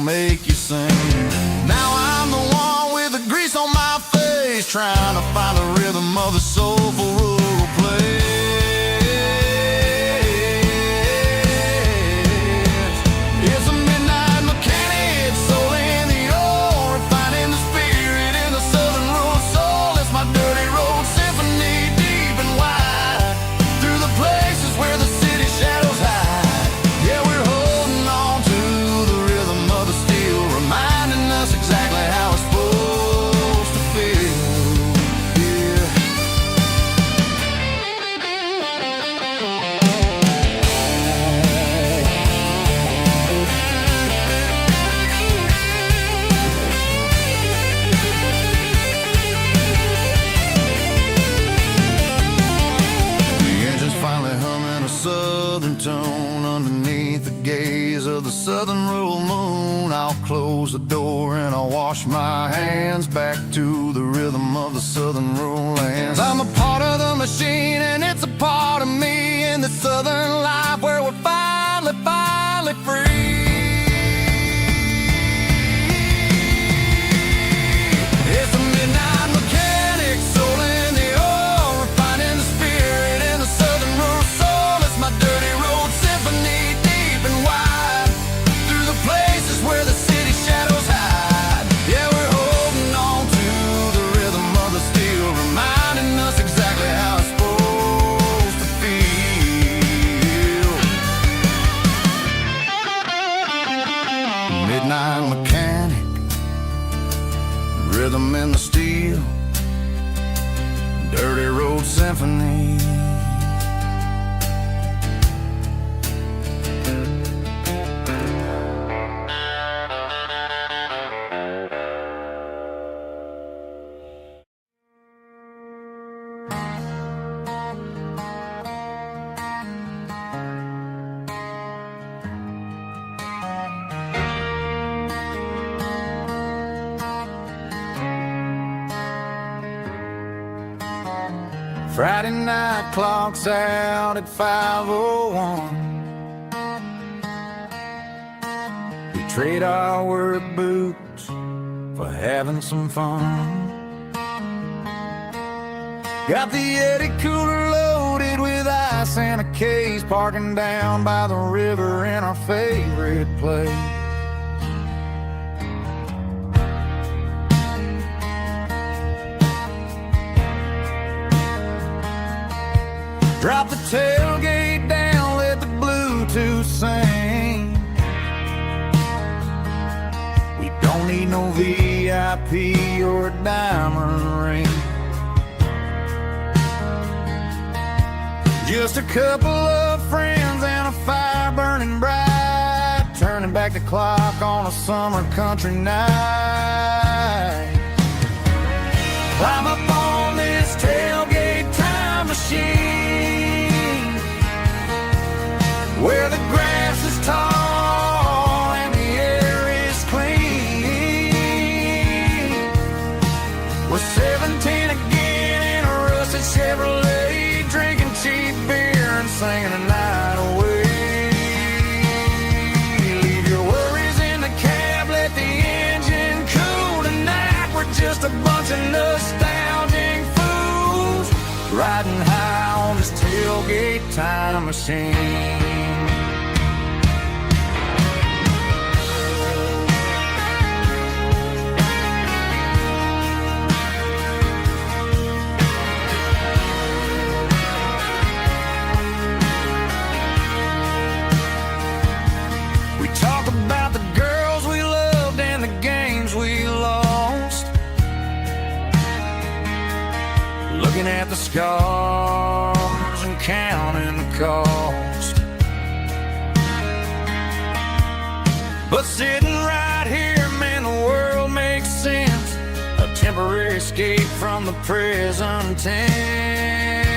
gonna make you sing. Now I'm the one with the grease on my face, trying to find the rhythm of the soulful rural place. It's a midnight mechanic, soul in the ore, refining the spirit in the southern rural soul. It's my dirty road symphony, deep and wide, through the places where the city shadows hide. Yeah, we're holding on to the rhythm of the steel, reminding us exactly how it's supposed to feel. Yeah. The engine's finally humming a southern tone underneath the gaze of the southern rural moon. I'll close the door and I'll wash my hands back to the rhythm of the southern rural lands. I'm a part of the machine and it's a part of me in the southern life where we're finally free. It's a midnight mechanic, soul in the ore, refining the spirit in the southern rural soul. It's my dirty road symphony, deep and wide, through the places where the city shadows hide. Yeah, we're holding on to the rhythm of the steel, reminding us exactly how it's supposed to feel. Midnight mechanic, rhythm in the steel, dirty road symphony. Friday night clocks out at 5:01. We trade our work boots for having some fun. Got the Yeti cooler loaded with ice and a case, parking down by the river in our favorite place. Drop the tailgate down, let the Bluetooth sing. We don't need no VIP or a diamond ring. Just a couple of friends and a fire burning bright, turning back the clock on a summer country night. Climb up on this tailgate time machine, where the grass is tall and the air is clean. We're 17 again in a rusted Chevrolet, drinking cheap beer and singing the night away. Leave your worries in the cab, let the engine cool tonight. We're just a bunch of nostalgic fools, riding high on this tailgate time machine. We talk about the girls we loved and the games we lost, looking at the scars and counting the cost. But sitting right here, man, the world makes sense, a temporary escape from the present tense.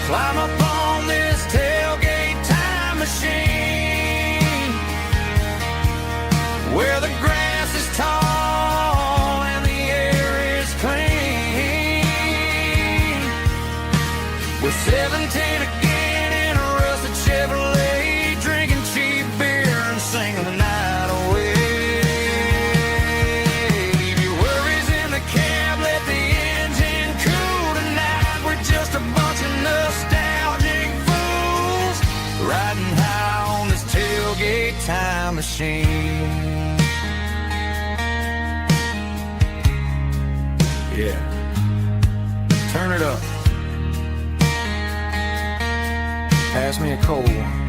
Climb up on this tailgate time machine, where the grass is tall and the air is clean. We're 17 again in a rusted Chevrolet, drinking cheap beer and singing the night time machine. Yeah, turn it up. Pass me a cold one.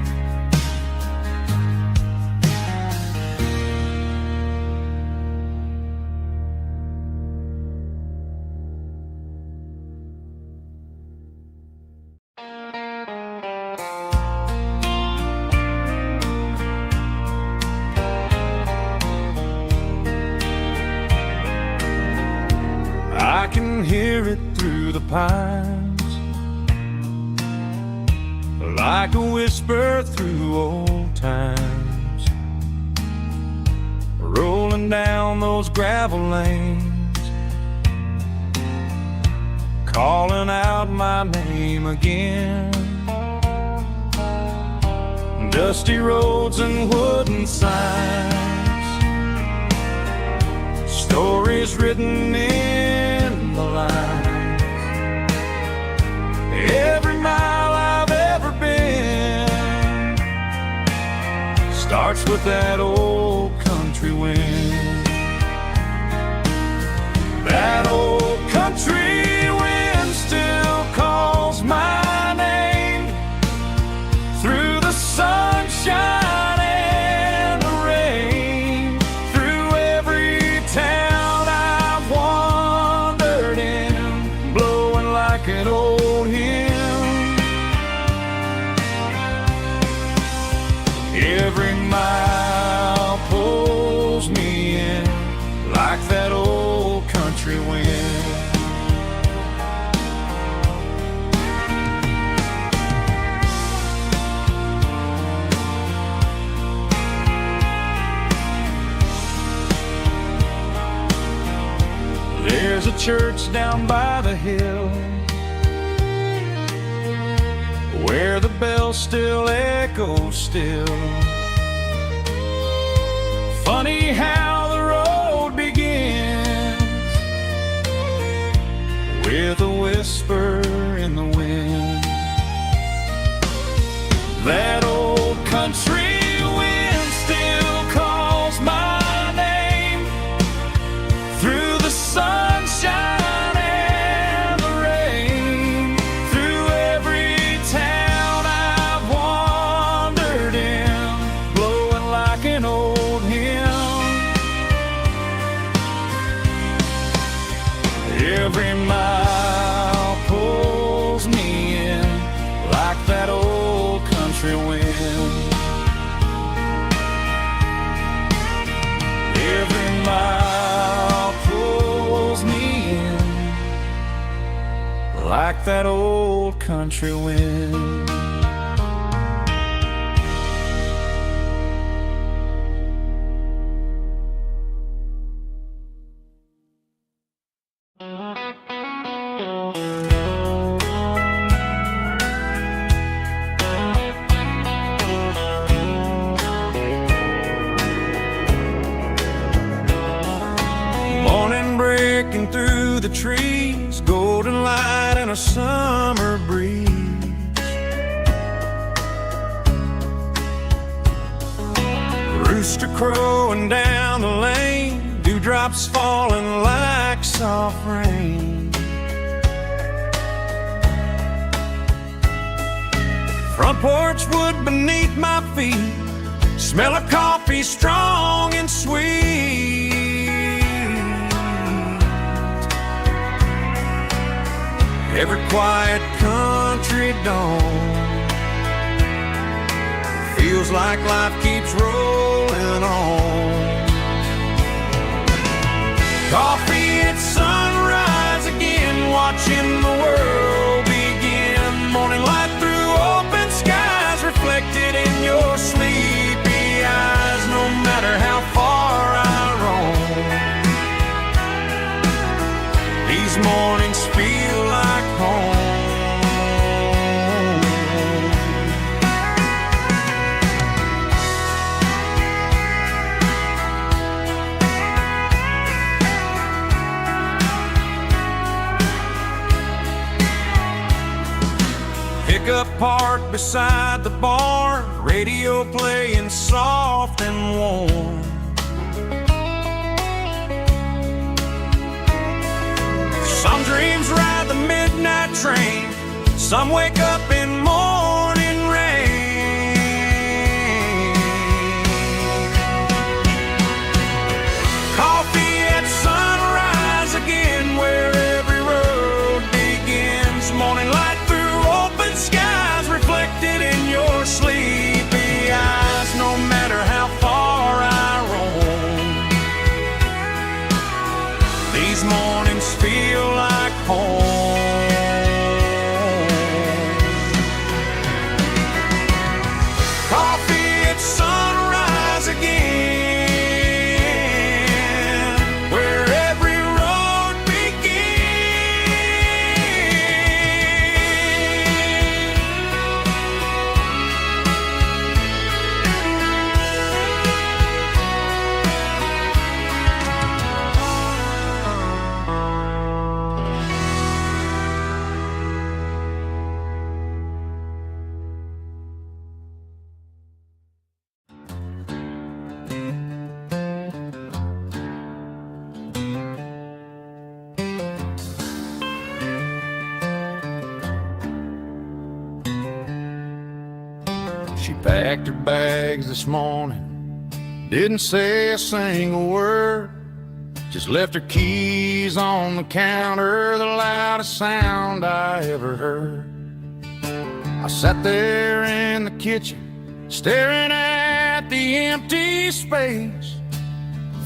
I can hear it through the pines, like a whisper through old times, rolling down those gravel lanes, calling out my name again. Dusty roads and wooden signs, stories written in the lines. Every mile I've ever been starts with that old country wind. That old country wind still calls my name through the sunshine and the rain, through every town I've wandered in, blowing like an old hymn. Every mile pulls me in like that old country wind. There's a church down by the hill where the bell still echoes still. Funny how the road begins with a whisper in the wind. That old country wind still calls my name through the sunshine and the rain, through every town I've wandered in, blowing like an old hymn. Every mile pulls me in like that old country wind. Every mile pulls me in like that old country wind. Morning breaking through the trees, golden light and a summer breeze. Rooster crowing down the lane, dewdrops falling like soft rain. Front porch wood beneath my feet, smell of coffee strong and sweet. Every quiet country dawn feels like life keeps rolling on. Coffee at sunrise again, watching the world begin. Morning light through open skies, reflected in your sleepy eyes. No matter how far I roam, these mornings feel like home. pickup parked beside the bar, radio playing soft and warm. Some dreams ride the midnight train, some wake up in morning rain. Coffee at sunrise again, where every road begins. Morning light through open skies, reflected in your sleepy eyes. No matter how far I roam, these mornings feel like home. Coffee at sunrise again, where every road She packed her bags this morning, didn't say a single word, just left her keys on the counter, the loudest sound I ever heard. I sat there in the kitchen, staring at the empty space,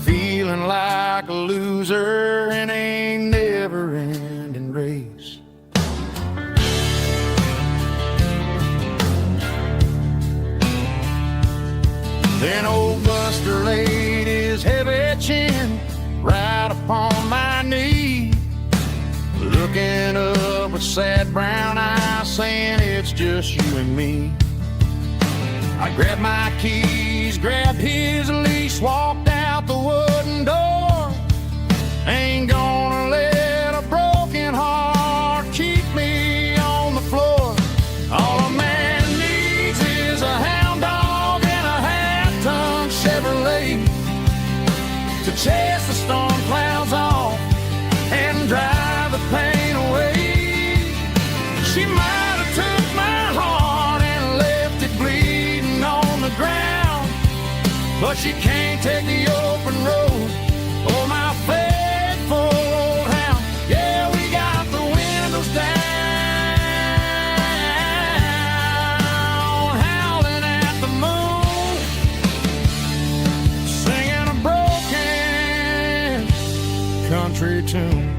feeling like a loser in a never-ending race. Then old Buster laid his heavy chin right upon my knee, looking up with sad brown eyes, saying it's just you and me. I grabbed my keys, grabbed his leash, walked out the wooden door. Ain't gonna let a broken heart keep me on the floor. All a man needs is a hound dog and a half-ton Chevrolet to chase the storm clouds off and drive the pain away. She might have took my heart and left it bleeding on the ground, but she can't take the open road. Oh, my faithful old hound. Yeah, we got the windows down, howling at the moon, singing a broken country tune.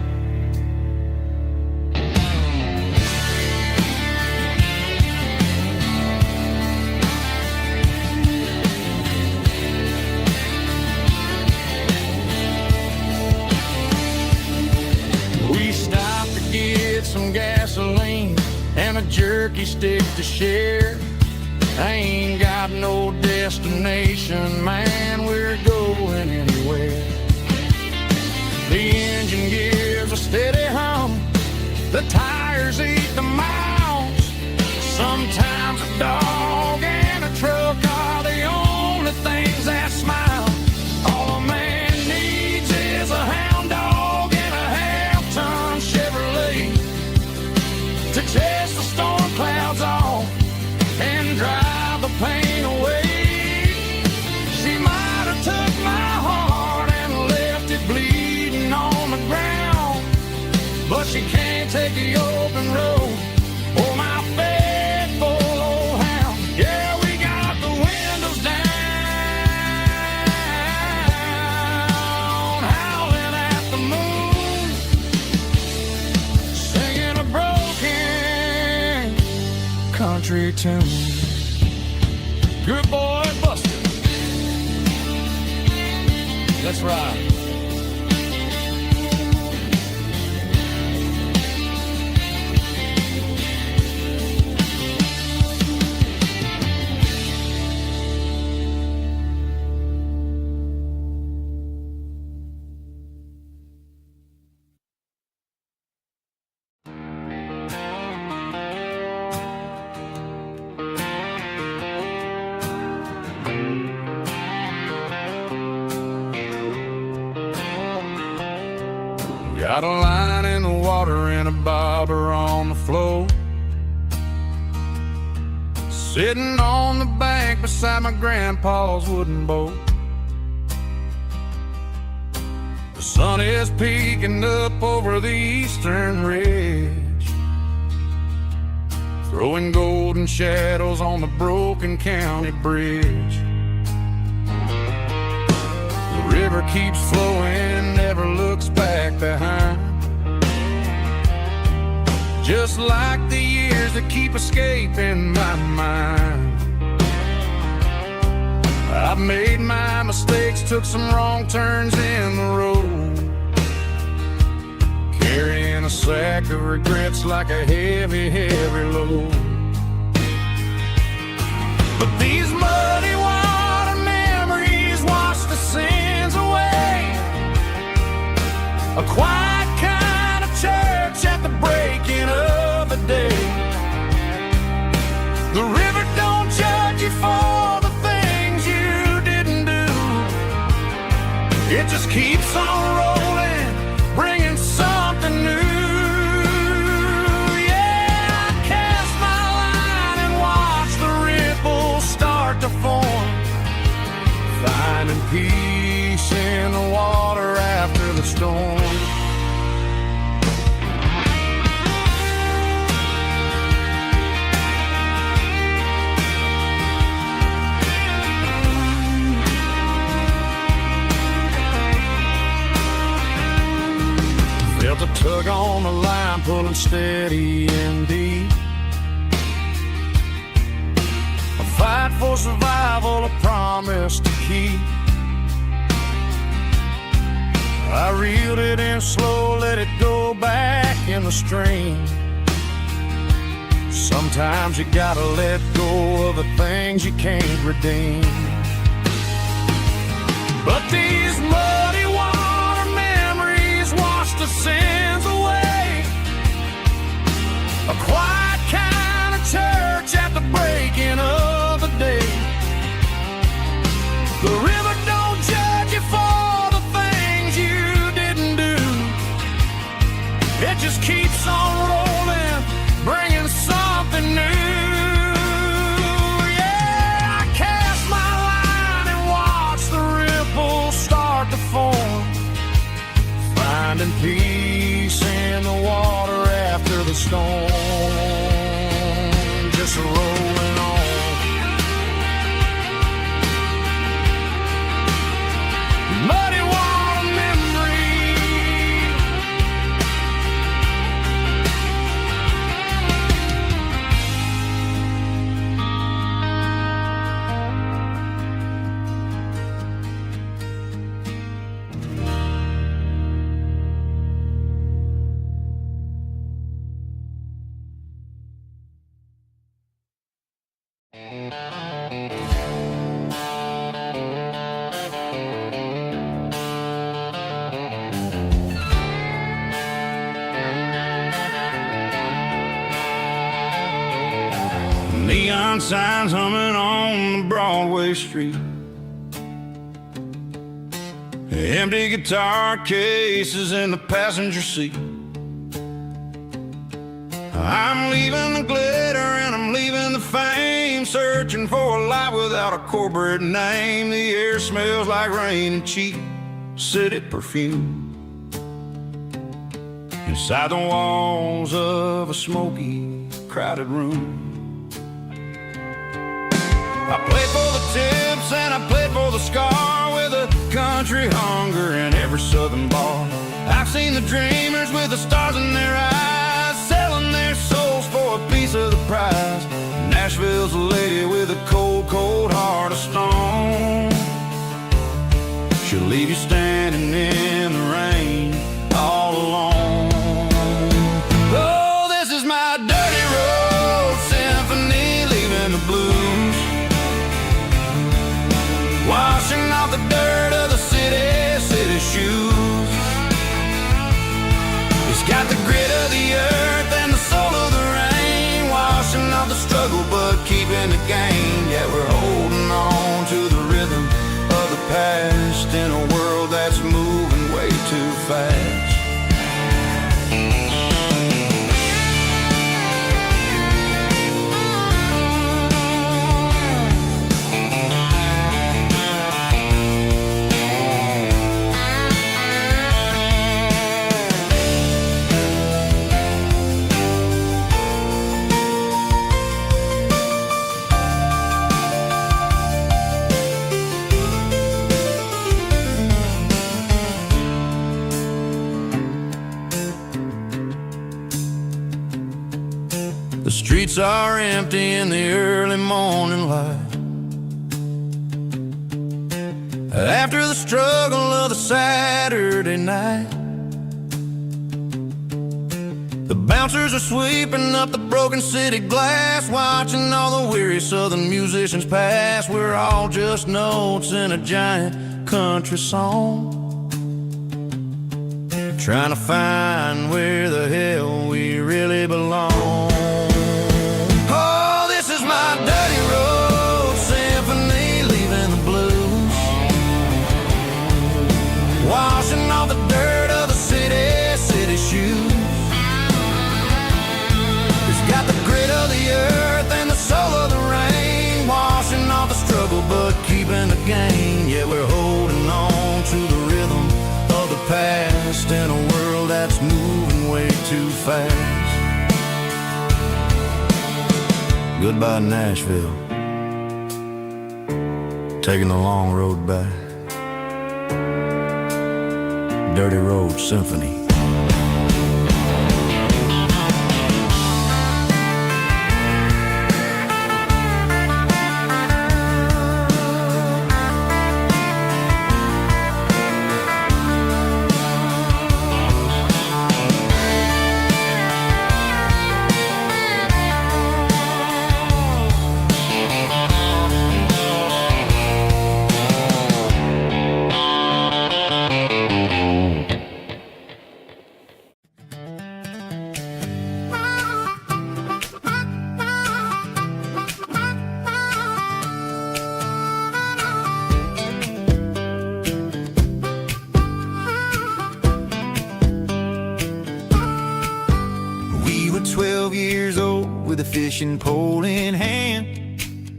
We stopped to get some gasoline and a jerky stick to share. I ain't got no destination, man, we're going anywhere. The engine gives a steady hum, the tires eat the miles. Sometimes a dog and a truck are the only things that smile. All a man needs is a hound dog and a half-ton Chevrolet to chase the storm clouds off and drive the pain away. She might have took my heart and left it bleeding on the ground, but she can't take the open road. Oh, my faithful old hound. Yeah, we got the windows down, howling at the moon, singing a broken country tune. Good boy, Buster. Let's ride. Got a line in the water and a bobber on the floor. Sitting on the bank beside my grandpa's wooden boat. The sun is peeking up over the eastern ridge, throwing golden shadows on the broken county bridge. The river keeps flowing, never looks back behind, just like the years that keep escaping my mind. I've made my mistakes, took some wrong turns in the road, carrying a sack of regrets like a heavy, heavy load. But these muddy water memories wash the sins away. A quiet kind of church at the breaking of the day. The river don't judge you for the things you didn't do. It just keeps on rolling, bringing something new. Yeah, I cast my line and watch the ripples start to form, finding peace in the water after the storm. Felt a tug on the line, pulling steady and deep. A fight for survival, a promise to keep. I reeled it in slow, let it go back in the stream. Sometimes you gotta let go of the things you can't redeem. But these muddy water memories wash the sins away. A quiet kind of church at the breaking of the day. The river don't judge you for the things you didn't do. It just keeps on rolling, bringing something new. Yeah, I cast my line and watch the ripples start to form, finding peace in the water after the storm. Just rolling on. Muddy water memory. Neon signs humming on the Broadway street. Empty guitar cases in the passenger seat. I'm leaving the glitter and I'm leaving the fame, searching for a life without a corporate name. The air smells like rain and cheap city perfume. Inside the walls of a smoky, crowded room. I played for the tips and I played for the scar, with a country hunger in every southern bar. I've seen the dreamers with the stars in their eyes, selling their souls for a piece of the prize. Nashville's a lady with a cold, cold heart of stone. She'll leave you standing in the rain all alone. Oh, this is my dirty road symphony, leaving the blues, washing off the dirt of the city shoes. It's got the grit of the earth and the soul of the rain, washing off the struggle but keeping the gain. Yeah, we're holding on to the rhythm of the past in a world that's moving way too fast. Streets are empty in the early morning light. After the struggle of the Saturday night, the bouncers are sweeping up the broken city glass, watching all the weary southern musicians pass. We're all just notes in a giant country song, trying to find where the hell we really belong. Oh, this is my dirty road symphony, leaving the blues, washing off the dirt of the city shoes. It's got the grit of the earth and the soul of the rain, washing off the struggle but keeping the gain. Yeah, we're holding on to the rhythm of the past in a world that's moving way too fast. Goodbye Nashville, taking the long road back. Dirty Road Symphony. We were 12 years old with a fishing pole in hand,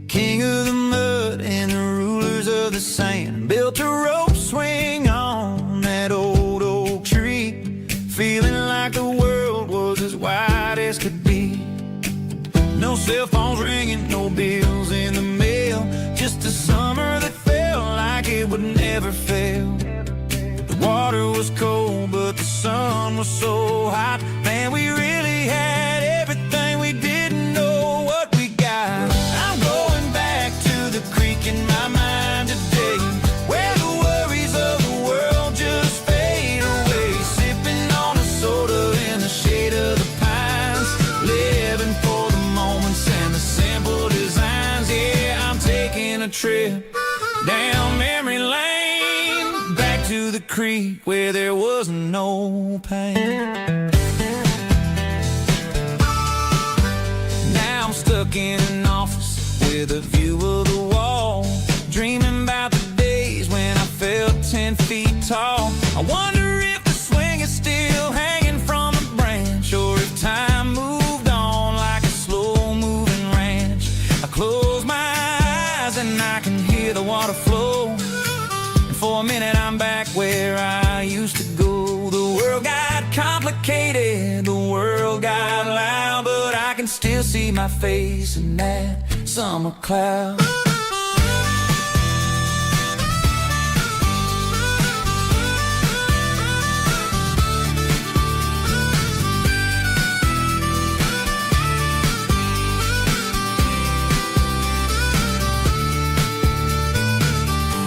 king of the mud and the rulers of the sand. Built a rope swing on that old oak tree, feeling like the world was as wide as could be. No cell phones ringing, no bills in the mail, just a summer that felt like it would never fail. The water was cold, but the sun was so hot. Man, we really had everything, we didn't know what we got. I'm going back to the creek in my mind today, where the worries of the world just fade away. Sipping on a soda in the shade of the pines, living for the moments and the simple designs. Yeah, I'm taking a trip down memory lane, back to the creek where there was no pain. Now I'm stuck in an office with a view of the wall, dreaming about the days when I felt 10 feet tall. I wonder if the swing is still hanging from a branch, or if time moved on like a slow-moving ranch. I close my eyes and I can hear the water flow, and for a minute I'm back where I used to go. The world got complicated, the world got loud, but I can still see my face in that summer cloud.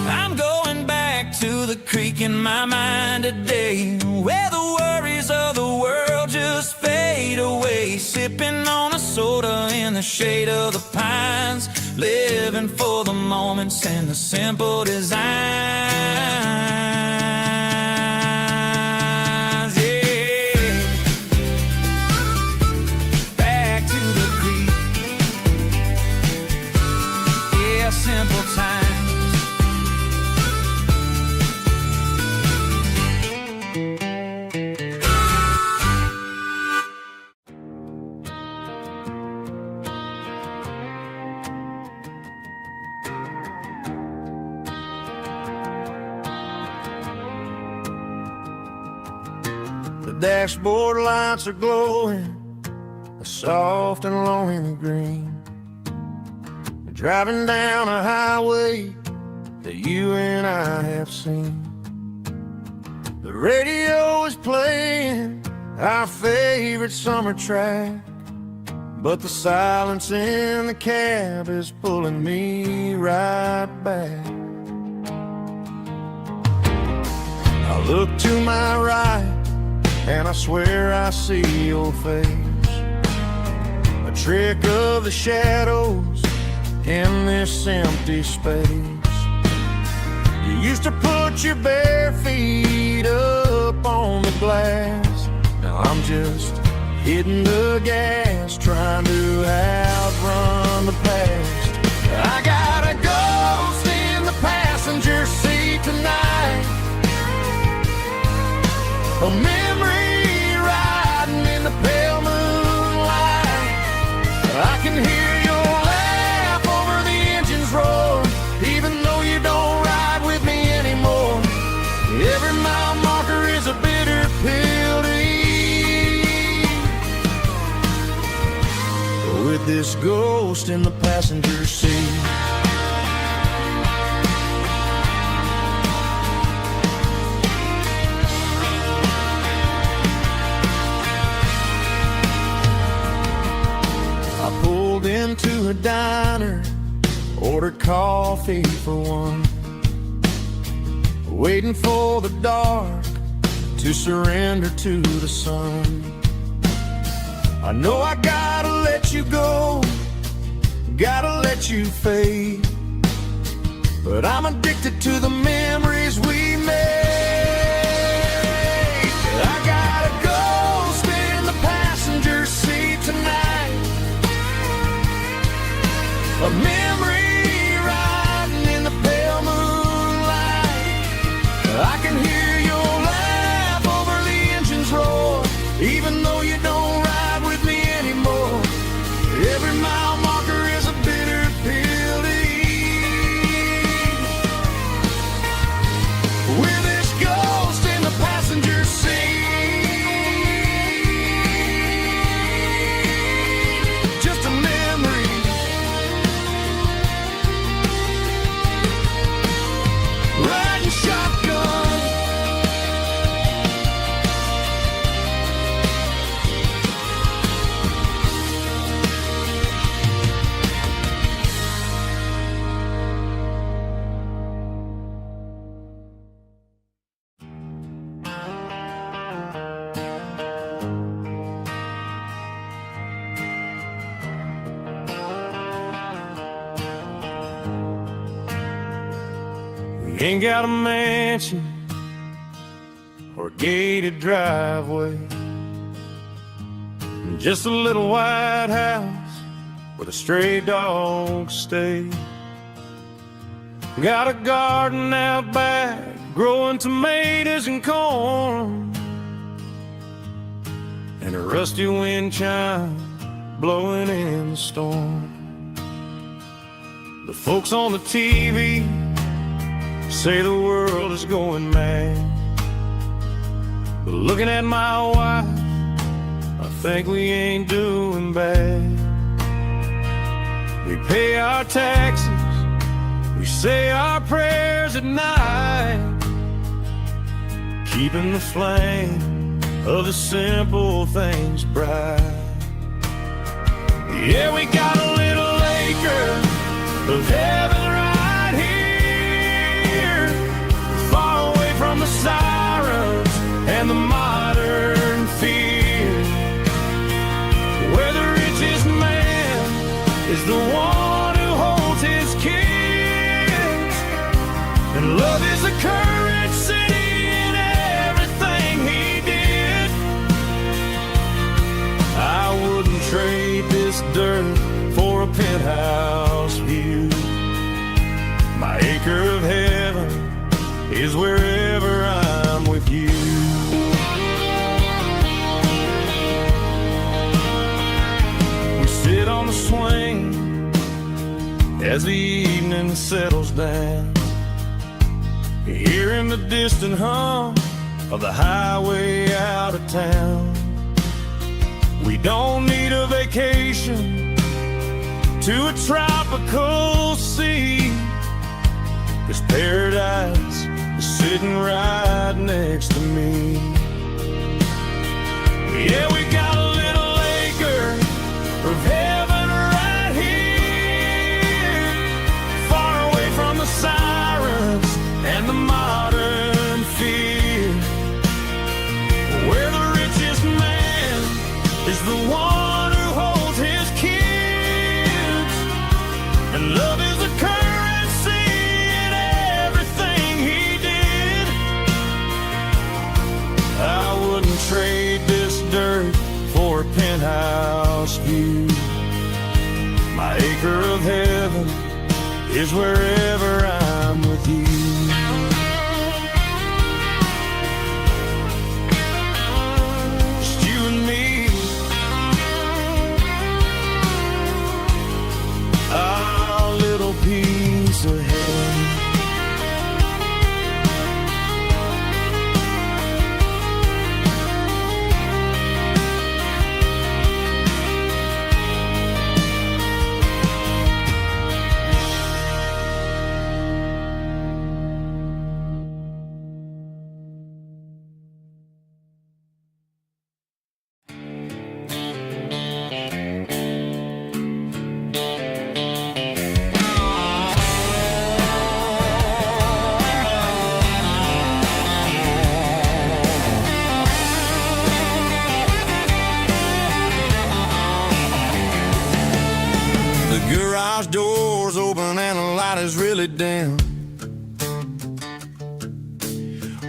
I'm going back to the creek in my mind today, where the worries of the world just fade away. Sipping on a soda in the shade of the pines, living for the moments and the simple designs. Yeah, back to the creek. Yeah, simple times. The dashboard lights are glowing a soft and lonely green. We're driving down a highway that you and I have seen. The radio is playing our favorite summer track, but the silence in the cab is pulling me right back. I look to my right and I swear I see your face, a trick of the shadows in this empty space. You used to put your bare feet up on the glass. Now I'm just hitting the gas, trying to outrun the past. I got a ghost in the passenger seat tonight, a memory riding in the pale moonlight. I can hear your laugh over the engine's roar, even though you don't ride with me anymore. Every mile marker is a bitter pill to eat, with this ghost in the passenger seat. Into a diner, ordered coffee for one, waiting for the dark to surrender to the sun. I know I gotta let you go, gotta let you fade, but I'm addicted to the memories we made. I got a ghost in the passenger seat tonight, a memory riding in the pale moonlight. I can hear your laugh over the engine's roar, even though you don't ride with me anymore. Every mile marker is a bitter pill to eat, with this ghost in the passenger seat. Just a memory, riding shotgun. We ain't got a mansion or a gated driveway, just a little white house where the stray dogs stay. Got a garden out back, growing tomatoes and corn, and a rusty wind chime blowing in the storm. The folks on the TV say the world is going mad, but looking at my wife, I think we ain't doing bad. We pay our taxes, we say our prayers at night, keeping the flame of the simple things bright. Yeah, we got a little acre of heaven right here, far away from the sirens and the modern fear, where the richest man is the one who holds his kids, and love is the currency in everything he did. I wouldn't trade this dirt for a penthouse view. My acre of heaven is wherever I'm with you. We sit on the swing as the evening settles down, hearing the distant hum of the highway out of town. We don't need a vacation to a tropical sea, 'cause paradise is sitting right next to me. Yeah, we got a little acre of is wherever I'm with you. Just you and me, our little piece of heaven. Garage doors open and the light is really dim.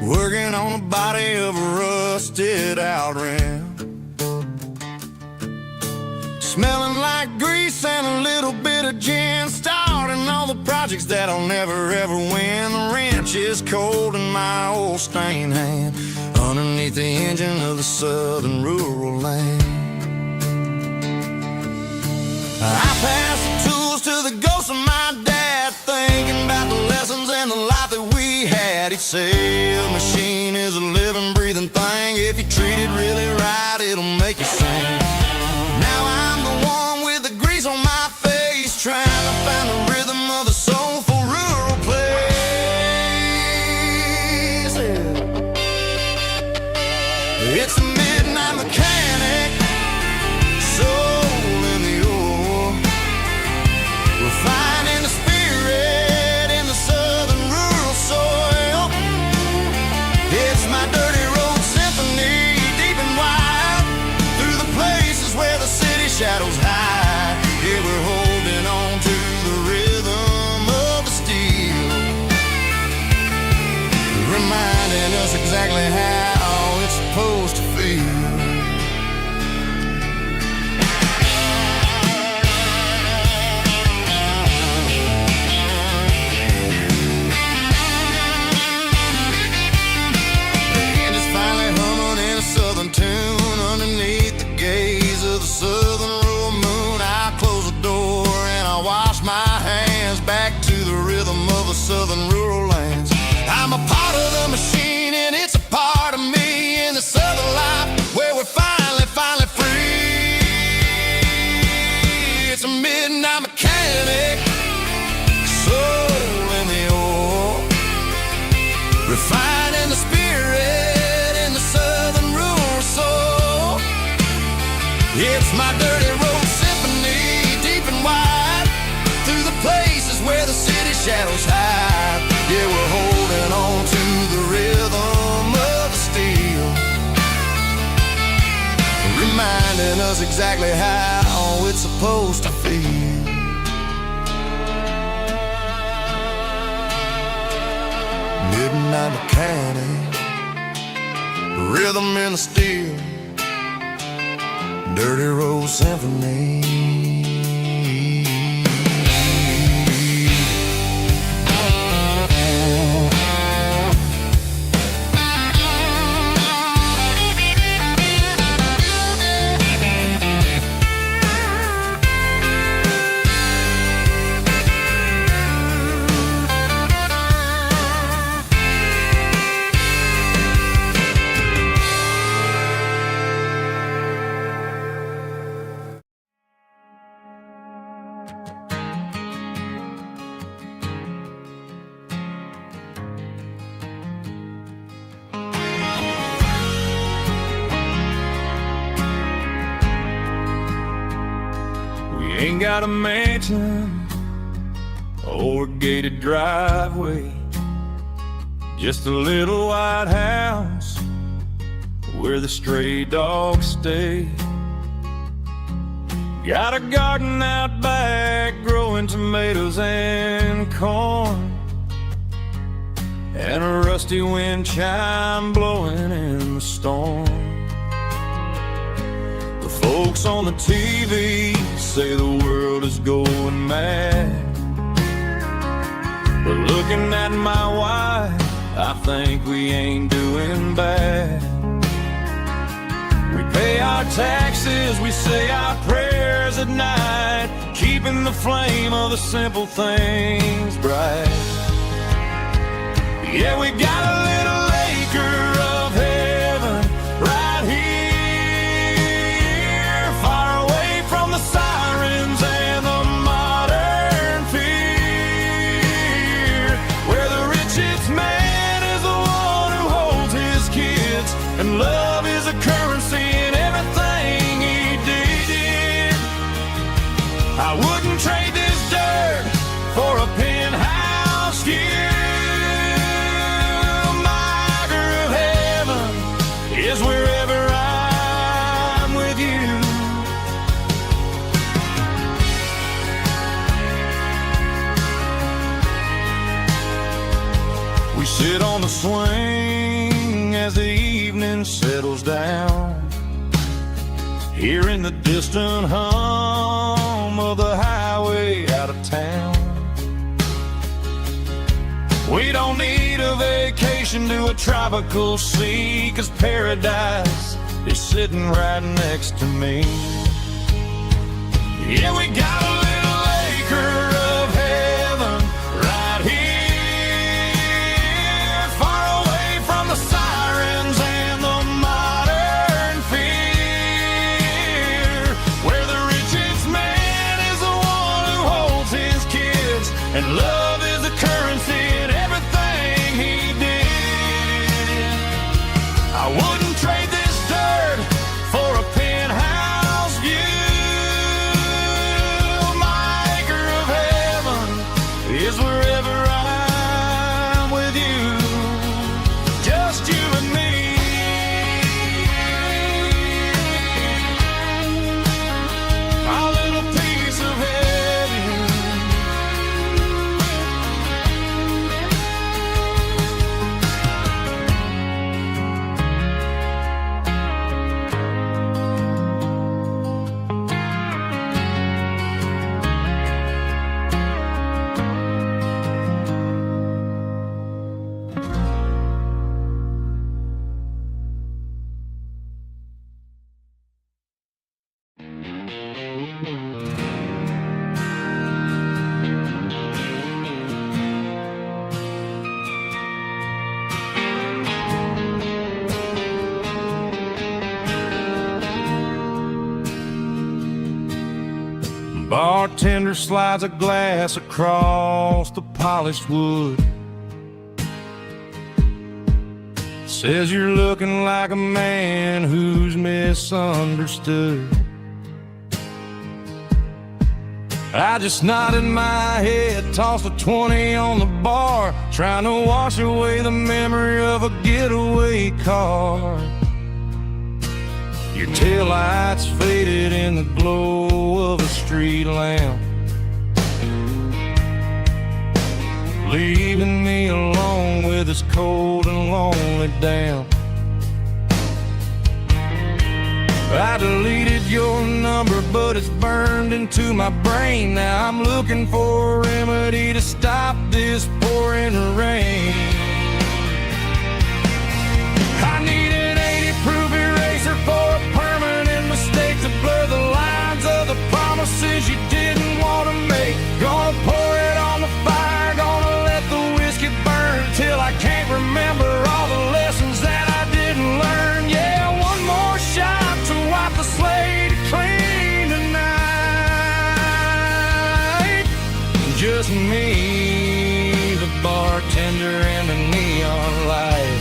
Working on the body of a rusted out rim. Smelling like grease and a little bit of gin. Starting all the projects that I'll never ever win. The wrench is cold in my old stained hand underneath the engine of the southern rural land. I pass the tools to the ghost of my dad, thinking about the lessons and the life that we had. He'd say a machine is a living, breathing thing. If you treat it really right, it'll make you sing. Now I'm the one with the grease on my face, trying to find the rhythm of the soulful rural place. It's a midnight mechanic, finding the spirit in the southern rural soil. It's my dirty road symphony, deep and wide, through the places where the city shadows hide. Yeah, we're holding on to the rhythm of the steel, reminding us exactly how it's supposed to feel. Tune underneath the gaze of the southern rural moon. I close the door and I wash my hands back to the rhythm of the southern rural lands. I'm a part of the machine and it's a part of me in the southern life where we're finally free. It's a midnight mechanic, soul in the ore, refining the spirit in the southern rural soul. It's my dirty road symphony, deep and wide, through the places where the city shadows hide. Yeah, we're holding on to the rhythm of the steel, reminding us exactly how it's supposed to feel. Midnight mechanic, rhythm in the steel, dirty road symphony. Ain't got a mansion or a gated driveway, just a little white house where the stray dogs stay. Got a garden out back growing tomatoes and corn, and a rusty wind chime blowing in the storm. The folks on the TV say the world is going mad, But looking at my wife, I think we ain't doing bad. We pay our taxes, we say our prayers at night, keeping the flame of the simple things bright. Yeah, we got a little acre of heaven right here, far away from the sirens and the modern fear, where the richest man is the one who holds his kids, and love is a currency in everything he did. I wouldn't trade this dirt for a penthouse view. Is wherever I'm with you. We sit on the swing as the evening settles down, hearing the distant hum of the highway out of town. We don't need a vacation to a tropical sea, 'cause paradise is sitting right next to me. Yeah, we got a little acre of heaven right here, far away from the sirens and the modern fear, where the richest man is the one who holds his kids, and love is the currency in everything he did. I wouldn't trade this dirt for a penthouse view. My acre of heaven is wherever I'm with you, just you and me. Our little piece of heaven. Bartender slides a glass across the polished wood, says you're looking like a man who's misunderstood. I just nodded my head, tossed a 20 on the bar, trying to wash away the memory of a getaway car. Your taillights faded in the glow of a street lamp, leaving me alone with this cold and lonely damp. I deleted your number, but it's burned into my brain. Now I'm looking for a remedy to stop this pouring rain. I need an 80-proof eraser for a permanent mistake to blur the lines of the promises you didn't want to make. Gonna pour it on the fire, gonna let the whiskey burn till I can't remember all the lessons that I didn't learn. Yeah, one more shot to wipe the slate clean tonight. Just me, the bartender, and the neon light.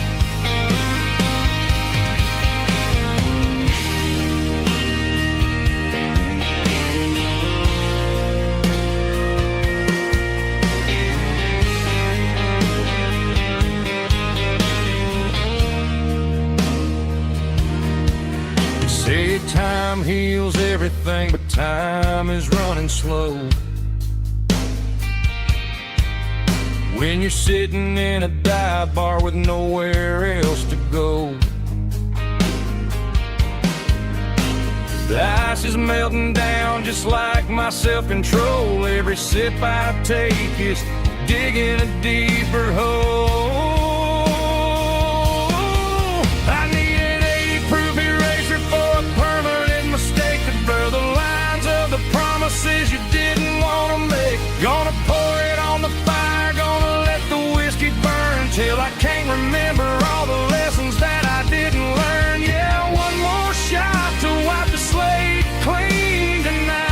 Say time heals everything, but time is running slow. When you're sitting in a dive bar with nowhere else to go, the ice is melting down just like my self-control. Every sip I take is digging a deeper hole. I needed 80 proof eraser for a permanent mistake to blur the lines of the promises you didn't want to make. Gonna pour it on the fire, gonna let the whiskey burn till I can't remember all the lessons that I didn't learn. Yeah, one more shot to wipe the slate clean tonight.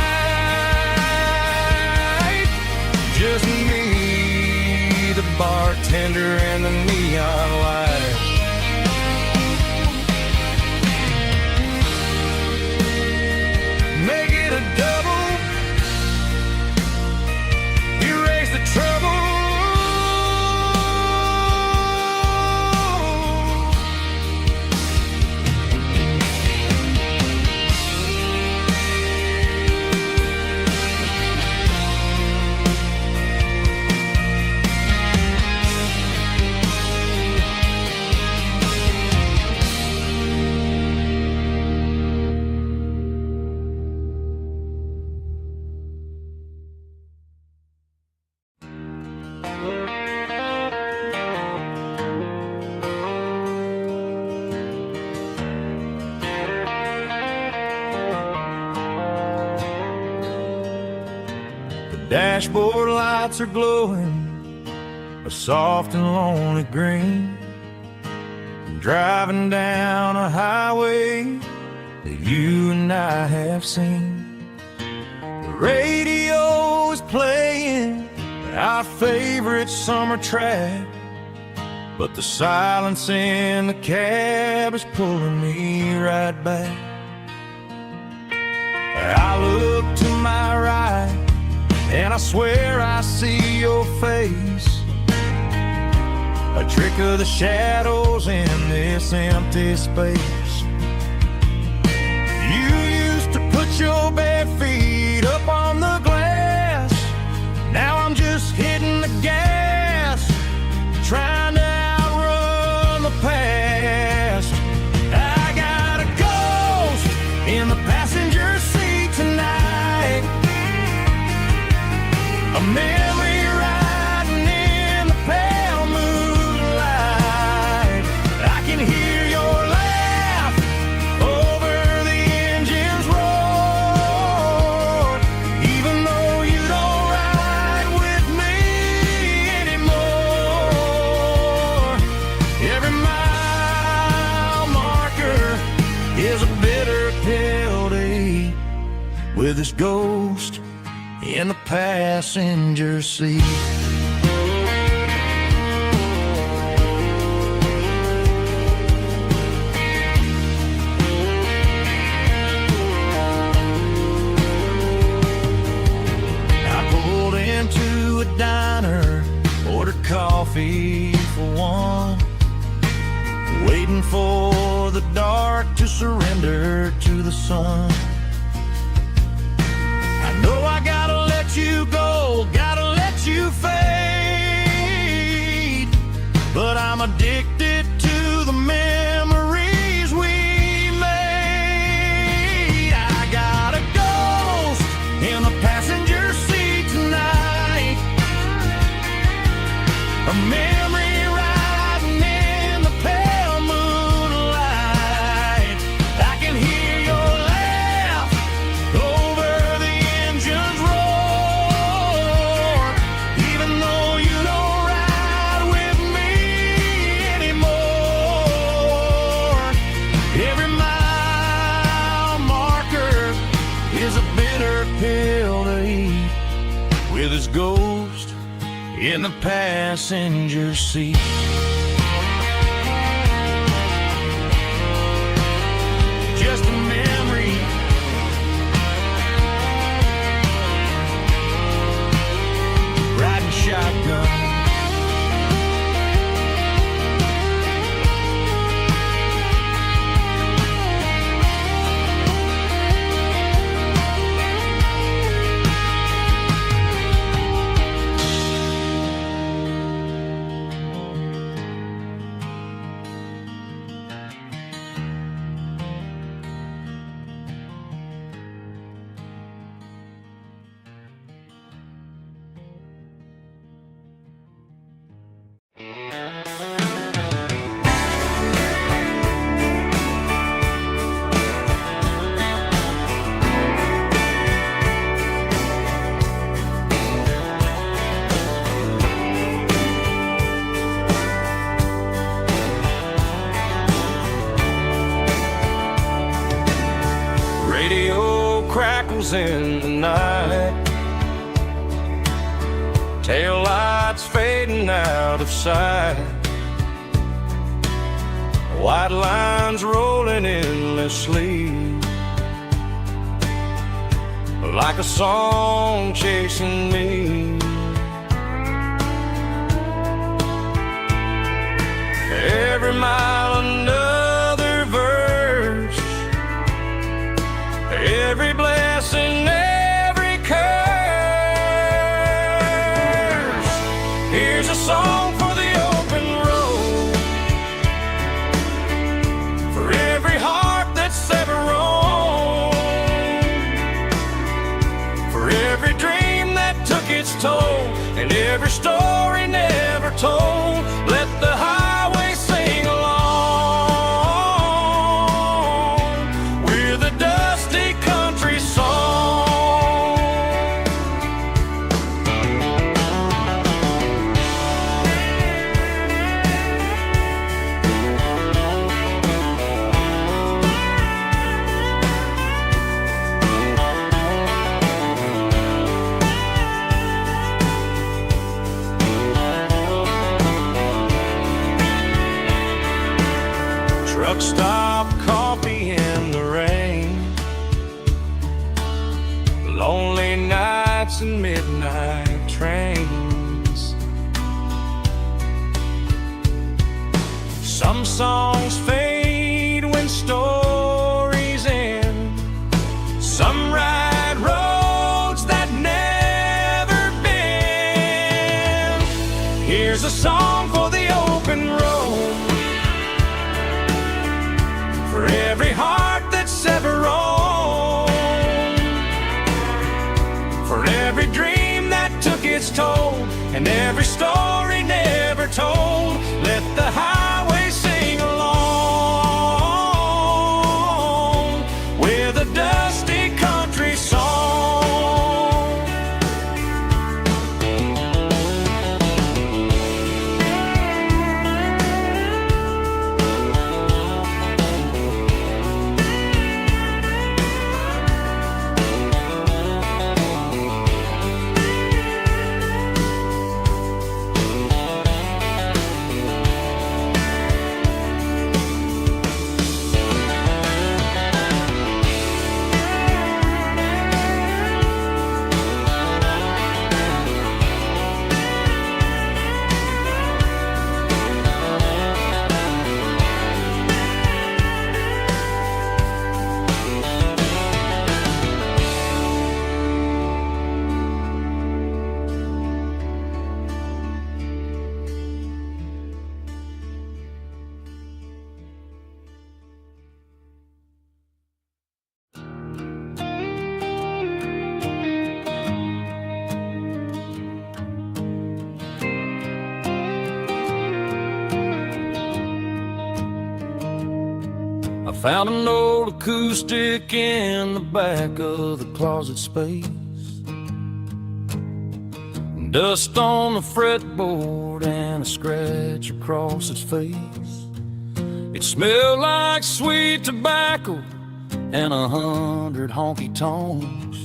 Just me, the bartender, and the neon light. Make it a double, erase the trouble. Dashboard lights are glowing a soft and lonely green. I'm driving down a highway that you and I have seen. The radio is playing our favorite summer track, but the silence in the cab is pulling me right back. I look to my right and I swear I see your face, a trick of the shadows in this empty space. You used to put your bare feet up on the glass. Now I'm just hitting the gas, trying to outrun the past. I got a ghost in the passenger seat tonight, a memory riding in the pale moonlight. I can hear your laugh over the engine's roar, even though you don't ride with me anymore. Every mile marker is a bitter pill to eat with this ghost in the passenger seat. I pulled into a diner, ordered coffee for one, waiting for the dark to surrender to the sun. I know I gotta let you go, gotta let you fade, but I'm addicted to the memories we made. I got a ghost in the passenger seat tonight, a memory riding in the pale moonlight. I can hear your laugh over the engine's roar, even though you don't ride with me anymore. Every mile marker is a bitter pill to eat with his ghost in the passenger seat. Just a memory, riding shotgun. shadows in the night, tail lights fading out of sight, white lines rolling endlessly, like a song chasing me. Every mile another verse, every blessing, every curse. Here's a song for the open road, for every heart that's ever roamed, for every dream that took its toll, and every story never told. Let the highway sing along with a dusty country song. Truck stop, coffee in the rain, lonely nights and midnight trains. Some songs fade when stories end, some ride roads that never bend. Here's a song for the open road, for every heart that's ever roamed, for every dream that took its toll, and every story never told. Let the highway sing along with a dusty country song. I found an old acoustic in the back of the closet space, dust on the fretboard and a scratch across its face. It smelled like sweet tobacco and 100 honky-tonks,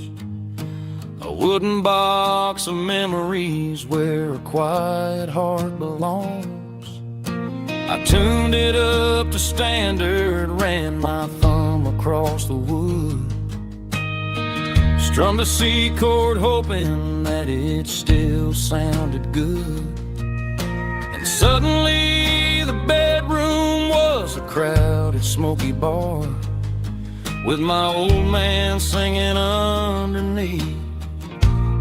a wooden box of memories where a quiet heart belongs. I tuned it up to standard, ran my thumb across the wood, strummed a C chord hoping that it still sounded good. And suddenly the bedroom was a crowded smoky bar, with my old man singing underneath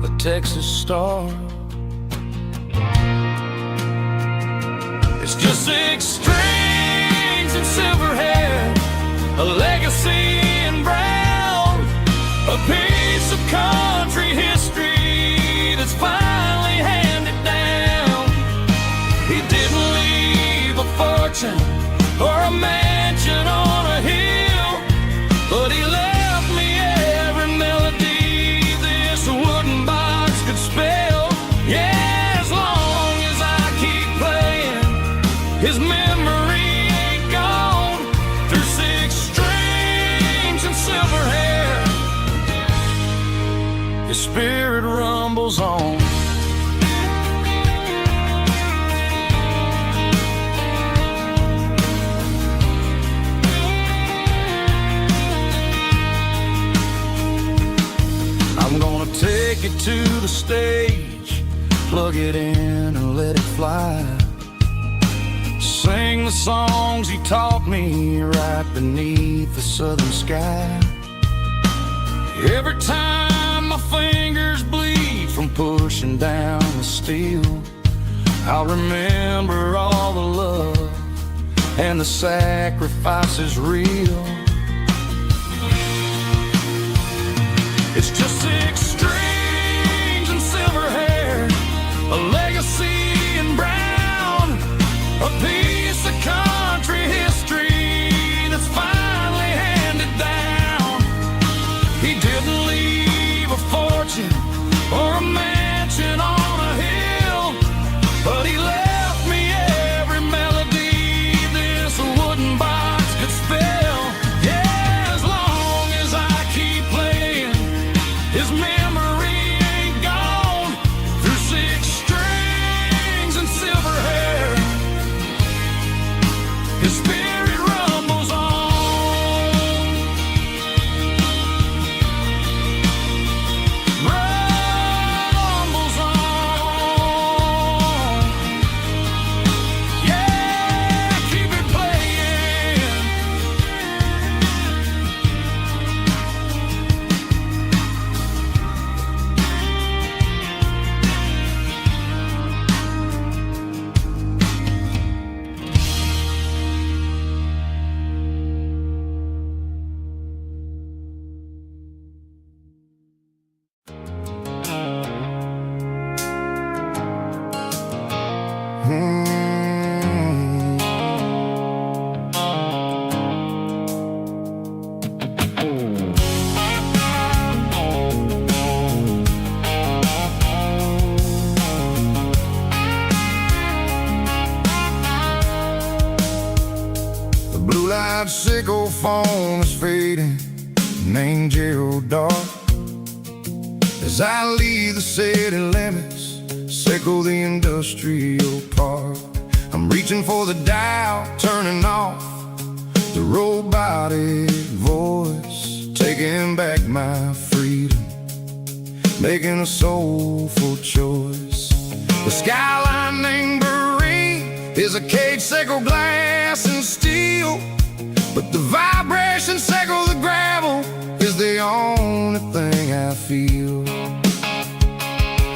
the Texas star. It's just 6 strings and silver hair, a legacy in brown, a piece of country history that's finally handed down. He didn't leave a fortune or a mansion on a hill, but he left me every melody this wooden box could spell. Yeah, as long as I keep playing, his memory ain't gone. Through 6 strings and silver hair, it to the stage, plug it in and let it fly. Sing the songs he taught me right beneath the southern sky. Every time my fingers bleed from pushing down the steel, I'll remember all the love and the sacrifices real. It's just 6 strings and silver hair, a legacy in brown, a piece of country history that's finally handed down. He didn't leave a fortune or a mansion on a hill, but he left me every melody this wooden box could spell. Yeah, as long as I keep playing, his memory ain't gone. Through 6 strings and silver hair, his spirit rumbles on. Rumbles on. Yeah, keep it playing. The blue light sickle phone is fading, named Gerald dark. As I leave the city limits, sickle the industrial park. I'm reaching for the dial, turning off the robotic voice, taking back my freedom, making a soulful choice. The skyline named Marine is a cage, sickle glass and steel, but the vibration sickle the gravel is the only thing I feel.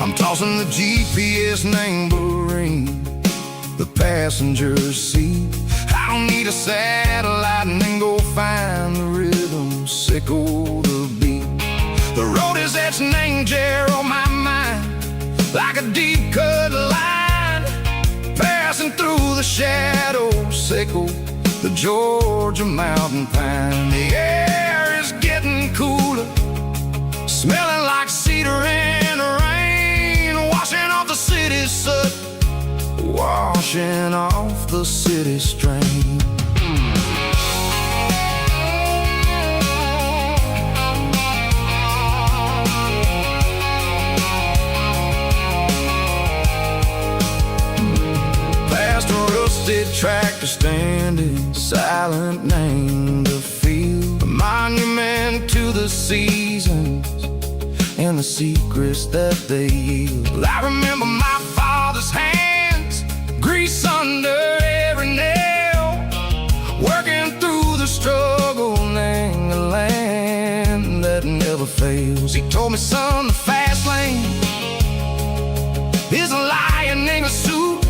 I'm tossing the GPS named Marine, the passenger seat. I don't need a satellite and then go find the rhythm, sickle the beat. The road is etched named Jer on my mind, like a deep cut line, passing through the shadows, sickle the Georgia mountain pine. The air is getting cooler, smelling like cedar in the rain, washing off the city's soot, washing off the city strain. Past a rusted tractor standing silent, named the field, a monument to the seasons and the secrets that they yield. I remember my father's hands, grease under every nail, working through the struggle, named the land that never fails. He told me, son, the fast lane is a lion in a suit,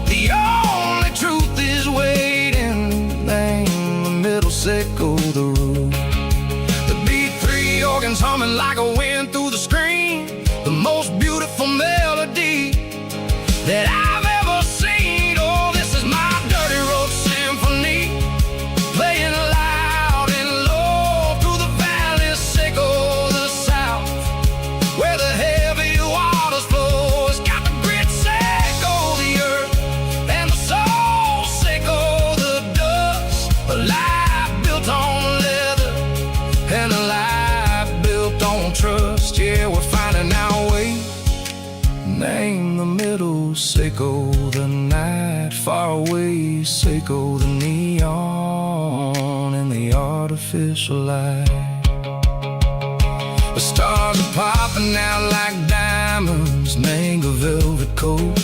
the only truth is waiting, named the middle, sickle the root. The beat 3 organs humming like a wind through the screen, the most beautiful melody that I've ever seen. Oh, this is my dirty road symphony, playing loud and low through the valleys, sickle the south, where the heavy waters flow. It's got the grit, sickle the earth, and the soul, sickle the dust. A life built on leather and a life built on trust. Yeah, we're finding our way, name the middle, sickle the night, far away, sickle the neon and the artificial light. The stars are popping out like diamonds, mango velvet coat.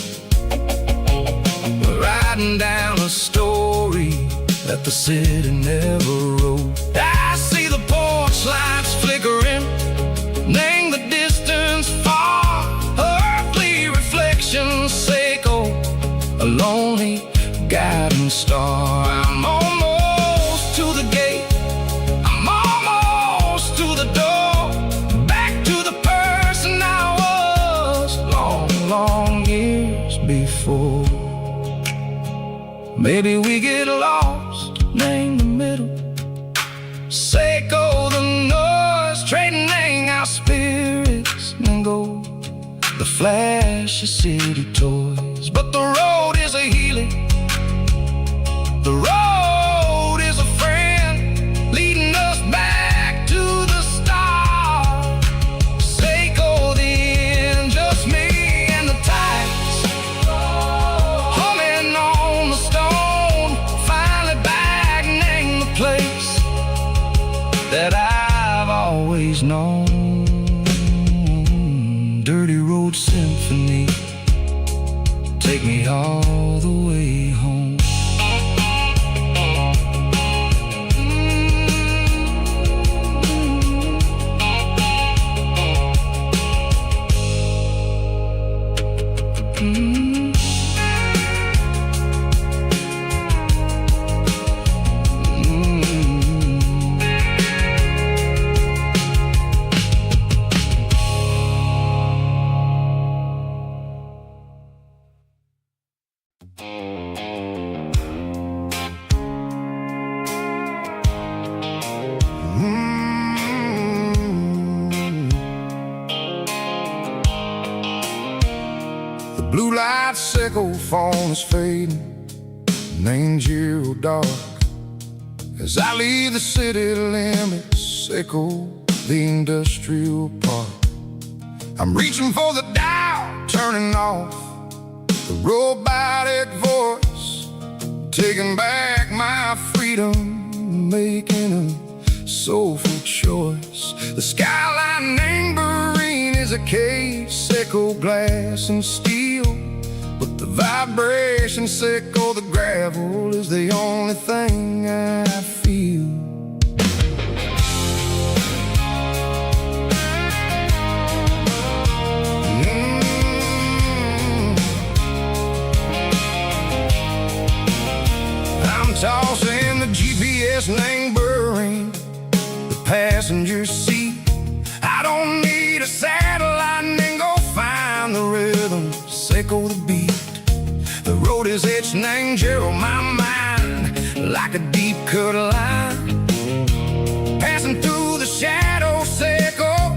We're riding down a story that the city never wrote. I see the porch lights flickering, name the distance far. Earthly reflections echo, a lonely guiding star. I'm almost to the gate, I'm almost to the door, back to the person I was long, long years before. Maybe we get lost, name the middle, Seiko the noise, trading our spirits and go the flash of city toys. But the road is a healing, the road is a friend, leading us back to the start. Seiko the end, just me and the tides, humming on the stone. Finally back, name the place that I've always known. Dirty Road Symphony, take me all the way home. Blue light sickle phone is fading, name zero dark. As I leave the city limits, sickle the industrial park. I'm reaching for the dial, turning off the robotic voice, taking back my freedom, making a soulful choice. The skyline name Marine is a cave, sickle glass and steel, but the vibration sickle the gravel is the only thing I feel. I'm tossing the GPS name Marine, the passenger seat. I don't need a satellite and go find the rhythm, sickle the beat. The road is etched name Gerald my mind like a deep cut line, passing through the shadow sickle,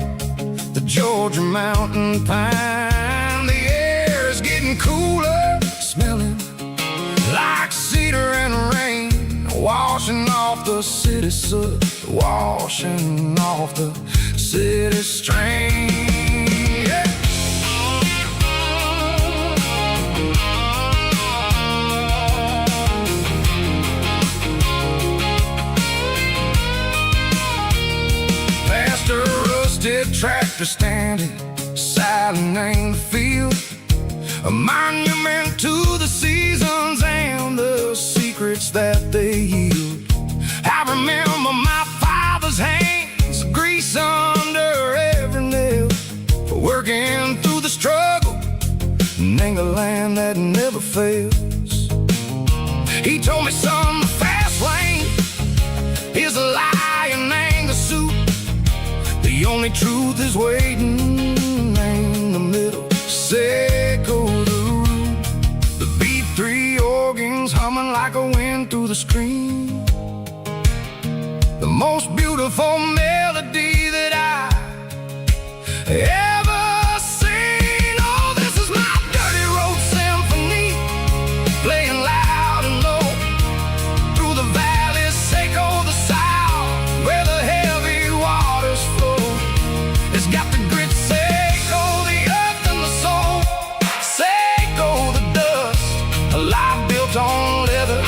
the Georgia mountain pine. The air is getting cooler, smelling like cedar and rain, washing off the city soot, washing off the city strain. Yeah. Past a rusted tractor standing silent in the field, a monument to the seasons and the secrets that they yield. I remember my father's hands, grease under every nail, for working through the struggle, name the land that never fails. He told me, son, the fast lane is a lie and ain't the suit. The only truth is waiting in the middle, sickle the root. The B3 organs humming like a wind through the screen, the most beautiful melody that I ever seen. Oh, this is my Dirty Road Symphony, playing loud and low through the valleys, Seiko the south, where the heavy waters flow. It's got the grit, Seiko the earth and the soul, Seiko the dust, a life built on leather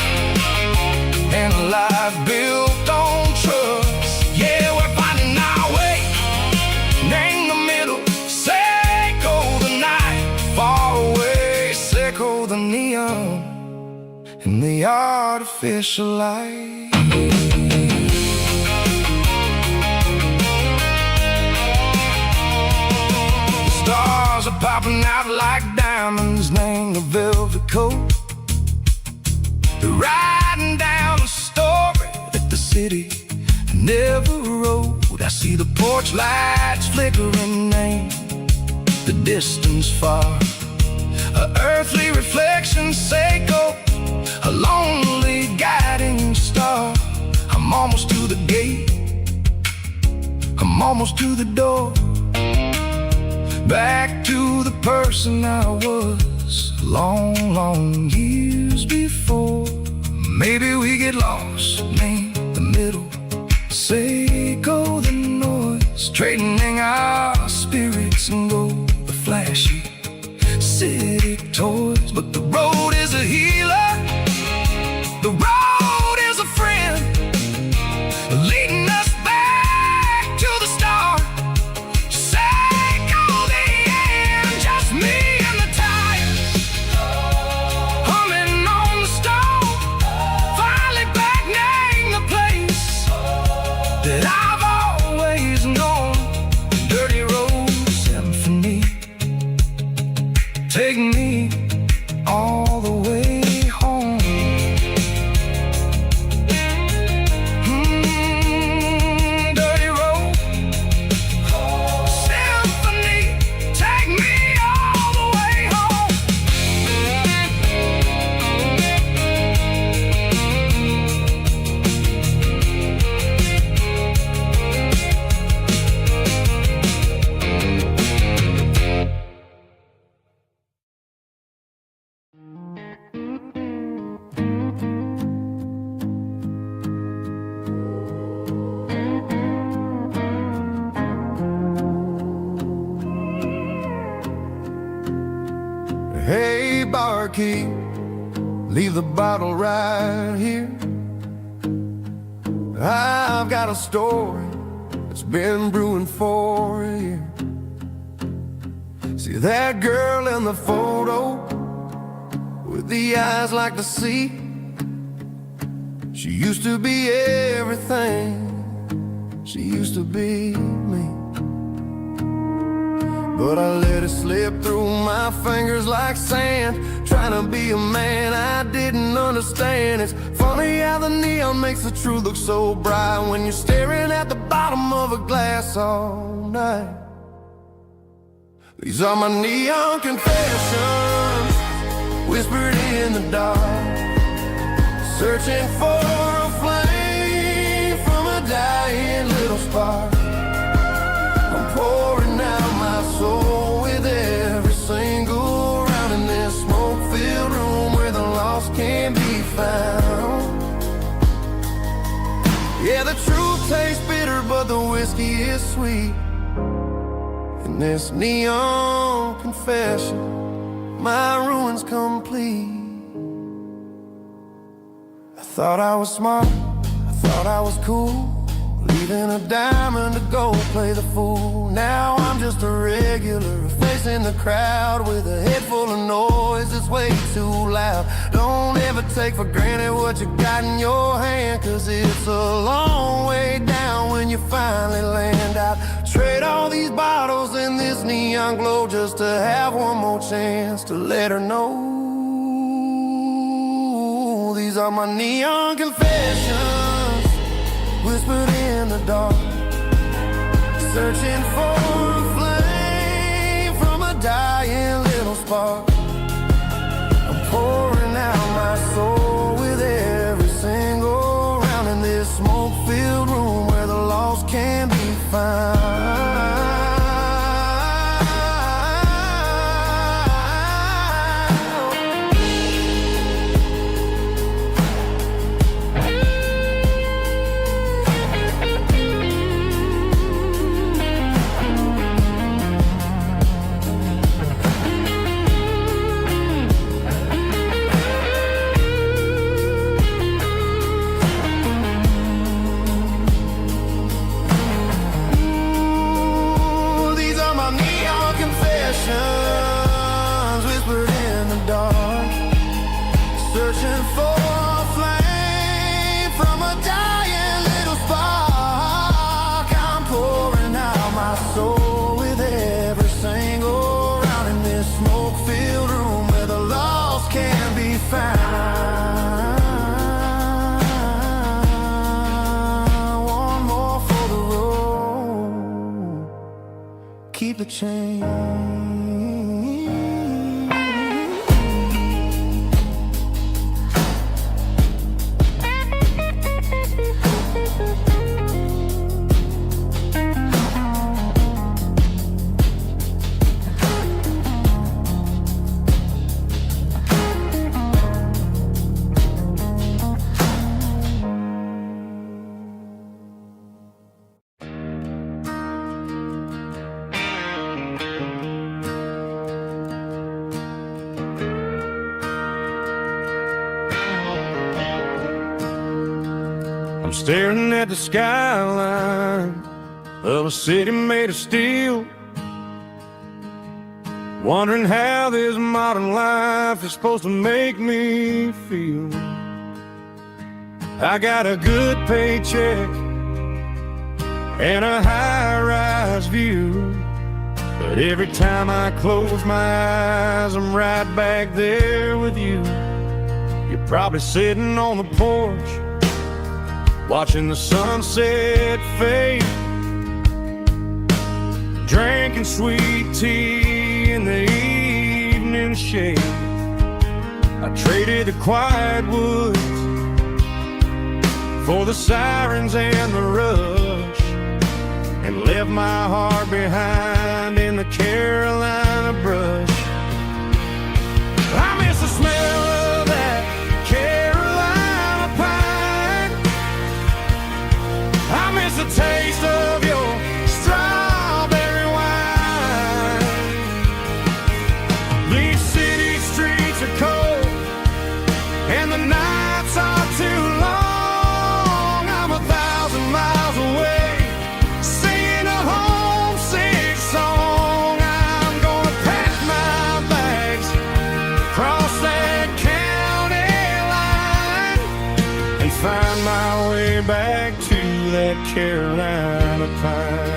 and a life built on trust. Yeah, we're finding our way, artificial light. The stars are popping out like diamonds, named a velvet coat. They're riding down a story that the city never wrote. I see the porch lights flickering in the distance far. An earthly reflection, Seiko, a lonely guiding star. I'm almost to the gate, I'm almost to the door. Back to the person I was long, long years before. Maybe we get lost in the middle, Seiko the noise, trading our spirits and go the flashy city toys. But the road is a healer, the road is a friend, leading us back to the start. Seiko the end, just me and the tires, humming on the stove, finally back name the place that I've always known. Dirty road symphony, take me all the way home. Dirty road symphony, take me all the way home. Hey, barkeep, leave the bottle right here. I've got a story that's been brewing for a year. See that girl in the photo with the eyes like the sea? She used to be everything, she used to be me. But I let it slip through my fingers like sand, trying to be a man I didn't understand. It's funny how the neon makes the truth look so bright when you're staring at the bottom of a glass all night. These are my neon confessions, whispered in the dark, searching for a flame from a dying little spark. I'm pouring out my soul with every single round in this smoke-filled room where the lost can be found. Yeah, the truth tastes bitter, but the whiskey is sweet. In this neon confession, my ruin's complete. I thought I was smart, I thought I was cool, leaving a diamond to go play the fool. Now I'm just a regular, facing the crowd with a head full of noise that's way too loud. Don't ever take for granted what you got in your hand, cause it's a long way down when you finally land out. Trade all these bottles and this neon glow just to have one more chance to let her know. These are my neon confessions, whispered in the dark, searching for a flame from a dying little spark. I'm pouring out my soul with every single round in this smoke-filled room where the lost can be found. change. I'm staring at the skyline of a city made of steel, wondering how this modern life is supposed to make me feel. I got a good paycheck and a high-rise view, but every time I close my eyes, I'm right back there with you. You're probably sitting on the porch, watching the sunset fade, drinking sweet tea in the evening shade. I traded the quiet woods for the sirens and the rush, and left my heart behind in the Carolina brush. I miss the smell of that Carolina pine. I miss the taste of your strawberry wine. These city streets are cold and the nights are too long. I'm 1,000 miles away, singing a homesick song. I'm gonna pack my bags, cross that county line, and find my way back to that Carolina pine.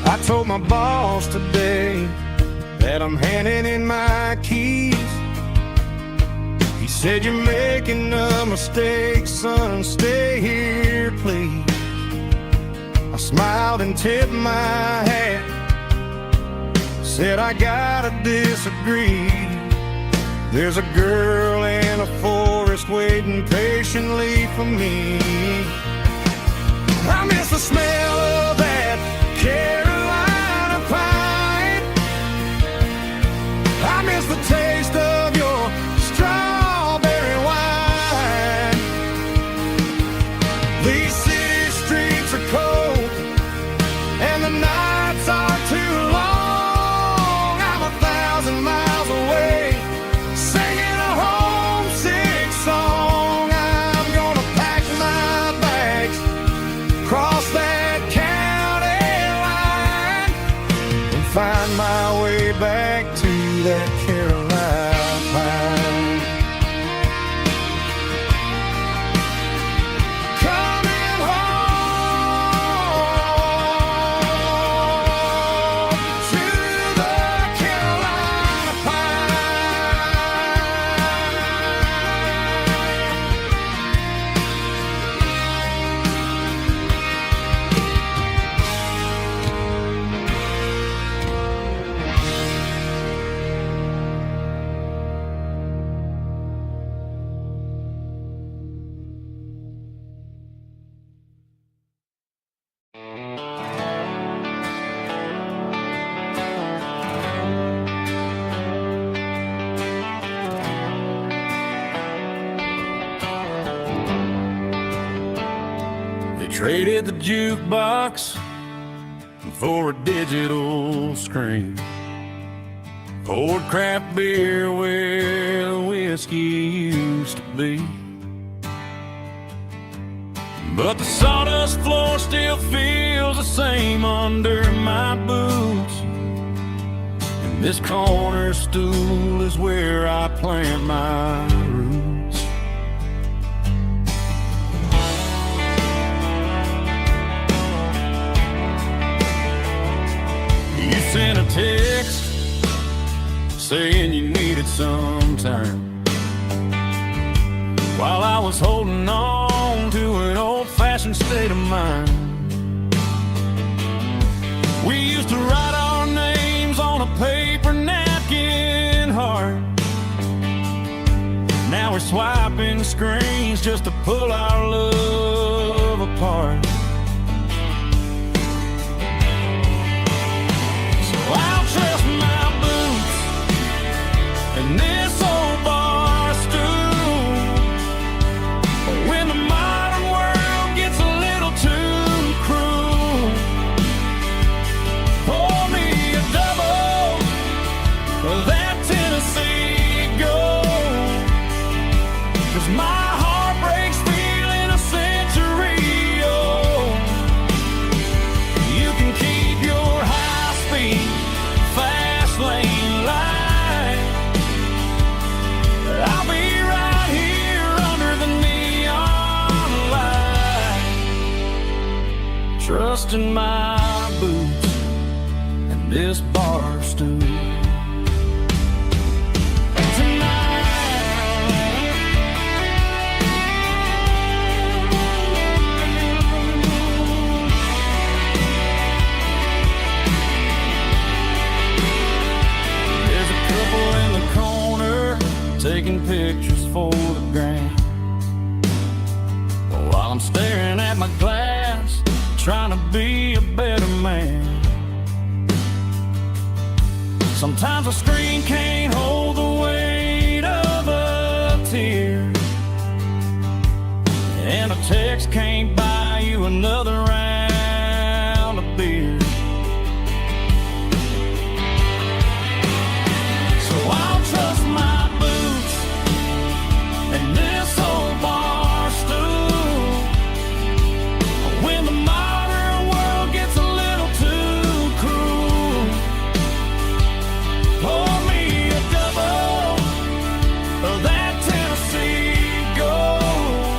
I told my boss today that I'm handing in my keys. He said, you're making a mistake, son, stay here, please. I smiled and tipped my hat, said I gotta disagree. There's a girl in a forest waiting patiently for me. I miss the smell of that Carolina pine. I miss the taste of your strawberry wine. These city streets are cold and the nights are too long. I'm 1,000 miles away, singing a homesick song. I'm gonna pack my bags, cross that county line, and find my way back to that Carolina pine. Coming home to the Carolina They traded the jukebox for a digital screen, poured craft beer where the whiskey used to be. But the sawdust floor still feels the same under my boots, and this corner stool is where I plant my roots. You sent a text saying you needed some time, while I was holding on to an old-fashioned state of mind. to write our names on a paper napkin heart. Now we're swiping screens just to pull our love apart. So I'll trust my boots and this old bar stool. But when the modern world gets a little too cruel, pour me a double of that Tennessee Gold. 'Cause my heart breaks feeling a century old. You can keep your high-speed, fast lane light. I'll be right here under the neon light, trusting my boots and this bar stool. Taking pictures for the gram, while I'm staring at my glass, trying to be a better man. Sometimes a screen can't hold the weight of a tear, and a text can't buy you another round of beer. So I'll trust my and this old bar stool. When the modern world gets a little too cruel, pour me a double of that Tennessee Gold.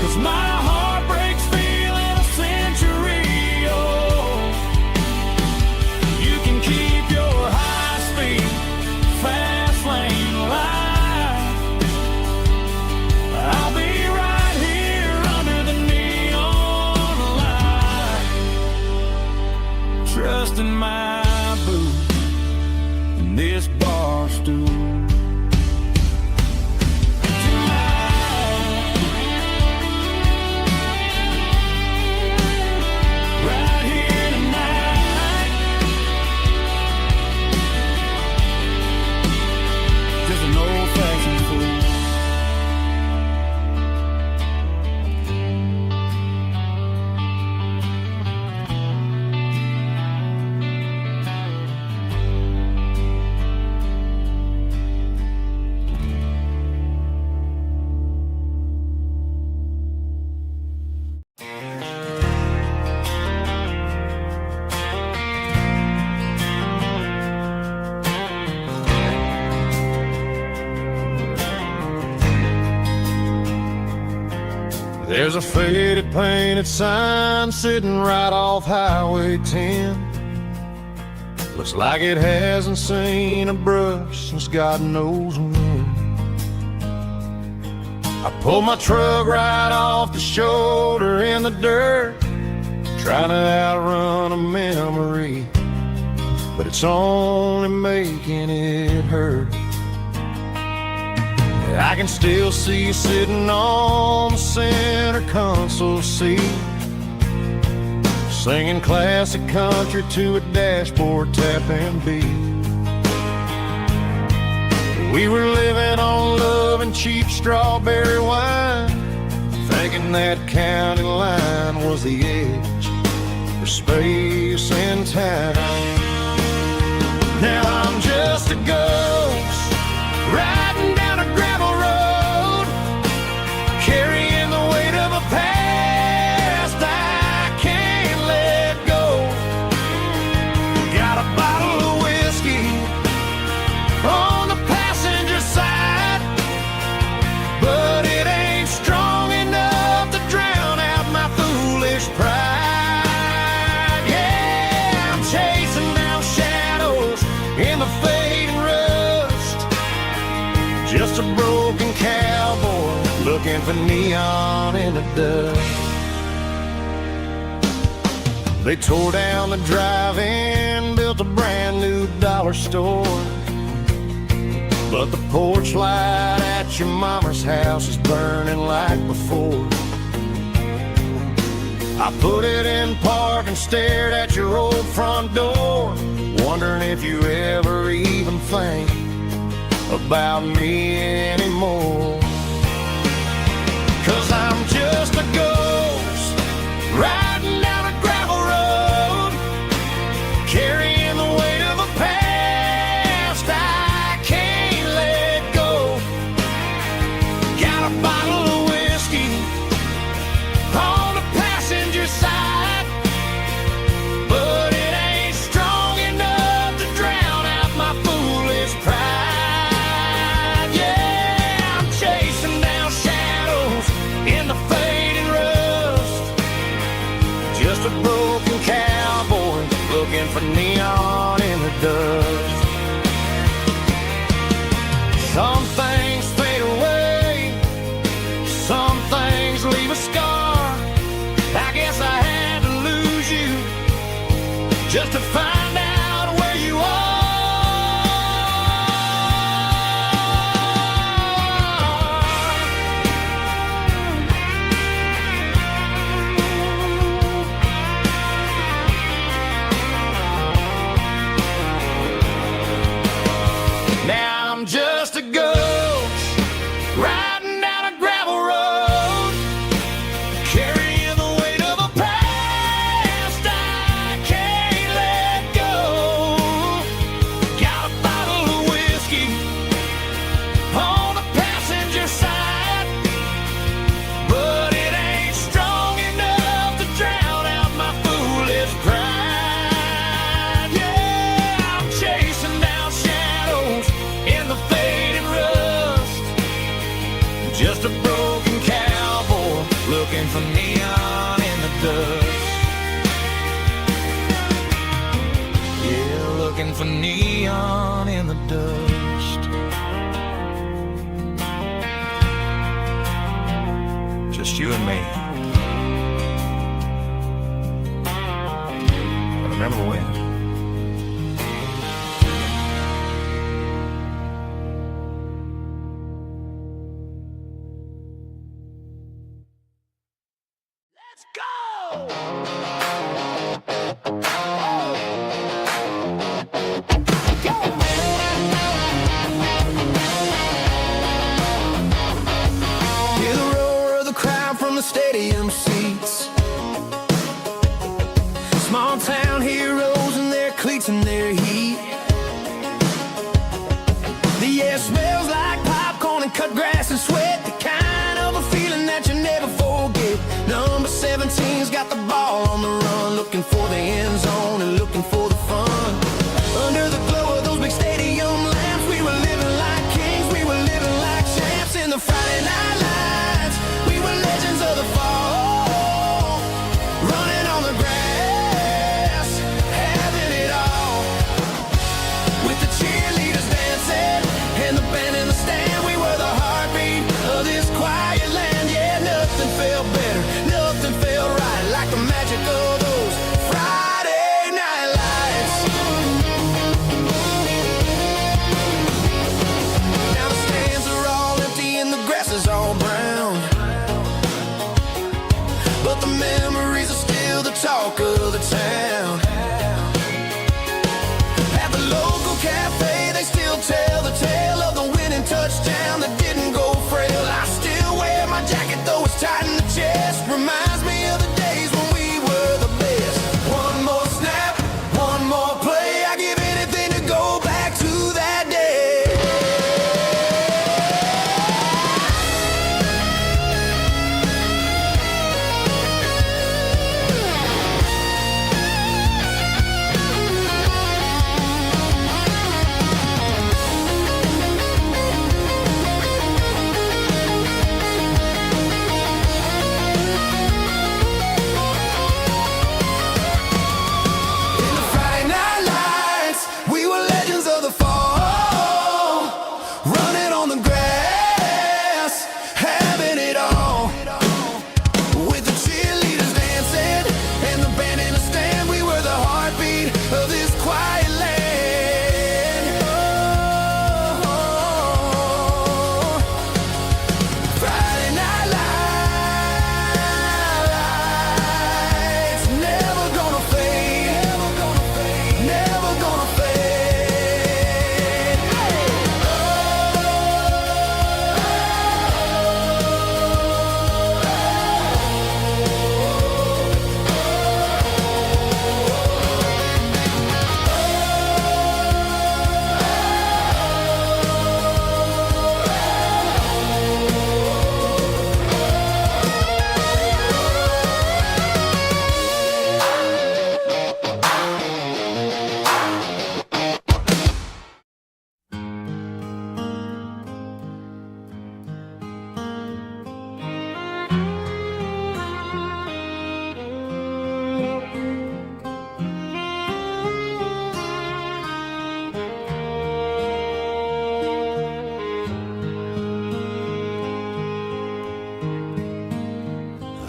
'Cause my heart breaks feeling a century old. You can keep your high-speed, fast lane light. I'll be right here under the neon light, trusting my boots and this bar stool. Right here tonight, just an old-fashioned fool. There's a faded painted sign sitting right off Highway 10. Looks like it hasn't seen a brush since God knows when. I pulled my truck right off the shoulder in the dirt, trying to outrun a memory, but it's only making it hurt. I can still see you sitting on the center console seat, singing classic country to a dashboard tapping beat. We were living on love and cheap strawberry wine, thinking that county line was the edge for space and time. Now I'm just a ghost riding down a gravel road, carrying the weight of a past I can't let go. Got a bottle of whiskey on the passenger side, but it ain't strong enough to drown out my foolish pride. Yeah, I'm chasing down shadows in the fading rust, just a broken cowboy looking for neon in the dust. They tore down the drive-in, built a brand new dollar store. But the porch light at your mama's house is burning like before. I put it in park and stared at your old front door, wondering if you ever even think about me anymore. 'Cause I'm just a ghost riding down a gravel road, carrying the weight of a past I can't let go. Got a bottle of whiskey on the passenger side, but it ain't strong enough to drown out my foolish pride. Yeah, I'm chasing down shadows in the fading rust, just a broken cowboy looking for neon in the dust. Some things fade away, some things leave a scar. I guess I had to lose you just to find out where you are. Now I'm just a ghost riding down a gravel road, carrying the weight of a past I can't let go. Got a bottle of whiskey on the passenger side, but it ain't strong enough to drown out my foolish pride. Yeah, I'm chasing down shadows in the fading rust, just a broken cowboy looking for neon in the dust. Yeah, looking for neon in the dust. Just you and me. But remember when? Let's go! Hear the roar of the crowd from the stadium seats. Small town heroes in their cleats and their heat. The air smells like popcorn and cut grass and sweat, the kind of a feeling that you never forget. Number 17's got the ball on the run, looking for the end zone and looking for the fun. Under the glow of those big stadium lamps, we were living like kings, we were living like champs in the Friday night lights. We were legends of the fall, running on the grass, having it all. With the cheerleaders dancing and the band in the stand, we were the heartbeat of this quiet land. Yeah, nothing felt better, nothing felt right like the magic of those Friday night lights. Now the stands are all empty and the grass is all brown, but the memories are still the talk of the town. At the local cafe, they still tell the tale of the winning touchdown that didn't go frail. I still wear my jacket though it's tight in the chest. Reminds me of the days when we were the best. One more snap, one more play. I give anything to go back to that day.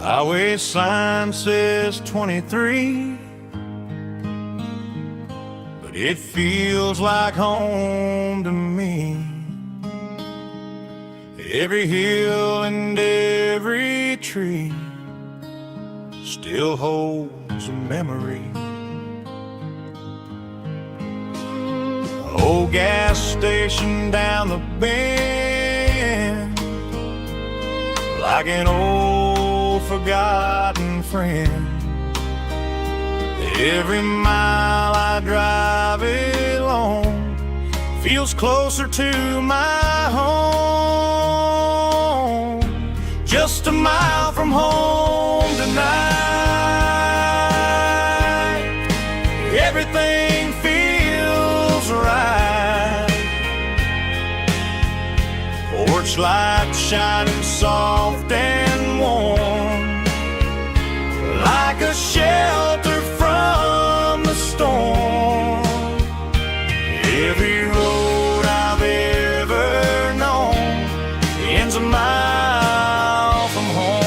Highway sign says 23, but it feels like home to me. Every hill and every tree still holds a memory. Old gas station down the bend, like an old forgotten friend. Every mile I drive it along feels closer to my home. Just a mile from home tonight, everything feels right. Porch lights shining soft and warm, like a shelter from the storm. Every road I've ever known ends a mile from home.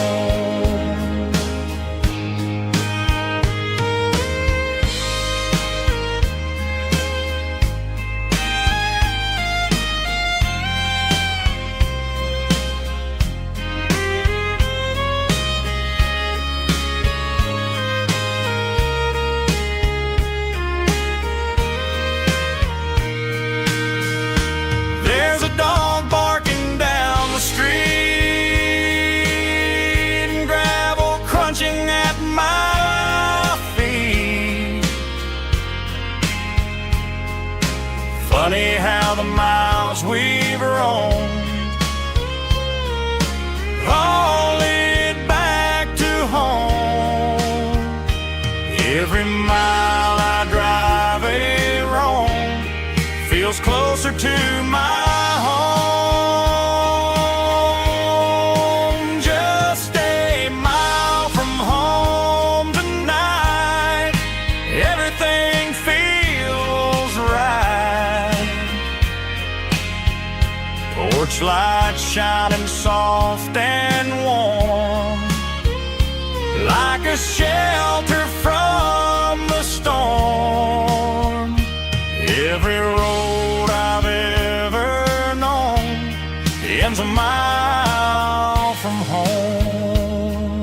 There's a dog barking down the street, and gravel crunching at my feet. Funny how the miles we've roamed all lead back to home. Every mile I drive it wrong feels closer to my home. Just a mile from home tonight, everything feels right. Porch lights shining soft and warm, like a shelter from the storm. Every road I've ever known ends a mile from home.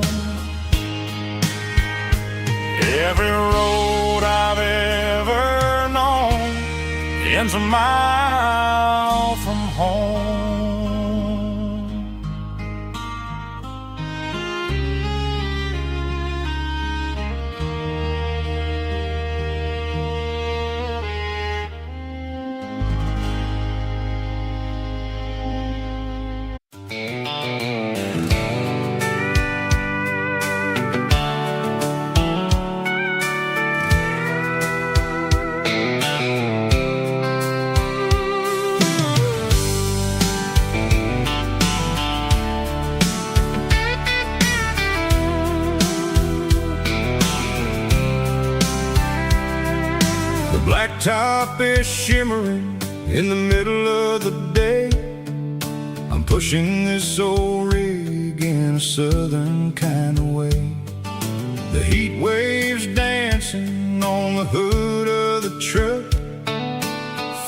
Every road I've ever known ends a mile from home. Blacktop is shimmering in the middle of the day. I'm pushing this old rig in a southern kind of way. The heat waves dancing on the hood of the truck,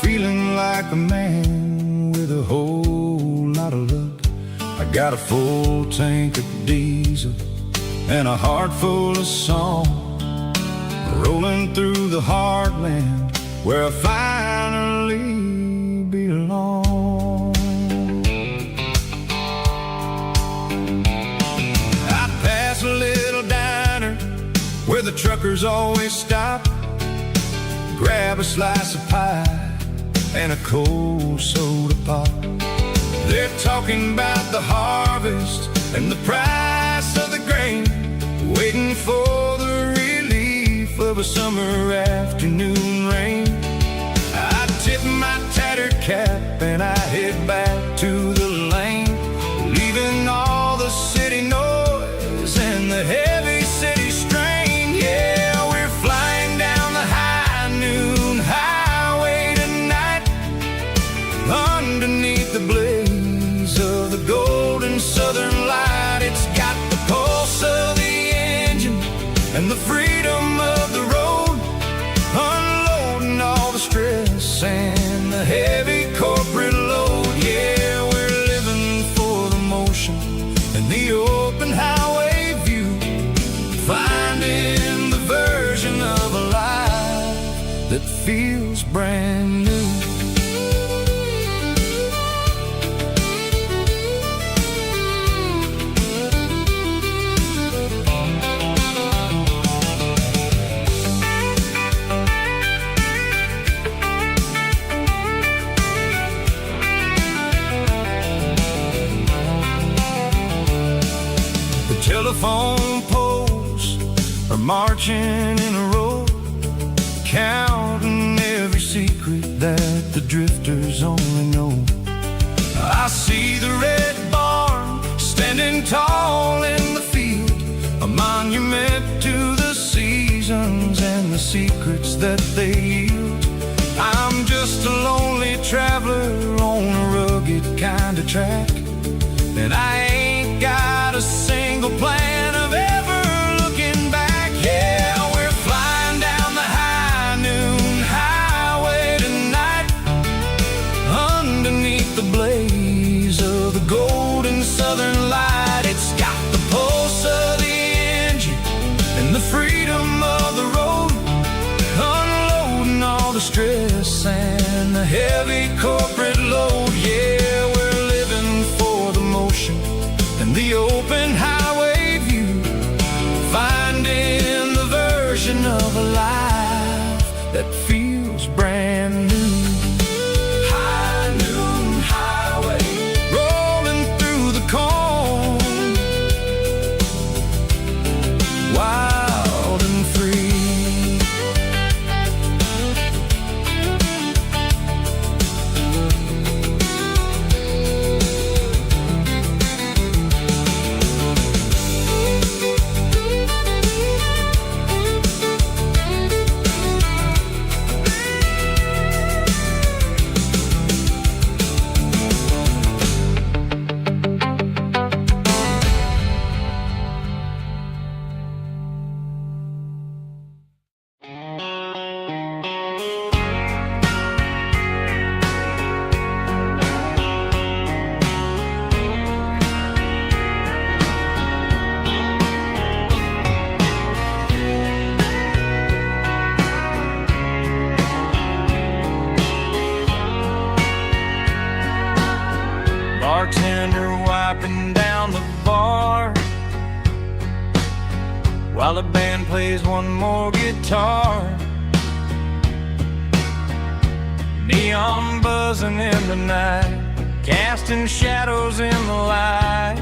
feeling like a man with a whole lot of luck. I got a full tank of diesel and a heart full of song, rolling through the heartland where I finally belong. I pass a little diner where the truckers always stop, grab a slice of pie and a cold soda pop. They're talking about the harvest and the price of the grain, waiting for the relief of a summer afternoon rain. I tip my tattered cap and I head back to the lane, leaving all the city noise and the heavy city strain. Yeah, we're flying down the high noon highway tonight, underneath the blaze of the golden southern light. It's got the pulse of Telephone poles are marching in a row, counting every secret that the drifters only know. I see the red barn standing tall in the field, a monument to the seasons and the secrets that they yield. I'm just a lonely traveler on a rugged kind of track, and I ain't got a single plan of ever looking back. Yeah, we're flying down the high noon highway tonight, underneath the blaze of the golden southern light. It's got the pulse of the engine and the freedom of the road, unloading all the stress and the heavy corporate load. Yeah, we're living for the motion and the open highway view, finding the version of a life that feels brand new. High noon highway, rolling through the corn, wild and free. Bartender wiping down the bar while the band plays one more guitar. Neon buzzing in the night, casting shadows in the light.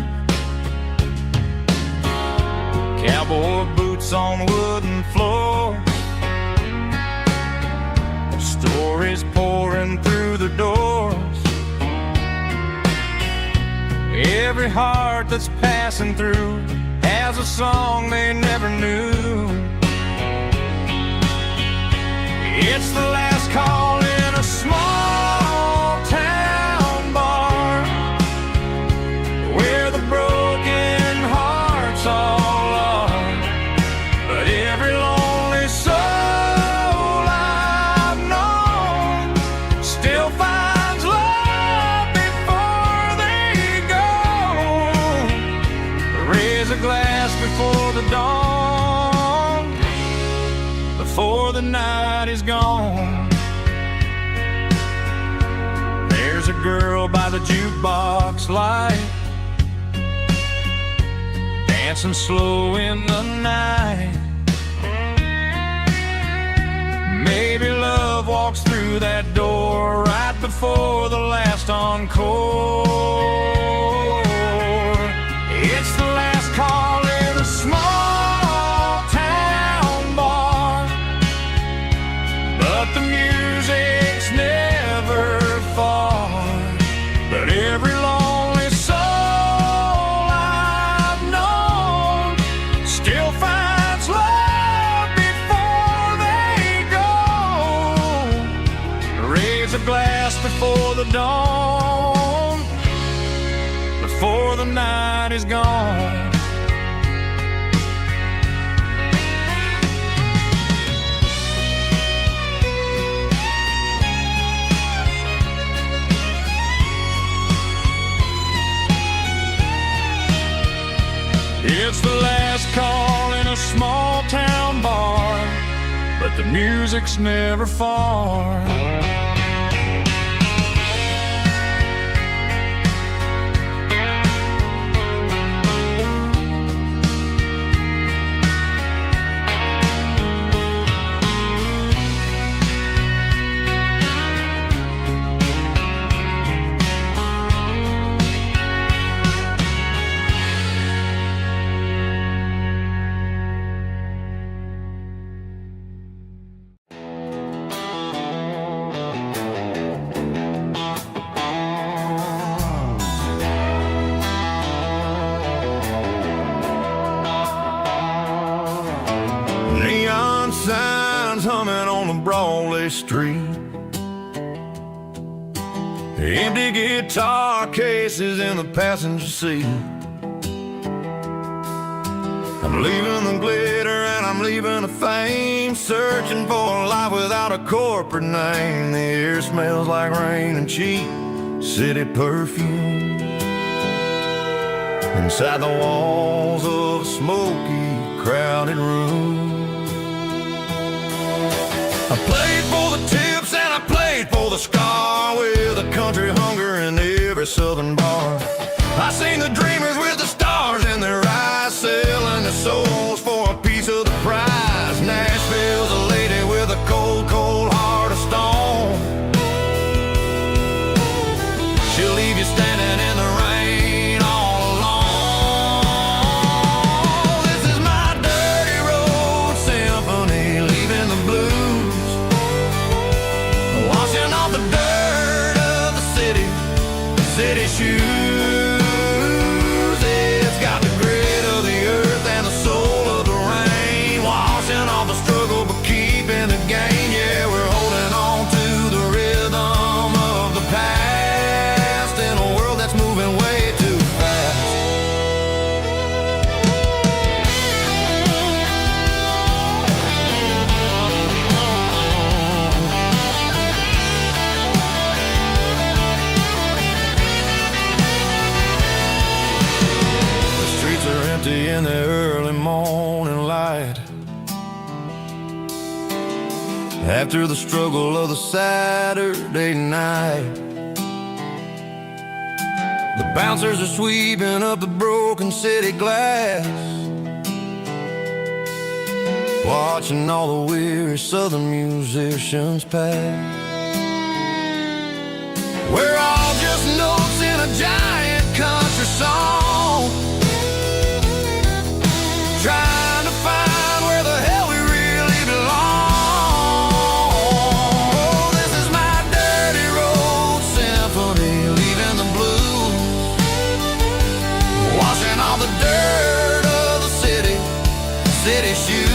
Cowboy boots on wooden floors, stories pouring through the doors. Every heart that's passing through has a song they never knew. It's the last call in a small town bar, where the broken hearts all are. But every lonely soul I've known still finds love before they go. Raise a glass before the dawn, before the night is gone. There's a girl by the jukebox light, dancing slow in the night. Maybe love walks through that door right before the last encore. It's the last call in a small town bar, but the music's never far. But every lonely soul I've known still finds love before they go. Raise a glass before the dawn, before the night is gone. It's the last call in a small town bar, but the music's never far. one-way street. Empty guitar cases in the passenger seat. I'm leaving the glitter and I'm leaving the fame, searching for a life without a corporate name. The air smells like rain and cheap city perfume. Inside the walls of a smoky, crowded room. I played for the tips and I played for the scar, with a country hunger in every southern bar. I seen the dreamers with the stars in their eyes, selling their souls for a piece of the prize. Nashville's a lady with a cold, cold heart of stone. She'll leave you standing in the rain all alone. This is my dirty road symphony, leaving the blues, washing off the dirt of the city shoes. It's got the grit of the earth and the soul of the rain, washing off the struggle but keeping the gain. Yeah, we're holding on to the rhythm of the past in a world that's moving way too fast. The streets are empty in the early morning light, after the struggle of the Saturday night. The bouncers are sweeping up the broken city glass, watching all the weary southern musicians pass. We're all just notes in a giant country song, trying to find where the hell we really belong. Oh, this is my dirty road symphony, leaving the blues, washing all the dirt of the city shoes.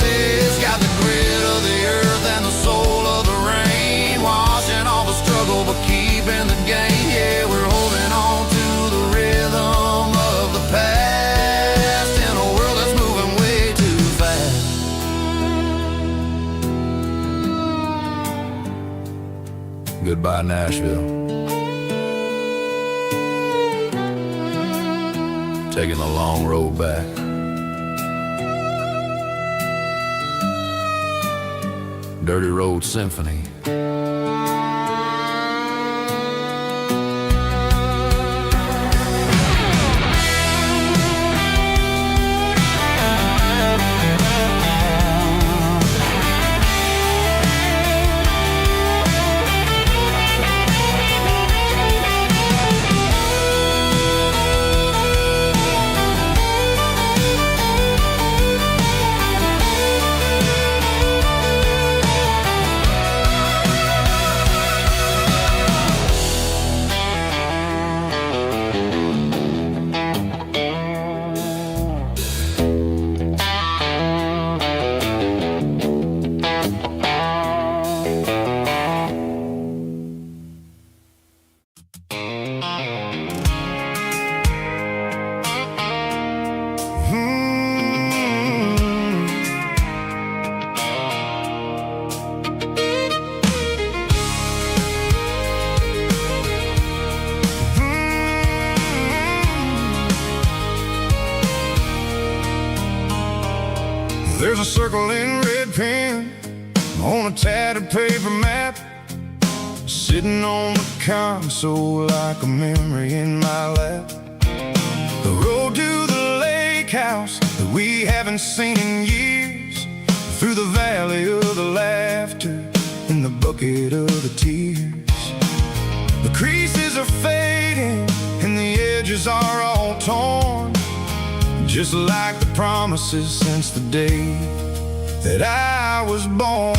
It's got the grit of the earth and the soul of the rain, washing all the struggle but keeping the gain. Yeah, we're holding on to the rhythm of the past in a world that's moving way too fast. Goodbye, Nashville. Taking the long road back. Dirty Road Symphony. There's a circle in red pen on a tattered paper map, sitting on the console like a memory in my lap. The road to the lake house that we haven't seen in years, through the valley of the laughter in the bucket of the tears. The creases are fading and the edges are all torn, just like the promises since the day that I was born.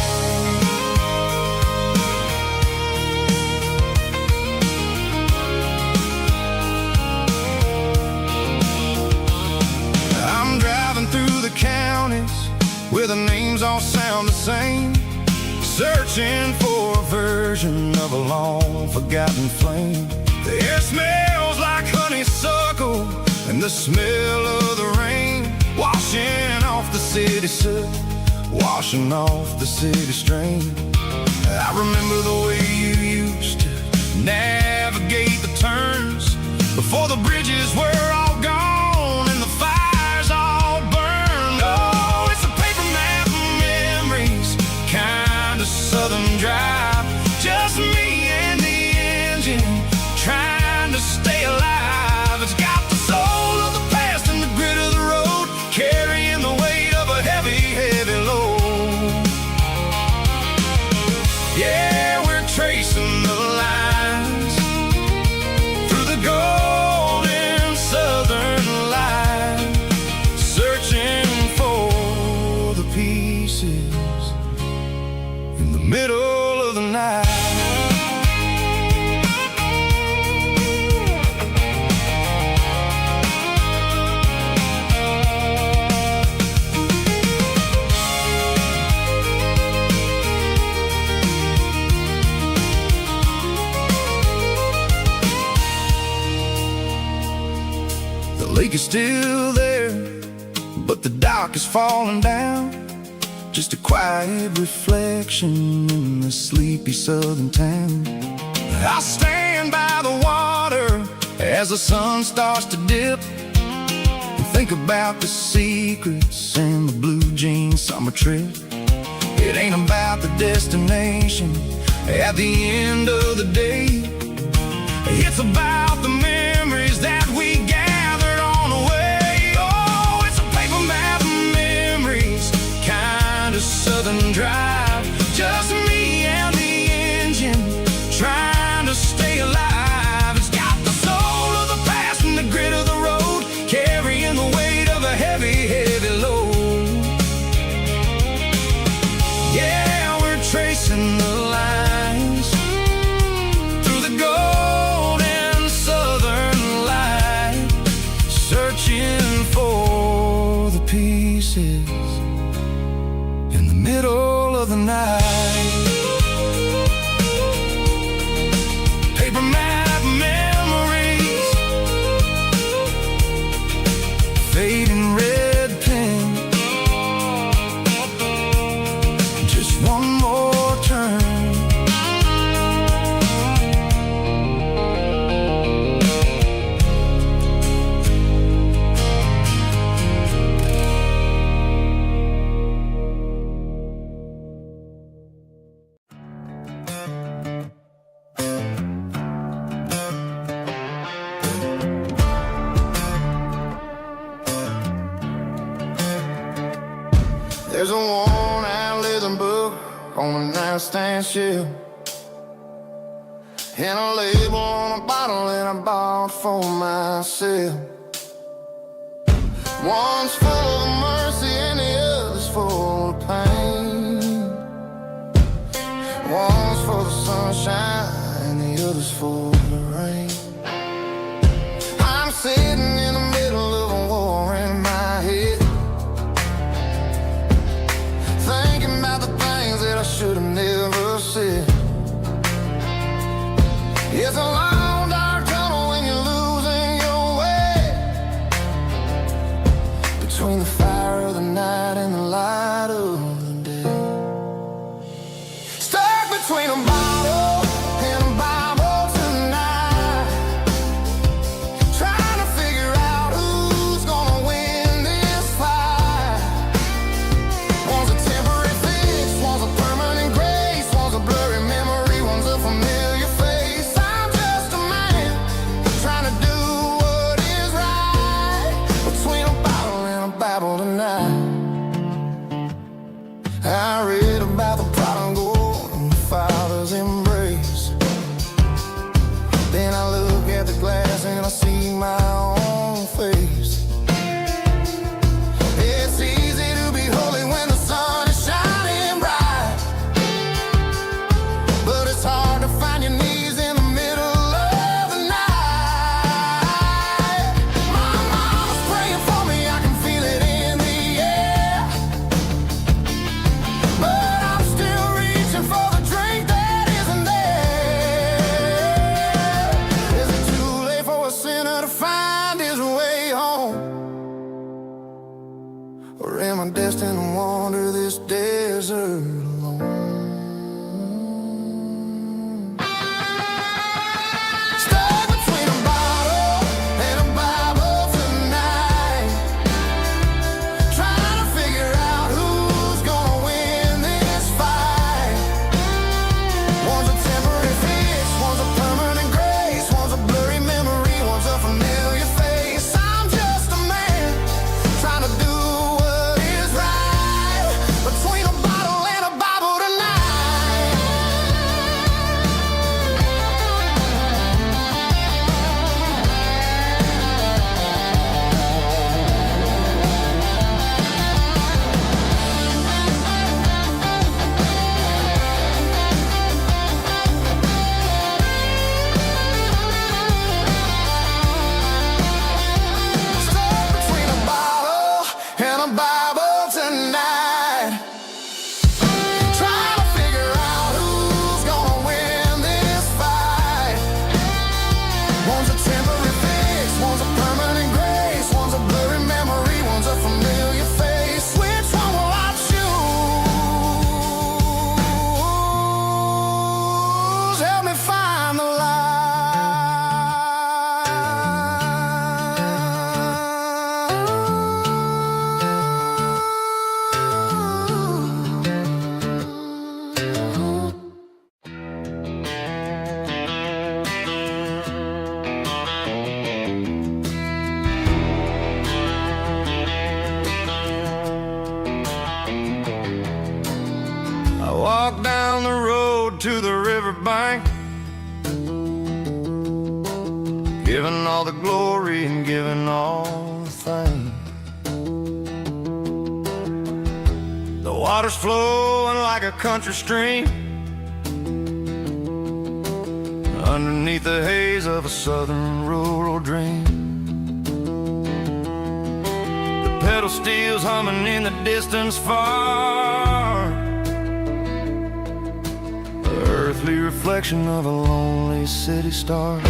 I'm driving through the counties with where the names all sound the same, searching for a version of a long forgotten flame. The air smells like honeysuckle and the smell of the rain, washing off the city soot, washing off the city strain. I remember the way you used to navigate the turns before the bridges were all gone and the fires all burned. Oh, it's a paper map of memories, kind of southern drive, just me and the engine trying to stay alive. It's got the soul of the past and the grit of the road, carrying the weight of a heavy, heavy load. Yeah, we're tracing the lines through the golden southern light, searching for the pieces in the middle of the night. The lake is still there, but the dock is falling down, just a quiet reflection in the sleepy southern town. I stand by the water as the sun starts to dip and think about the secrets and the blue jean summer trip. It ain't about the destination at the end of the day, it's about the memories that we gathered on the way. Oh, it's a paper map of memories, kind of southern drive, just me and the engine trying to stay alive. It's got the soul of the past and the grit of the road, carrying the weight of a heavy, heavy load. Yeah, we're tracing the lines through the golden southern light, searching for the pieces in the middle of the night. Paper map memories, fading red pen, just one more turn. There's a worn-out leather book on the nightstand shelf, and a label on a bottle that I bought for myself. One's full of mercy and the other's full of pain. One's for the sunshine and the other's for the rain. I'm sitting in the middle of a war in my head, thinking about the things that I should have never said. It's a long dark tunnel when you're losing your way, between the fire of the night and the light of the day. Stuck between a bottle and a Bible tonight, trying to figure out who's gonna win this fight. One's a temporary fix, one's a permanent grace, one's a blurry memory, one's a familiar face. I'm just a man trying to do what is right, between a bottle and a Bible tonight. I read about the prodigal and the father's embrace. Then I look at the glass and I see my own face. It's easy to be holy when the sun is shining bright, but it's hard to find your knees in the middle of the night. My mama's praying for me, I can feel it in the air. One's a temporary fix, one's a permanent grace, one's a blurry memory, one's a familiar face. Which one will I choose? Help me find the light. I walk down the road to the riverbank, giving all the glory and giving all the thanks. The water's flowing like a country stream underneath the haze of a southern rural dream. The pedal steel's humming in the distance far, the earthly reflection of a lonely city star.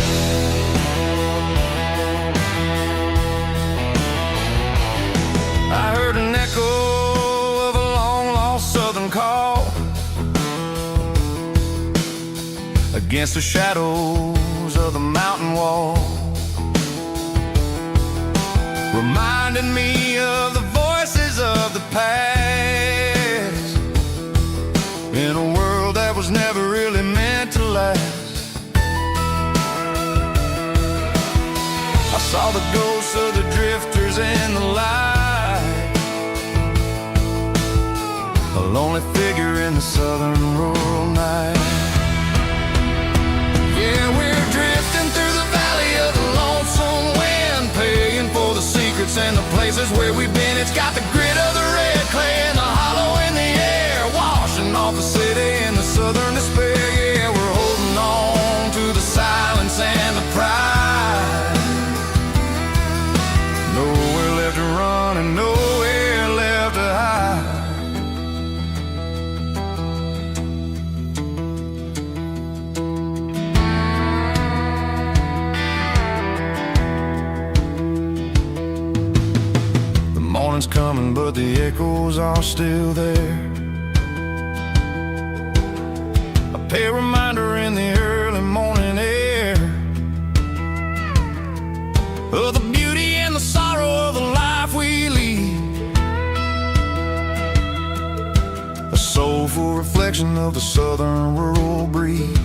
I heard an echo of a long-lost southern call against the shadows of the mountain wall, reminding me of the voices of the past in a world that was never really meant to last. I saw the ghosts of the drifters in the light, a lonely figure in the southern rural night. Yeah, we're drifting through the valley of the lonesome wind, paying for the secrets and the places where we've been. It's got the grit of the red clay and the hollow in the air, washing off the city and the southern despair. Yeah, we're holding on to the silence and the pride. Nowhere left to run and nowhere left to hide. The morning's coming, but the echoes are still there. A pale reminder in the early morning air of the beauty and the sorrow of the life we lead, a soulful reflection of the southern rural breed.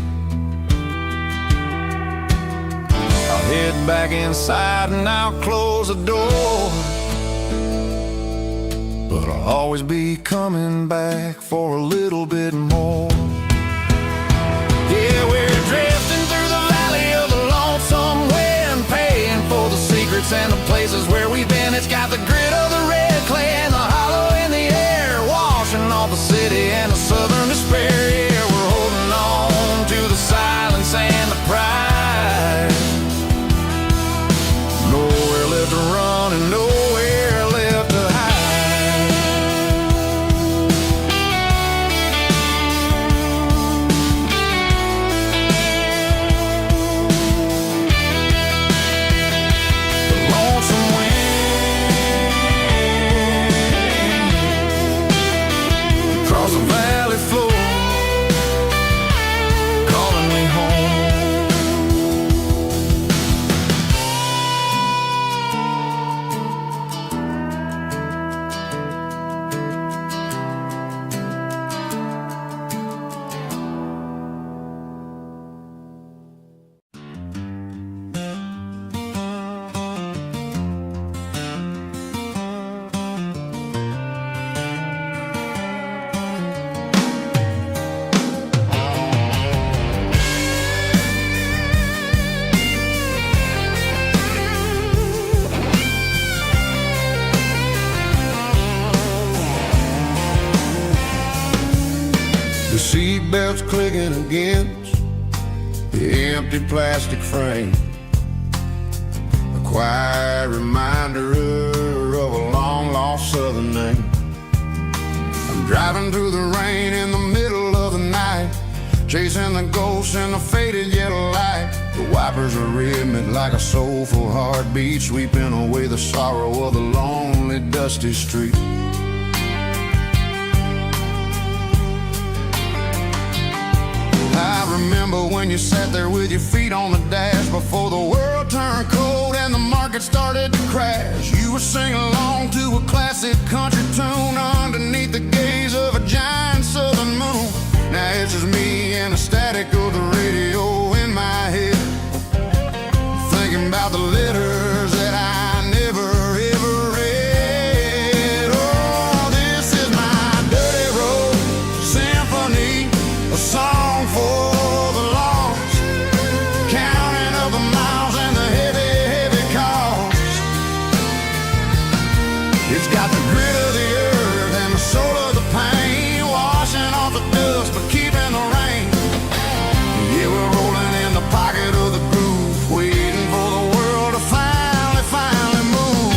I'll head back inside and I'll close the door, but I'll always be coming back for a little bit more. Yeah, we're drifting through the valley of the lonesome wind, paying for the secrets and the places where we've been. It's got the grit of the red clay and the hollow in the air, washing off the city and the southern despair. Yeah, we're holding on to the silence and the pride. Nowhere left to run and nowhere left to hide. The lonesome wind across the valley floor, calling me home. The seatbelt's clicking against the empty plastic frame, a quiet reminder of a long-lost southern name. I'm driving through the rain in the middle of the night, chasing the ghosts in the faded yellow light. The wipers are rhythmic like a soulful heartbeat, sweeping away the sorrow of the lonely, dusty street. I remember when you sat there with your feet on the dash before the world turned cold and the market started to crash. You were singing along to a classic country tune underneath the gaze of a giant southern moon. Now it's just me and the static of the radio in my head, thinking about the letters that I never ever read. Oh, this is my dirty road symphony, a song for the lost, counting up the miles and the heavy, heavy cost. It's got the grit of the earth and the soul of the pain, washing off the dust but keeping the rain. Yeah, we're rolling in the pocket of the groove, waiting for the world to finally move.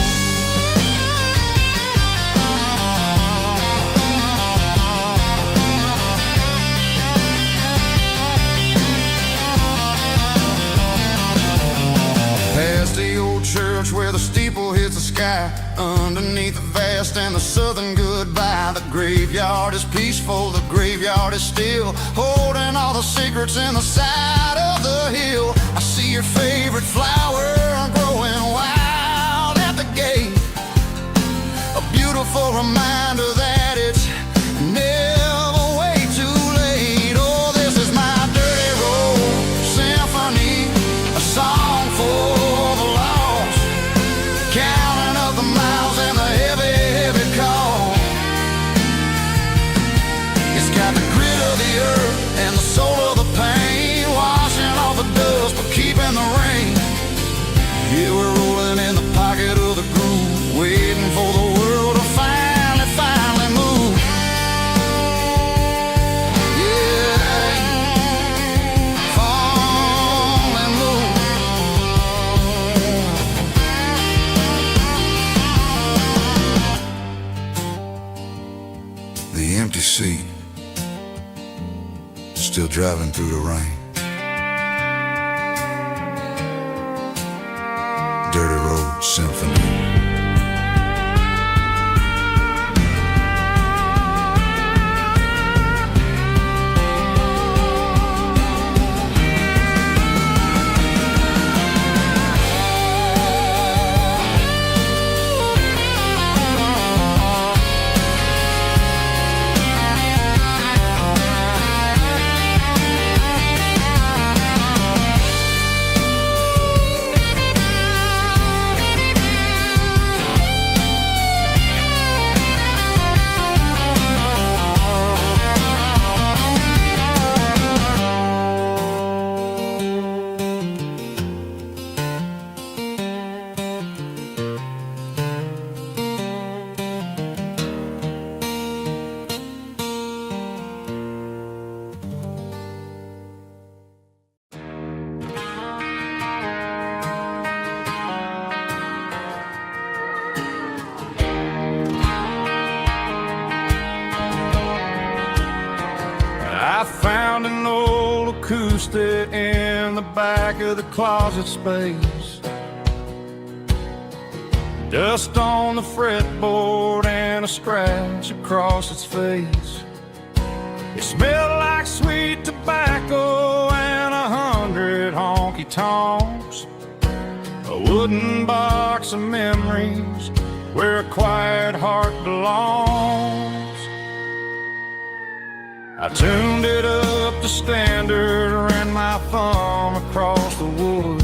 Past the old church where the steeple hits the sky, underneath the vast and the southern goodbye. The graveyard is peaceful, the graveyard is still, holding all the secrets in the side of the hill. I see your favorite flower growing wild at the gate, a beautiful reminder that it's never way too late. Oh, this is my dirty road symphony, a song for the lost, counting up the miles and the heavy, heavy call. It's got the grit of the earth and the soul of the pain, washing off the dust but keeping the rain. Yeah, we're rolling in the pocket of the groove, waiting for the world to finally move. Yeah, finally move. The empty seat, still driving through the rain. Dirty road symphony. I found an old acoustic in the back of the closet space, dust on the fretboard and a scratch across its face. It smelled like sweet tobacco and 100 honky-tonks, a wooden box of memories where a quiet heart belongs. I tuned it up to standard, ran my thumb across the wood,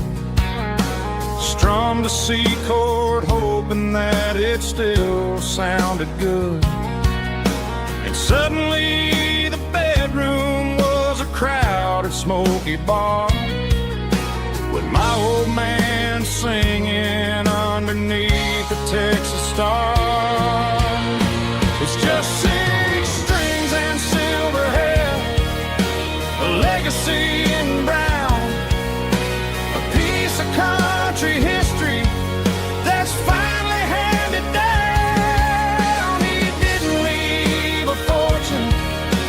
strummed a C chord hoping that it still sounded good. And suddenly the bedroom was a crowded smoky bar, with my old man singing underneath the Texas star. It's just 6 strings and silver hair, a legacy in brown, a piece of country history that's finally handed down. He didn't leave a fortune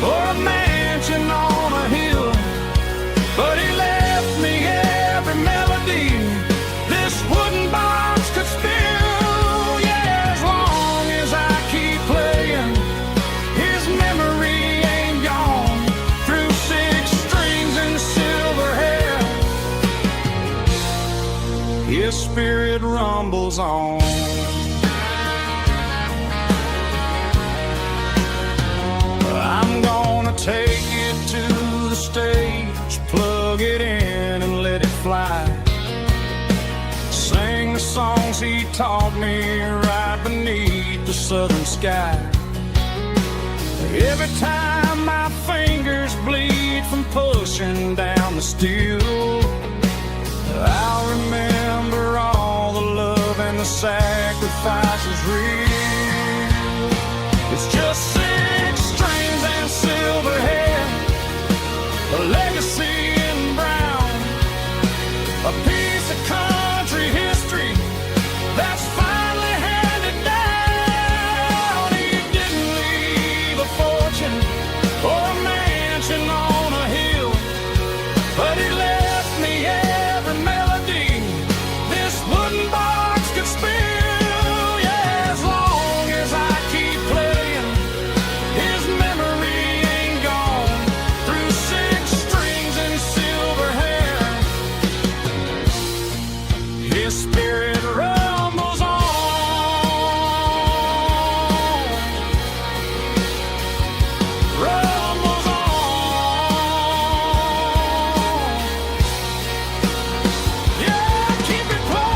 or a mansion on a hill, but he left me everything His spirit rumbles on. I'm gonna take it to the stage, plug it in and let it fly. Sing the songs he taught me right beneath the southern sky. Every time my fingers bleed from pushing down the steel, I'll remember all the love and the sacrifices real. It's just 6 strings and silver hair, a legacy in brown, a piece of country history that's finally handed down. He didn't leave a fortune or a mansion on a hill, but he left me every melody this wooden box could spill. Yeah, as long as I keep playing, his memory ain't gone. Through 6 strings and silver hair, his spirit rumbles on. Rumbles on. Yeah, keep it playing.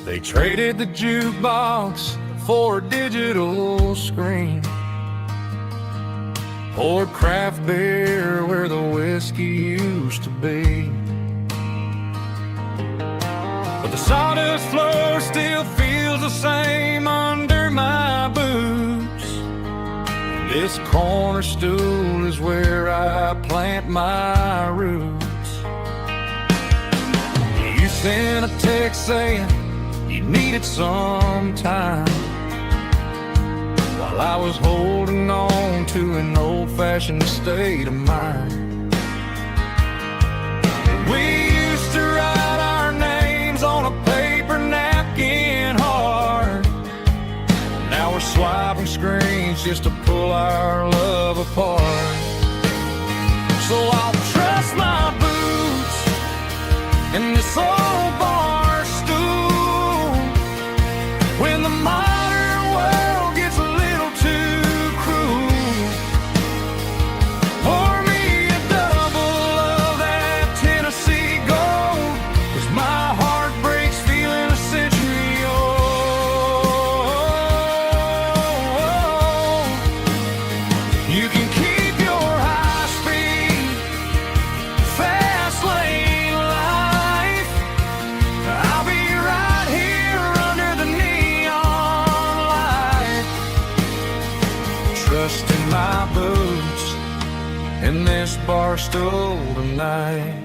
They traded the jukebox for a digital screen, poured craft beer where the whiskey used to be. But the sawdust floor still feels the same under my boots. This corner stool is where I plant my roots. You sent a text saying you needed some time, while I was holding on to an old-fashioned state of mind. We used to write our names on a paper napkin hard. Now we're swiping screens just to pull our love apart. So I'll trust my boots in this old bar stool when the modern world gets a little too cruel. Pour me a double of that Tennessee gold, 'cause my heart breaks feeling a century old. You can keep your high speed, fast lane life. I'll be right here under the neon light, trusting my boots in this bar stool tonight.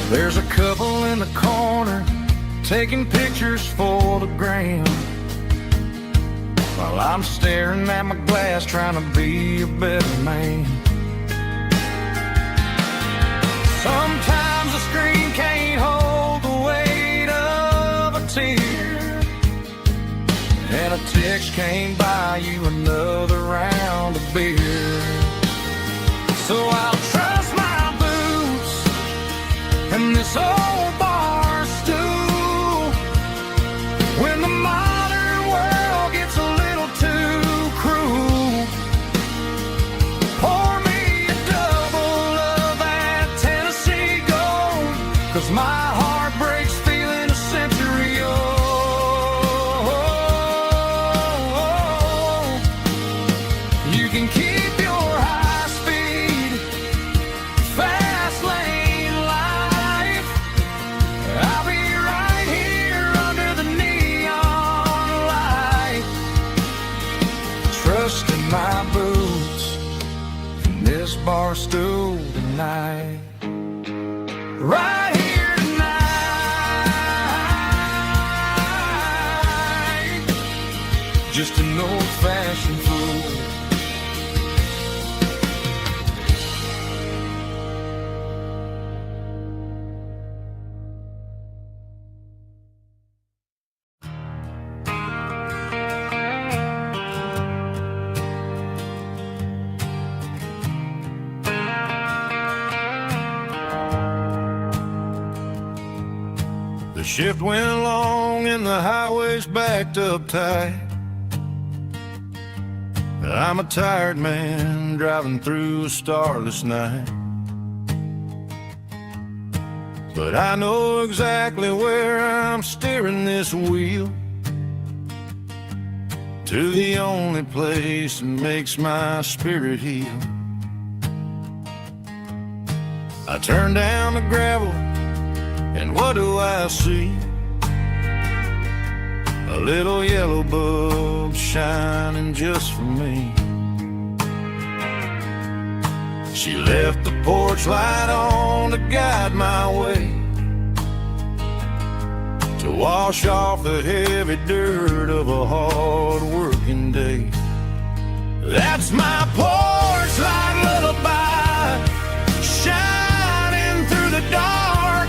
There's a couple in the corner taking pictures for the gram, while I'm staring at my glass trying to be a better man. Sometimes the screen can't hold the weight of a tear, and a text can't buy you another round of beer. So I'll trust my boots and this old bar stool when the modern world gets a little too cruel. Pour me a double of that Tennessee gold, 'cause my heart breaks feeling a century old. You can keep your high speed, fast lane life. just an old-fashioned fool. The shift went long and the highway's backed up tight. I'm a tired man driving through a starless night, but I know exactly where I'm steering this wheel, to the only place that makes my spirit heal. I turn down the gravel and what do I see? A little yellow bulb shining just for me. She left the porch light on to guide my way, to wash off the heavy dirt of a hard working day. That's my porch light lullaby, shining through the dark,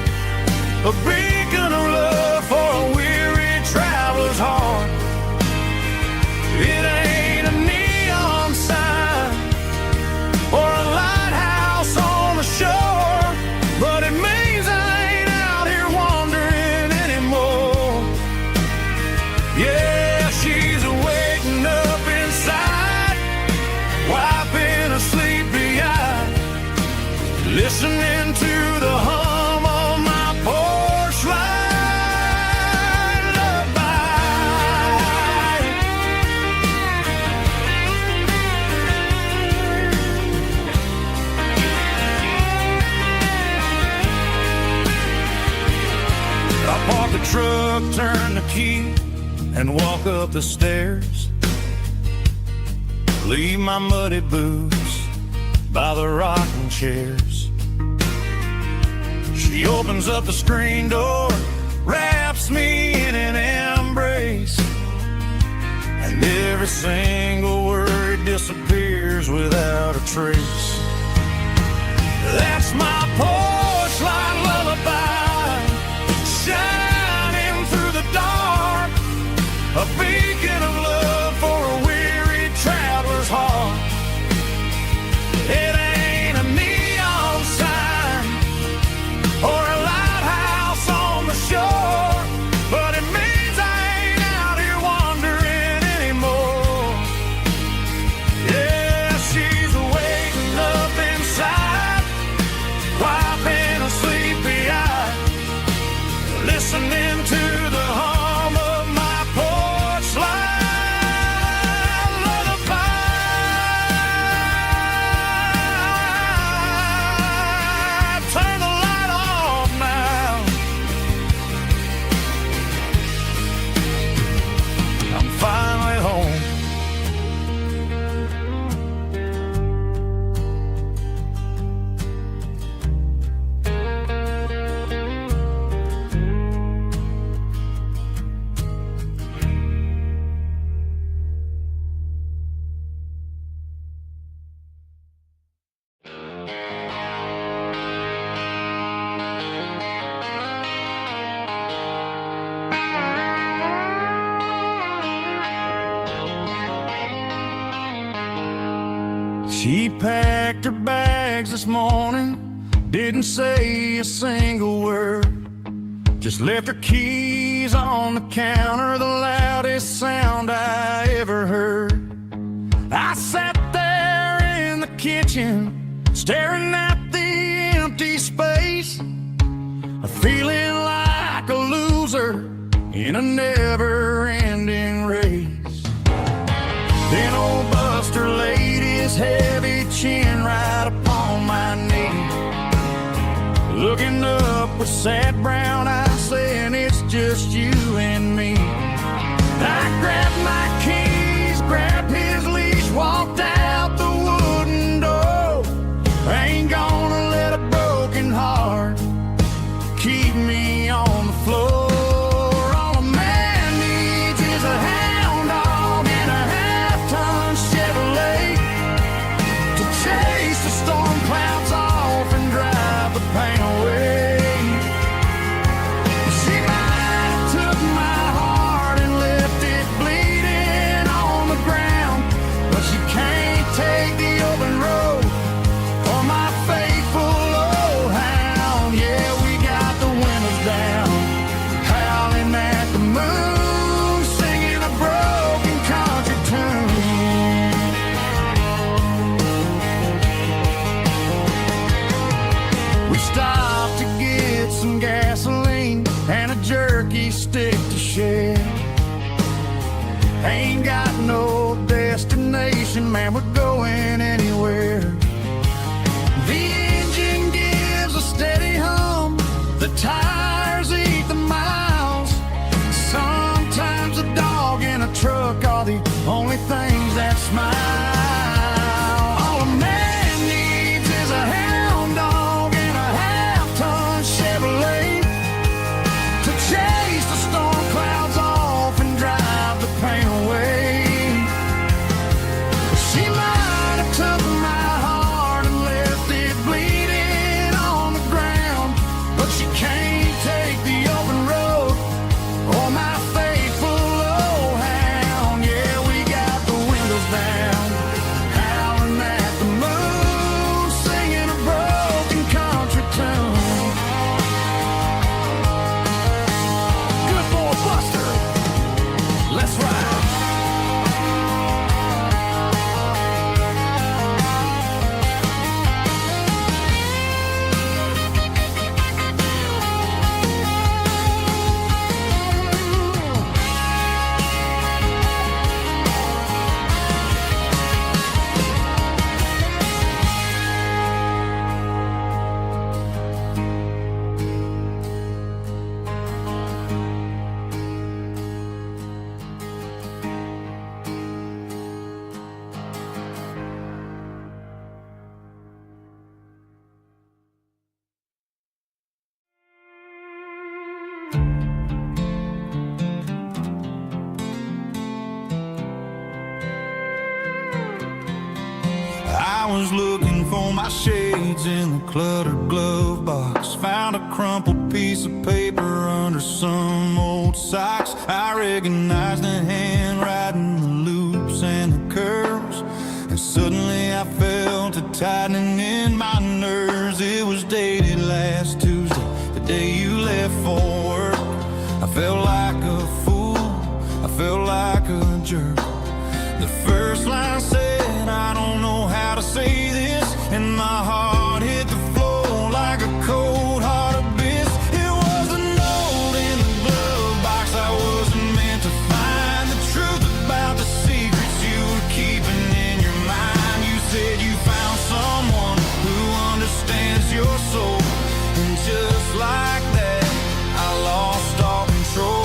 a beacon of love for a weary traveler's heart. It ain't a neon sign or a lighthouse on the shore, but it means I ain't out here wandering anymore. Yeah, she's waking up inside, wiping a sleepy eye, listening to the hum of my porch light lullaby. I park the truck, turn the key, and walk up the stairs. Leave my muddy boots by the rocking chairs. She opens up the screen door, wraps me in an embrace, and every single word disappears without a trace. That's my porch light lullaby, shining through the dark, a beacon of love for a weary traveler's heart. It ain't a neon sign or a lighthouse on the shore, but it means I ain't out here wandering anymore. Yeah, she's waking up inside, wiping a sleepy eye, listening to the hum of my porch light lullaby. Turn the light off now. I'm finally home. She packed her bags this morning, didn't say a single word, just left her keys on the counter, the loudest sound I ever heard. I sat there in the kitchen, staring at the empty space, feeling like a loser in a never-ending race. Then old Buster laid his heavy chin right upon my knee, looking up with sad brown eyes, saying it's just you and me. I grabbed my keys, grabbed his leash, walked out the wooden door. I ain't gonna let a broken heart keep me on the floor. All a man needs is a hound dog and dirty stick to share. Ain't got no destination, man, we're going anywhere. The engine gives a steady hum, the tires eat the miles. Sometimes a dog in a truck are the only things that smile. All a man needs is a hound dog and a half-ton Chevrolet to chase the storm clouds off and drive the pain away. She might have took my heart and left it bleeding on the ground, but she can't take the open road or my faithful old hound. Yeah, we got the windows down, howling at the moon, singing a broken country tune. Good boy Buster, let's ride. I was looking for my shades in the cluttered glove box. Found a crumpled piece of paper under some old socks. I recognized the handwriting, the loops and the curves, and suddenly I felt a tightening in my nerves. It was dated last Tuesday, the day you left for work. I felt like a fool, I felt like a jerk. The first line said, I don't know how to say this, and my heart hit the floor like a cold heart abyss. It was a note in the glove box I wasn't meant to find. The truth about the secrets you were keeping in your mind. You said you found someone who understands your soul, and just like that I lost all control.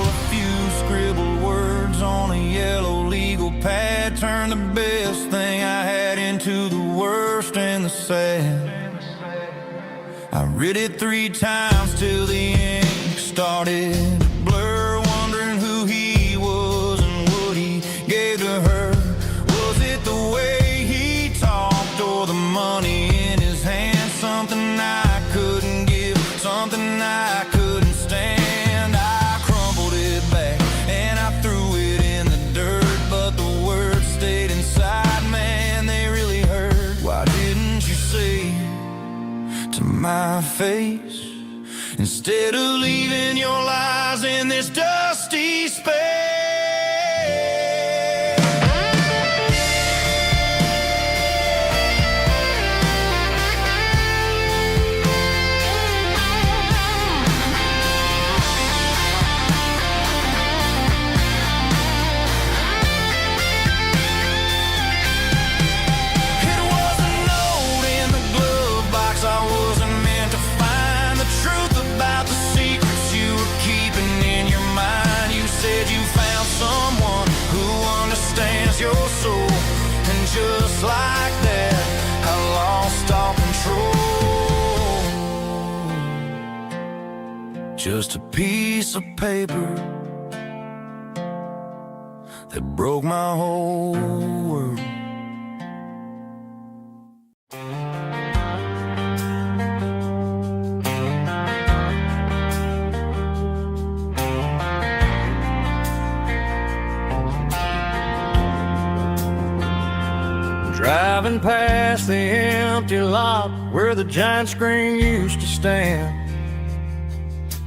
A few scribbled words on a yellow legal pad turned the best thing I had into the worst and the sad. I read it 3 times till the ink started to blur, wondering who he was and what he gave to her. Was it the way he talked or the money in his hand? Something I couldn't give, something I couldn't stand. I crumpled it back and I threw it in the dirt, but the words stayed inside, man, they really hurt. Why didn't you say to my face, instead of leaving your lies in this dusty space? Your soul, and just like that I lost all control. Just a piece of paper that broke my whole world. Driving past the empty lot where the giant screen used to stand.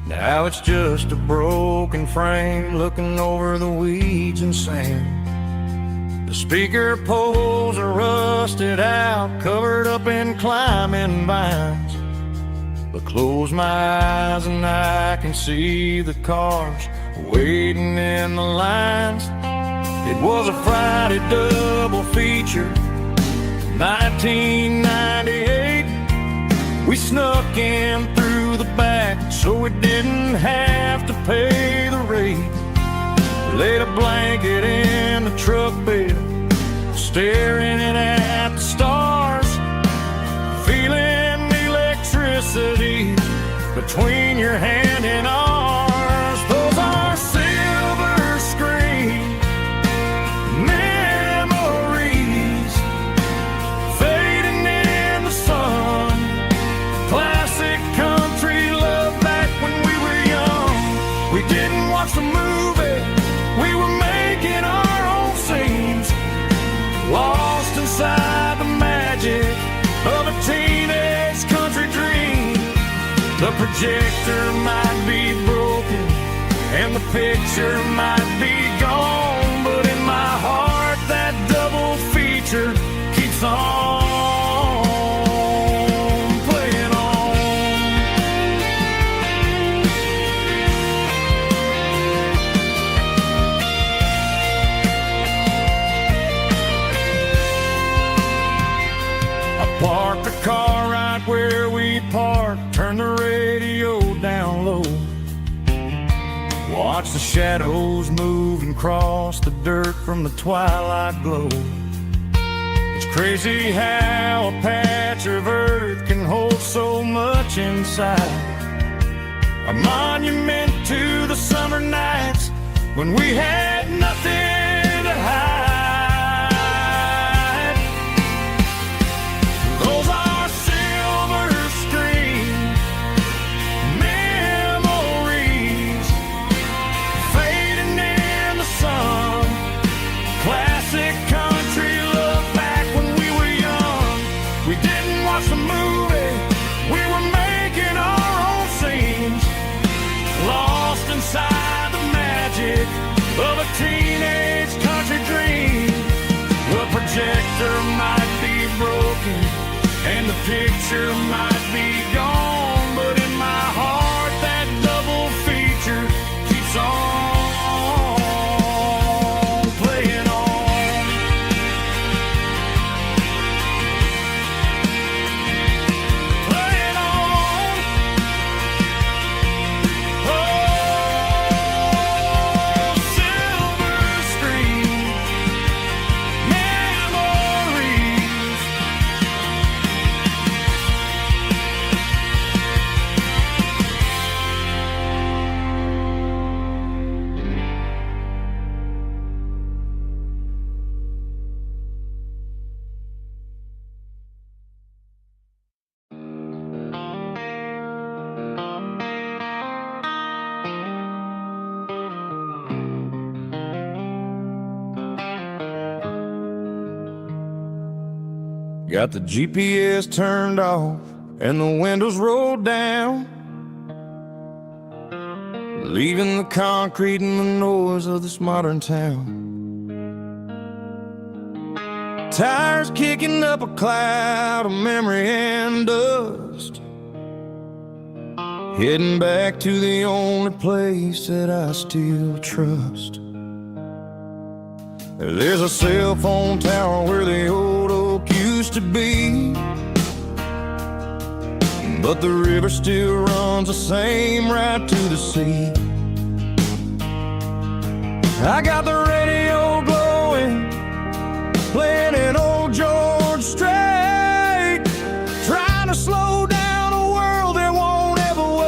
Now it's just a broken frame looking over the weeds and sand. The speaker poles are rusted out, covered up in climbing vines. But close my eyes and I can see the cars waiting in the lines. It was a Friday double feature, 1998. We snuck in through the back so we didn't have to pay the rate. Laid a blanket in the truck bed, staring at the stars, feeling electricity between your hand and ours. Those are silver screen memories fading in the sun. Classic country love back when we were young. We didn't watch the movie, we were making our own scenes, lost inside the magic of a teenage country dream. The projector might be broken and the picture might be gone, but in my heart that double feature keeps on playing on. I parked the car right where we parked, turned the radio down low, watch the shadows move and cross the dirt from the twilight glow. It's crazy how a patch of earth can hold so much inside. A monument to the summer nights when we had nothing to hide. Those are silver screen memories fading in the sun. Classic country love back when we were young. We didn't watch the movie, we were making our own scenes, lost inside the magic of a teenage country dream. The projector might be broken and the picture might be gone, but in my heart that double feature keeps on playing on. Playing on. Oh, silver screen memories. Got the GPS turned off and the windows rolled down, leaving the concrete and the noise of this modern town. Tires kicking up a cloud of memory and dust, heading back to the only place that I still trust. There's a cell phone tower where the old oak used to be, but the river still runs the same right to the sea. I got the radio glowing, playing an old George Strait, trying to slow down a world that won't ever wait.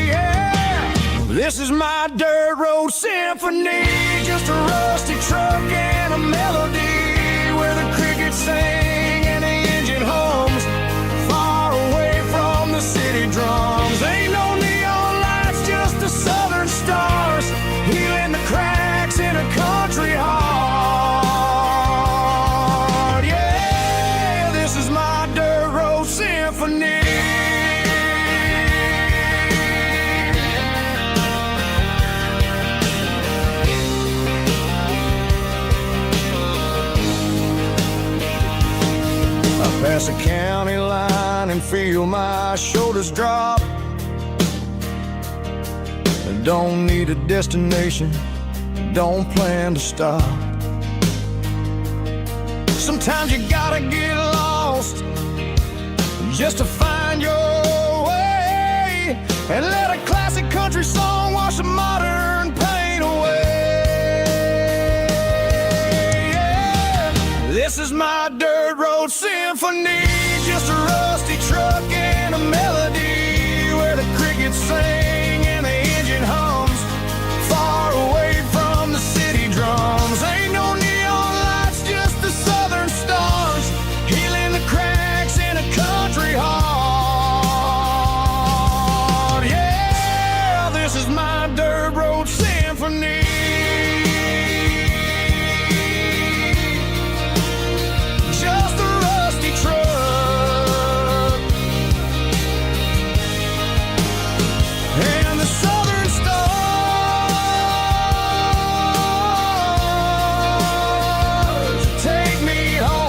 Yeah. This is my dirt road symphony, just a rusty truck and a melody where the crickets sing and the engine hums, far away from the city drums. Ain't no neon lights, just the southern stars, healing the cracks in a country heart. Yeah, this is my dirt road symphony. my shoulders drop. I don't need a destination, don't plan to stop. Sometimes you gotta get lost just to find your way, and let a classic country song wash the modern pain away. Yeah. This is my dirt road symphony, just a rusty truck and a melody where the crickets sing and the engine hums, far away from the city drums. Ain't no neon lights, just the southern stars, healing the cracks in a country heart. Yeah, this is my dirt road symphony. Just a rusty truck and the southern stars take me home.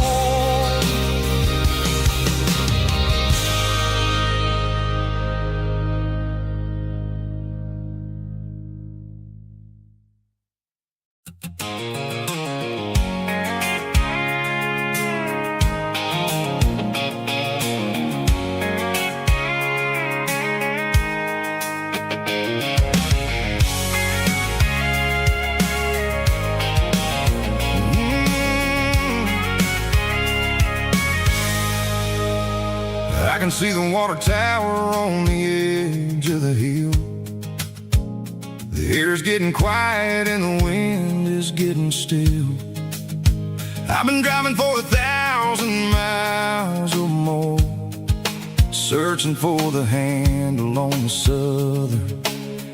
I can see the water tower on the edge of the hill. The air's getting quiet and the wind is getting still. I've been driving for 1,000 miles or more, searching for the handle on the southern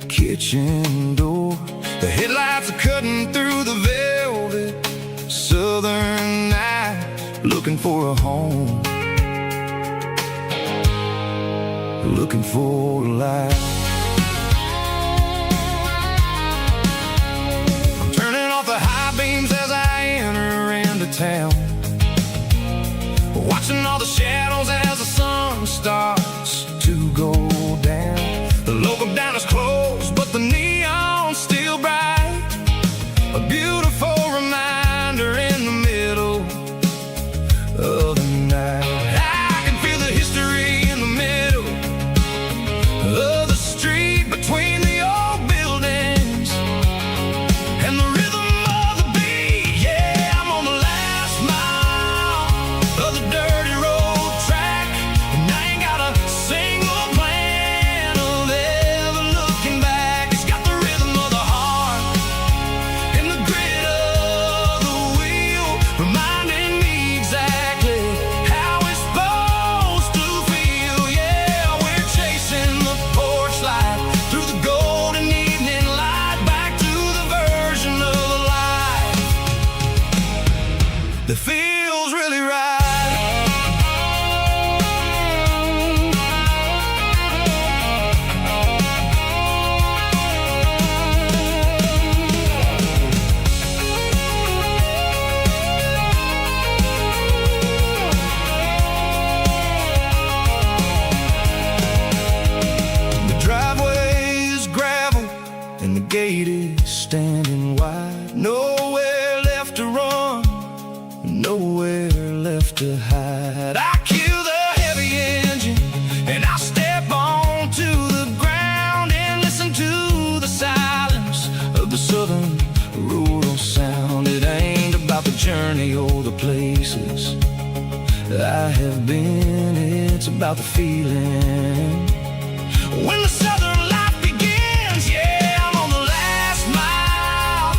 kitchen door. The headlights are cutting through the velvet southern night, looking for a home, looking for a light. I'm turning off the high beams as I enter into town, watching all the shadows as the sun starts to go down. The local dine is closed, but the neon's still bright, a beautiful reminder in the middle of the night. I can feel the history in the middle of the street, between the old buildings and the rhythm of the beat. Yeah, I'm on the last mile of the dirty road track, and I ain't got a single plan of ever looking back. It's got the rhythm of the heart and the grit of the wheel, reminding me exactly how it's supposed to feel. Yeah, we're chasing the porch light through the golden evening light, back to the version of life that feels really right. The driveway is gravel and the gate is standing wide. Nowhere left to run, nowhere left to hide. I kill the heavy engine and I step onto the ground and listen to the silence of the southern rural sound. It ain't about the journey or the places I have been, it's about the feeling when the southern life begins. Yeah, I'm on the last mile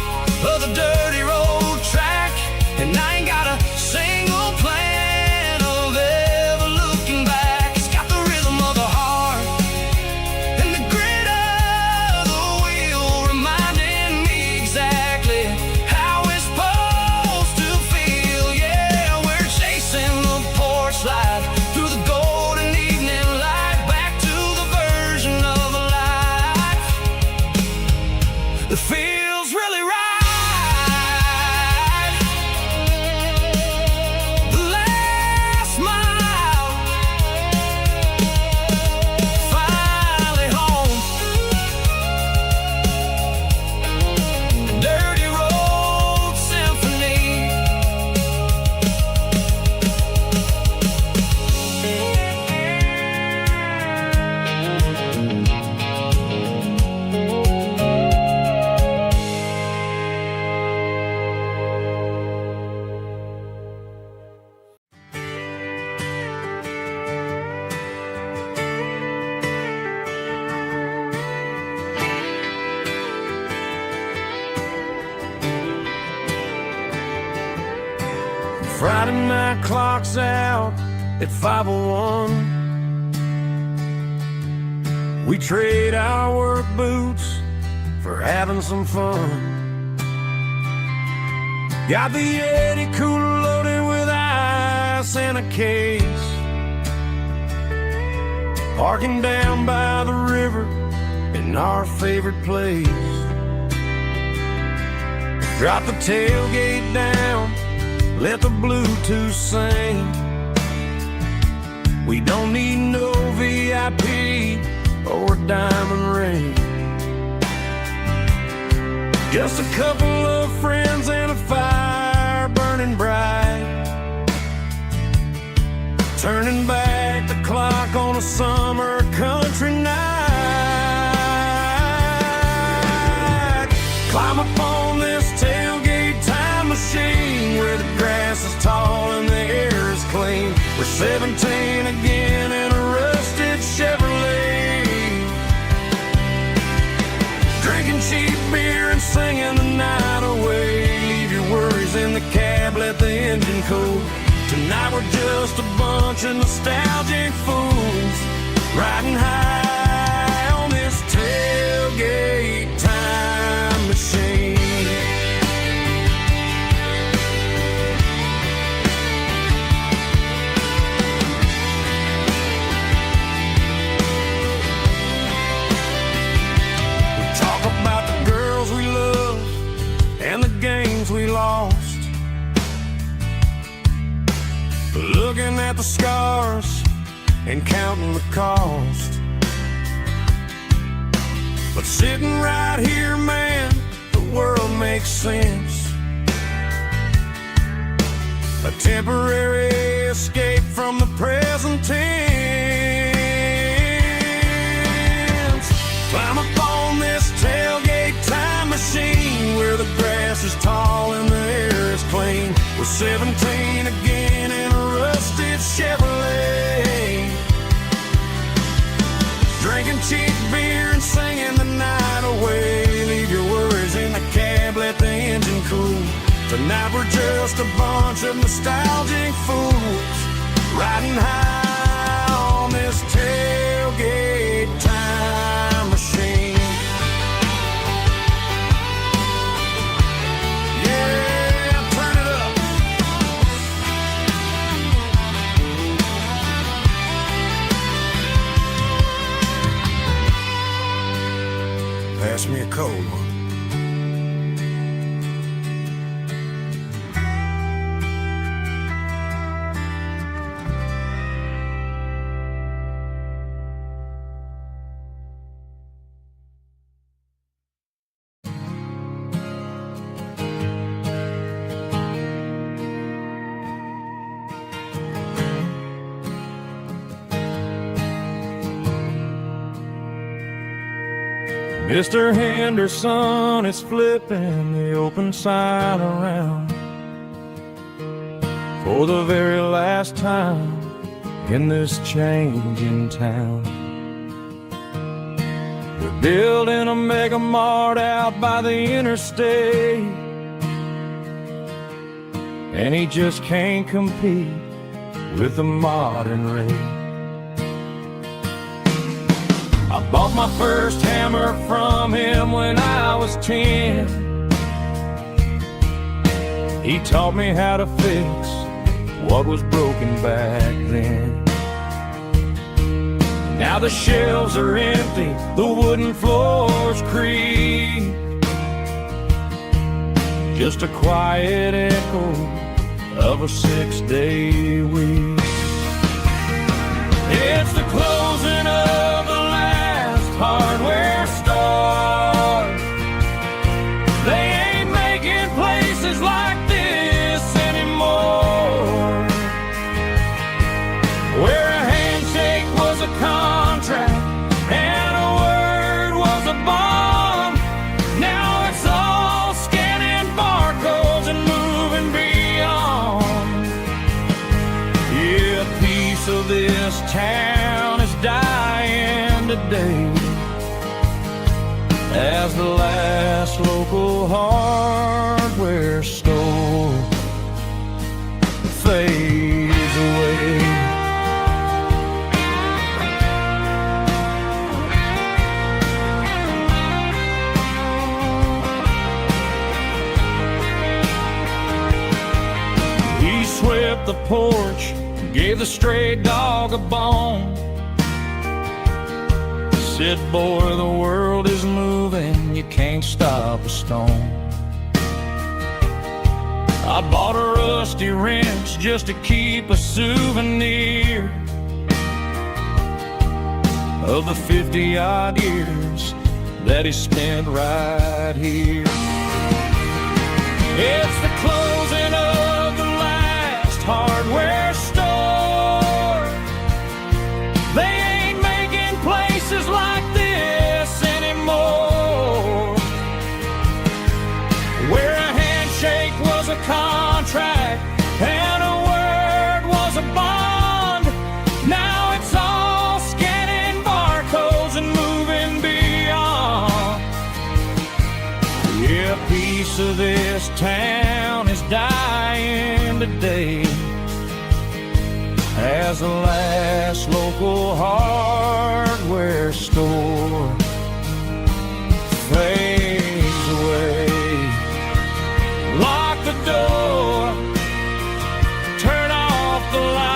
of the dirty road track, and I ain't got a single plan of ever looking back. It's got the rhythm of the heart and the grit of the wheel, reminding me exactly how it's supposed to feel. Yeah, we're chasing the porch light through the golden evening light, back to Friday night clocks out at 5:01. We trade our work boots for having some fun. Got the Yeti cooler loaded with ice and a case, parking down by the river in our favorite place. Drop the tailgate down, let the Bluetooth sing. We don't need no VIP or a diamond ring. Just a couple of friends and a fire burning bright, turning back the clock on a summer country night. Climb up on this tailgate time machine where the grass is tall and the air is clean. We're 17 again in a rusted Chevrolet, drinking cheap beer and singing the night away. Leave your worries in the cab, let the engine cool. Tonight we're just a bunch of nostalgic fools, riding high on this tailgate time machine. We talk about the girls we love and the games we lost, looking at the scars and counting the cost. But sitting right here, man, the world makes sense. A temporary escape from the present tense. Climb up on this tailgate time machine where the grass is tall and the air is clean. We're 17 again in a rusted Chevrolet, drinking cheap beer and singing the night away. Leave your worries in the cab, let the engine cool. Tonight we're just a bunch of nostalgic fools, riding high on this tailgate time machine. Pass me a cold one. Mr. Henderson is flipping the open sign around for the very last time in this changing town. We're building a mega mart out by the interstate, and he just can't compete with the modern rate. I bought my first hammer from him when I was 10. He taught me how to fix what was broken back then. Now the shelves are empty, the wooden floors creak, just a quiet echo of a 6-day week. It's the closing of the hardware store. They ain't making places like this anymore, where a handshake was a contract and a word was a bond. Now it's all scanning barcodes and moving beyond. Yeah, a piece of this town is dying today as the last local hardware store fades away. He swept the porch, gave the stray dog a bone. Said, boy, the world is moving, you can't stop a stone. I bought a rusty wrench just to keep a souvenir of the 50-odd years that he spent right here. It's the closing of the last hardware store. They ain't making places like this anymore, where a handshake was a contract and a word was a bond. Now it's all scanning barcodes and moving beyond. Yeah, a piece of this town is dying today as the last local hardware store fades away. Lock the door, turn off the light.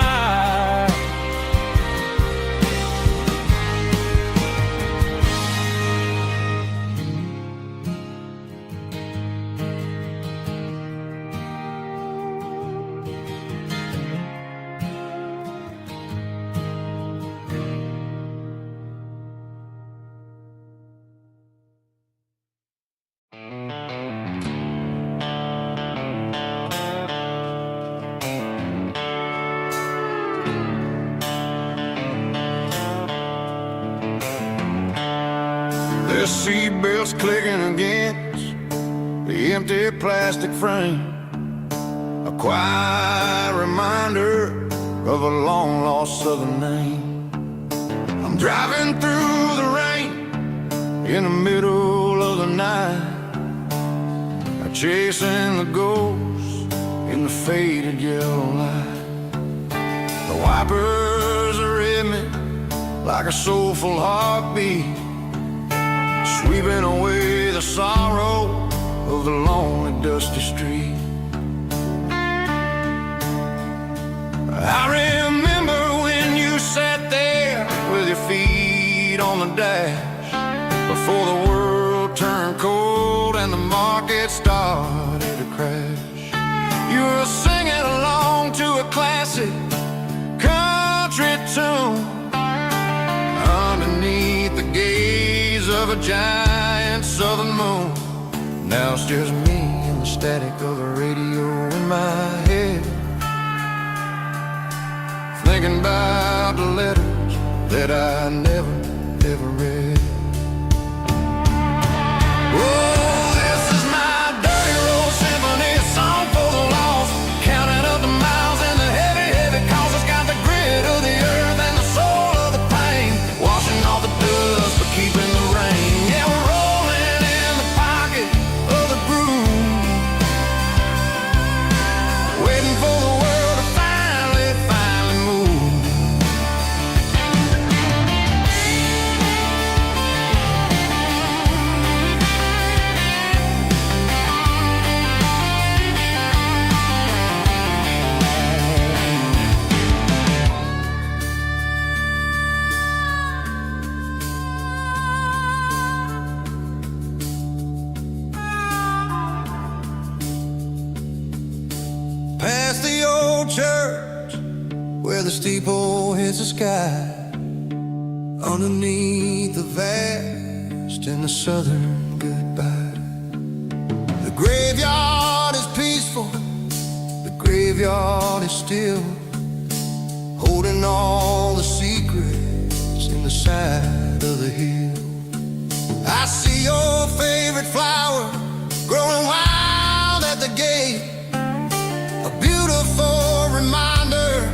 The seatbelt's clicking against the empty plastic frame, a quiet reminder of a long-lost southern name. I'm driving through the rain in the middle of the night, chasing the ghosts in the faded yellow light. The wipers are in me like a soulful heartbeat, sweeping away the sorrow of the lonely, dusty street. I remember when you sat there with your feet on the dash, before the world turned cold and the market started to crash. You were singing along to a classic country tune underneath the gaze of a giant southern moon. Now it's just me and the static of the radio in my head, thinking about the letters that I never, ever read. Oh, this is my dirty road symphony, a song for the lost, counting up the miles and the heavy, heavy calls. It's got the grit of the earth and the soul of the pain, washing off the dust but keeping the rain. Yeah, we're rolling in the pocket of the groove, waiting for the world to finally move. Past the old church where the steeple hits the sky, underneath the vast and the southern goodbye. The graveyard is peaceful, the graveyard is still, holding all the secrets in the side of the hill. I see your favorite flower growing wild at the gate, a beautiful reminder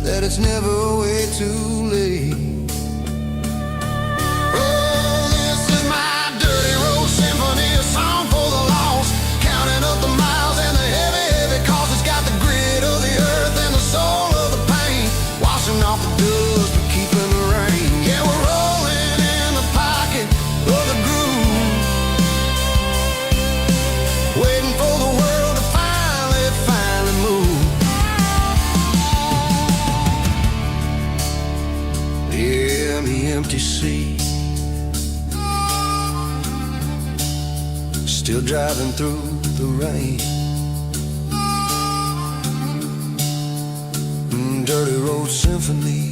that it's never way too late. Oh, this is my dirty road symphony, a song for the lost, counting up the miles and the heavy, heavy calls. It's got the grit of the earth and still driving through the rain. Dirty Road Symphony.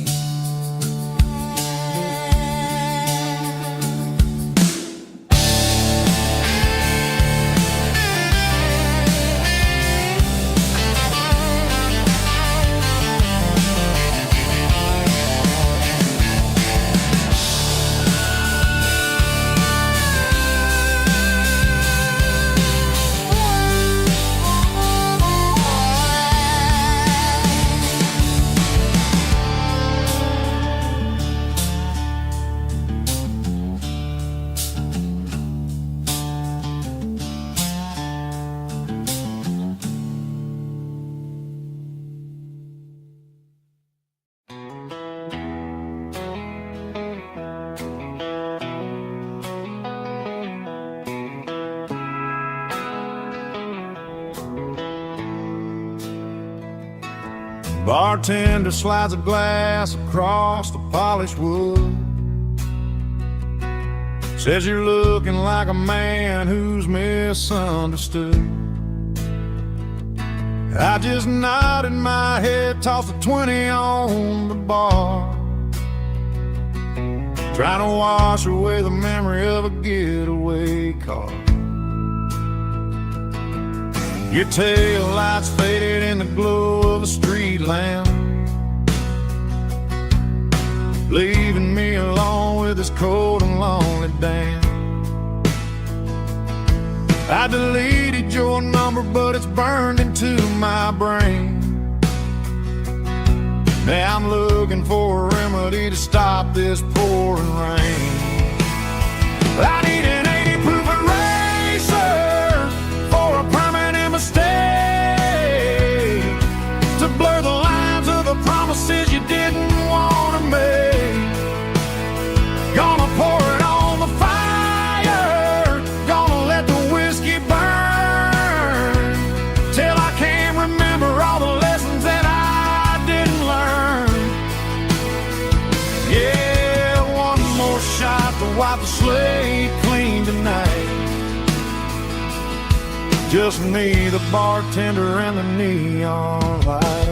Bartender slides a glass across the polished wood. Says you're looking like a man who's misunderstood. I just nodded my head, tossed a 20 on the bar, trying to wash away the memory of a getaway car. Your tail lights faded in the glow of a street lamp, leaving me alone with this cold and lonely damn. I deleted your number, but it's burned into my brain. Now I'm looking for a remedy to stop this pouring rain. I need an 80 proof eraser for a permanent mistake, to blur the lines of the promises you didn't want to make. Gonna pour it on the fire, gonna let the whiskey burn, till I can't remember all the lessons that I didn't learn. Yeah, one more shot to wipe the slate clean tonight. Just me, the bartender, and the neon light.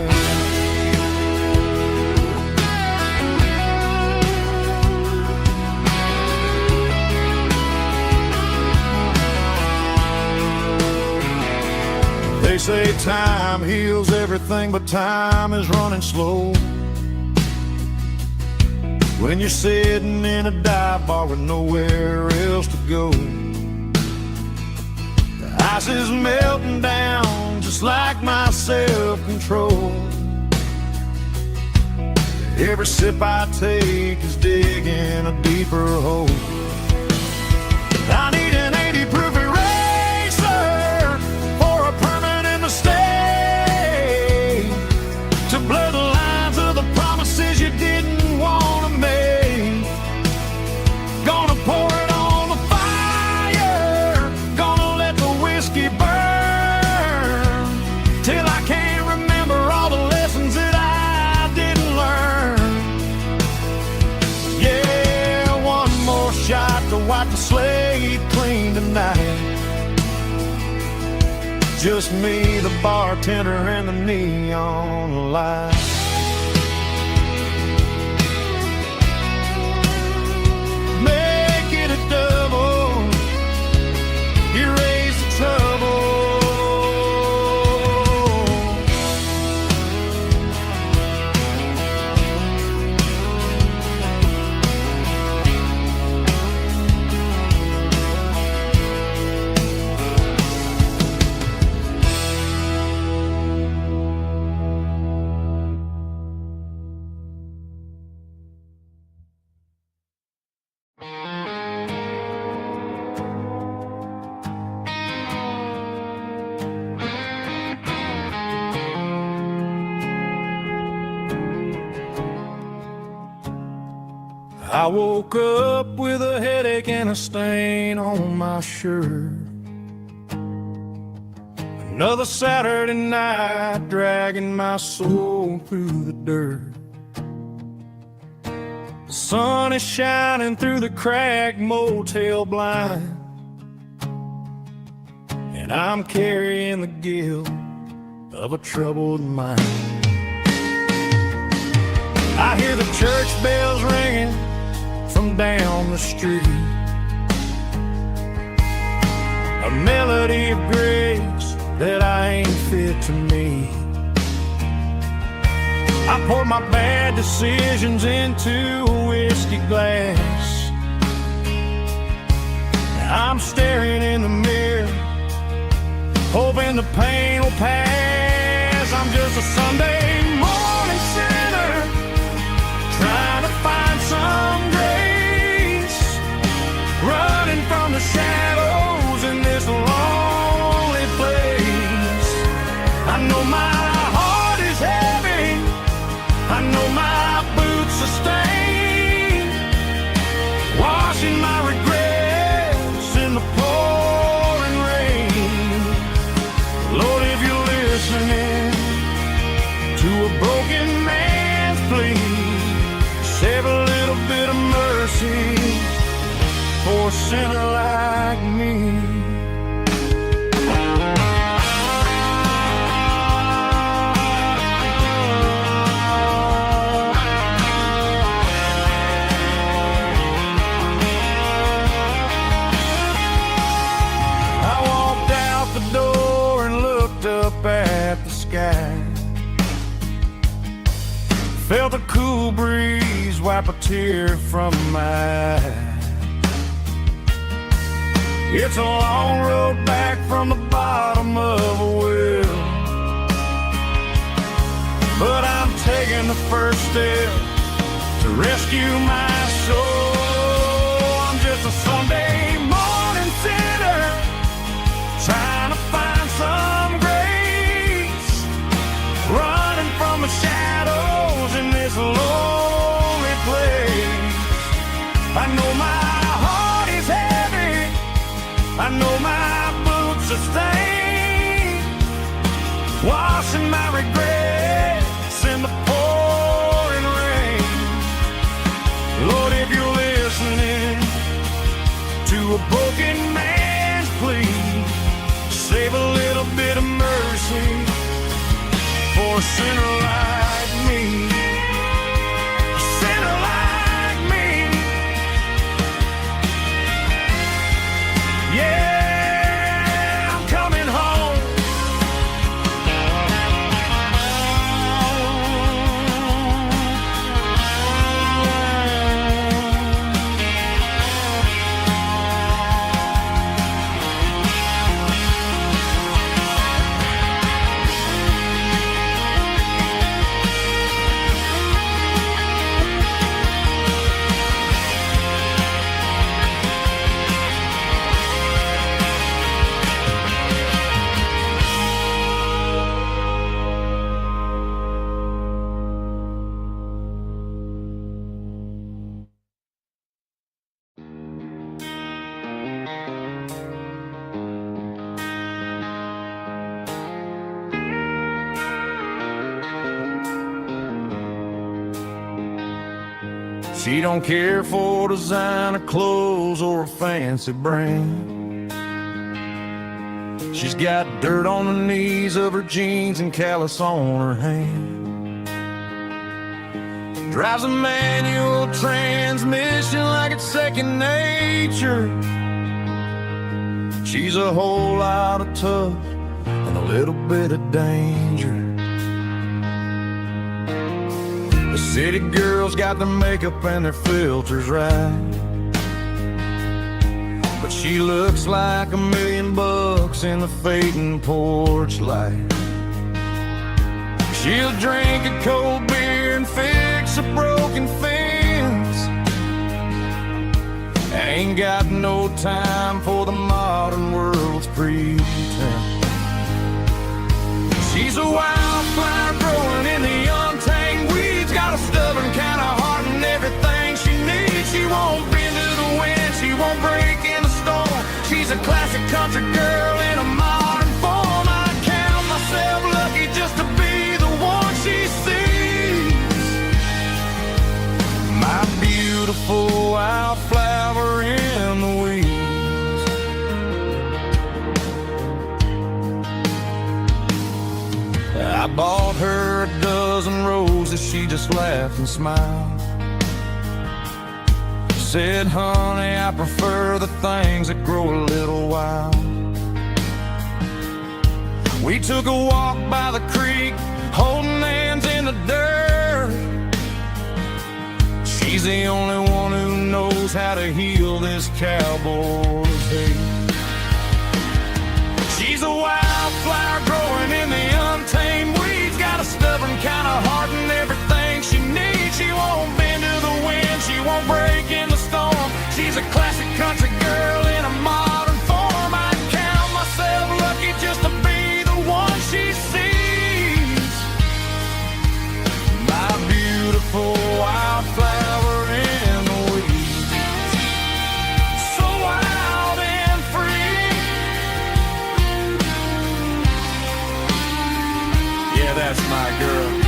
They say time heals everything, but time is running slow when you're sitting in a dive bar with nowhere else to go. The ice is melting down just like my self-control. Every sip I take is digging a deeper hole. I need an 80 proof eraser for a permanent mistake, to blur the lines of the promises you didn't want to make. Gonna pour it on the fire, gonna let the whiskey burn, till I can't remember all the lessons that I didn't learn. Yeah, one more shot to wipe the slate clean tonight. Just me, the bartender, and the neon light. Make it a double, erase the trouble. I woke up with a headache and a stain on my shirt. Another Saturday night dragging my soul through the dirt. The sun is shining through the cracked motel blind. and I'm carrying the guilt of a troubled mind. I hear the church bells ringing from down the street, a melody of grace that I ain't fit to meet. I pour my bad decisions into a whiskey glass. I'm staring in the mirror, hoping the pain will pass. I'm just a Sunday morning sinner, trying to find some grace, running from the shadows in this lonely place. I know my heart is heavy, I know my boots are stained, washing my regrets in the pouring rain. Lord, if you're listening to a broken man's plea, save a little bit of mercy for a sinner like me. At the sky, felt a cool breeze wipe a tear from my eye. It's a long road back from the bottom of a well, but I'm taking the first step to rescue my soul. I'm just a Sunday morning sinner, trying to find some grace, running from the shadows in this lonely place. I know my heart is heavy, I know my boots are stained, washing my regrets in the pouring rain. Lord, if you're listening to a broken man's plea, save a little bit of mercy for a sinner like me. A sinner like me. Yeah, I'm coming home. She don't care for designer clothes or a fancy brand. She's got dirt on the knees of her jeans and callus on her hand. Drives a manual transmission like it's second nature. She's a whole lot of tough and a little bit of danger. The city girls got their makeup and their filters right, but she looks like $1 million in the fading porch light. She'll drink a cold beer and fix a broken fence, ain't got no time for the modern world's pretense. She's a wildflower growing in the untamed weeds, got a stubborn kind of heart and everything she needs. She won't bend to the wind, she won't break in the storm. She's a classic country girl in a modern form. I count myself lucky just to be the one she sees. My beautiful wildflower in the weeds. she just laughed and smiled. She said, honey, I prefer the things that grow a little wild. We took a walk by the creek, holding hands in the dirt. She's the only one who knows how to heal this cowboy's hate. She's a wildflower growing in the untamed weeds. Got a stubborn kind of heart and everything she needs. She won't bend to the wind, she won't break in the storm. She's a classic country girl in a modern form. I'd count myself lucky just to be the one she sees. My beautiful wildflower in the weeds. So wild and free. Yeah, that's my girl.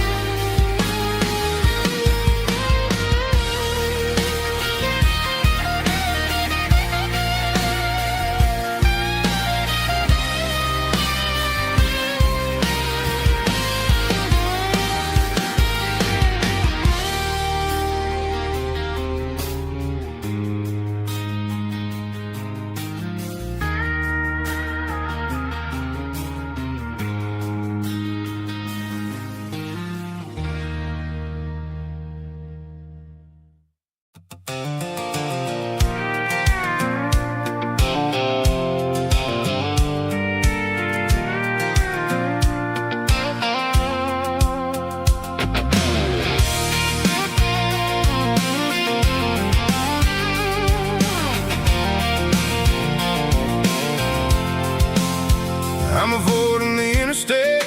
I'm avoiding the interstate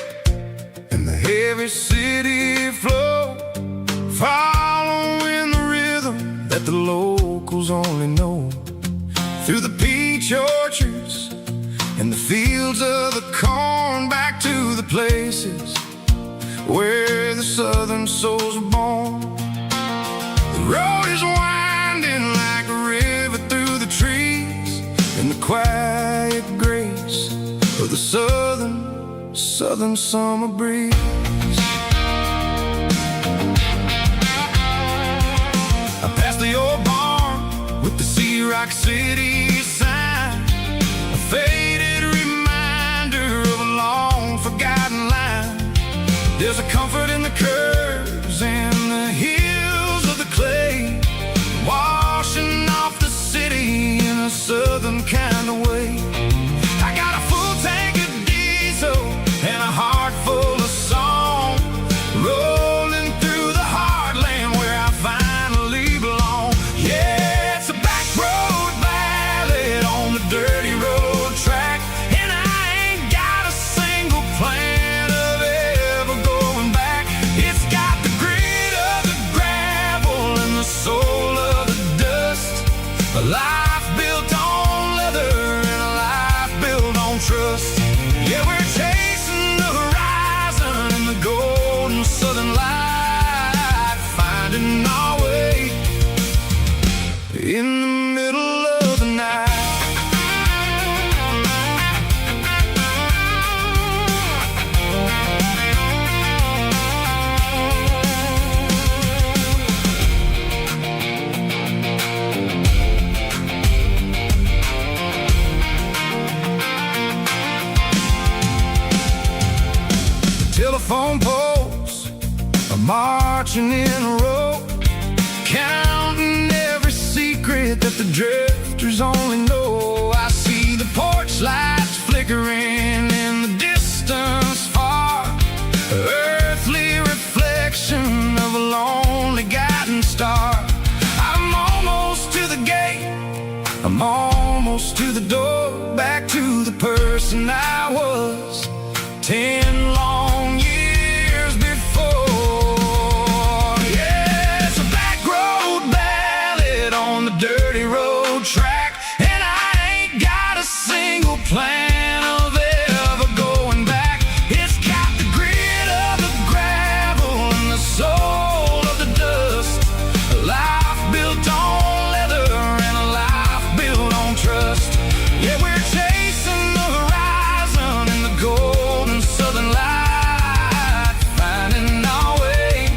and the heavy city flow, following the rhythm that the locals only know. Through the peach orchards and the fields of the corn, back to the places where the southern souls were born. The road is winding like a river through the trees, in the quiet grace of the southern summer breeze. I passed the old barn with the Sea Rock City sign, a faded reminder of a long forgotten line. There's a comfort in the curves and the hills of the clay, washing off the city in a southern kind of way. I got a full tank of diesel and a heart full of song, rolling through the heartland where I finally belong. Yeah, it's a back road ballad on the dirty road track, and I ain't got a single plan of ever going back. It's got the grit of the gravel and the soul of the dust, a life built on leather and a life built on trust. Yeah, we're chasing the horizon in the golden southern light, finding our way in the middle of the night. Telephone poles are marching in a row, counting every secret that the drifters only know. I see the porch lights flickering in the distance far, earthly reflection of a lonely guiding star. I'm almost to the gate, I'm almost to the door, back to the person I was 10 long years before. Yeah, it's a back road ballad on the dirty road track, and I ain't got a single plan of ever going back. It's got the grit of the gravel and the soul of the dust, a life built on leather and a life built on trust. Yeah, we're chasing the horizon in the golden southern light, finding our way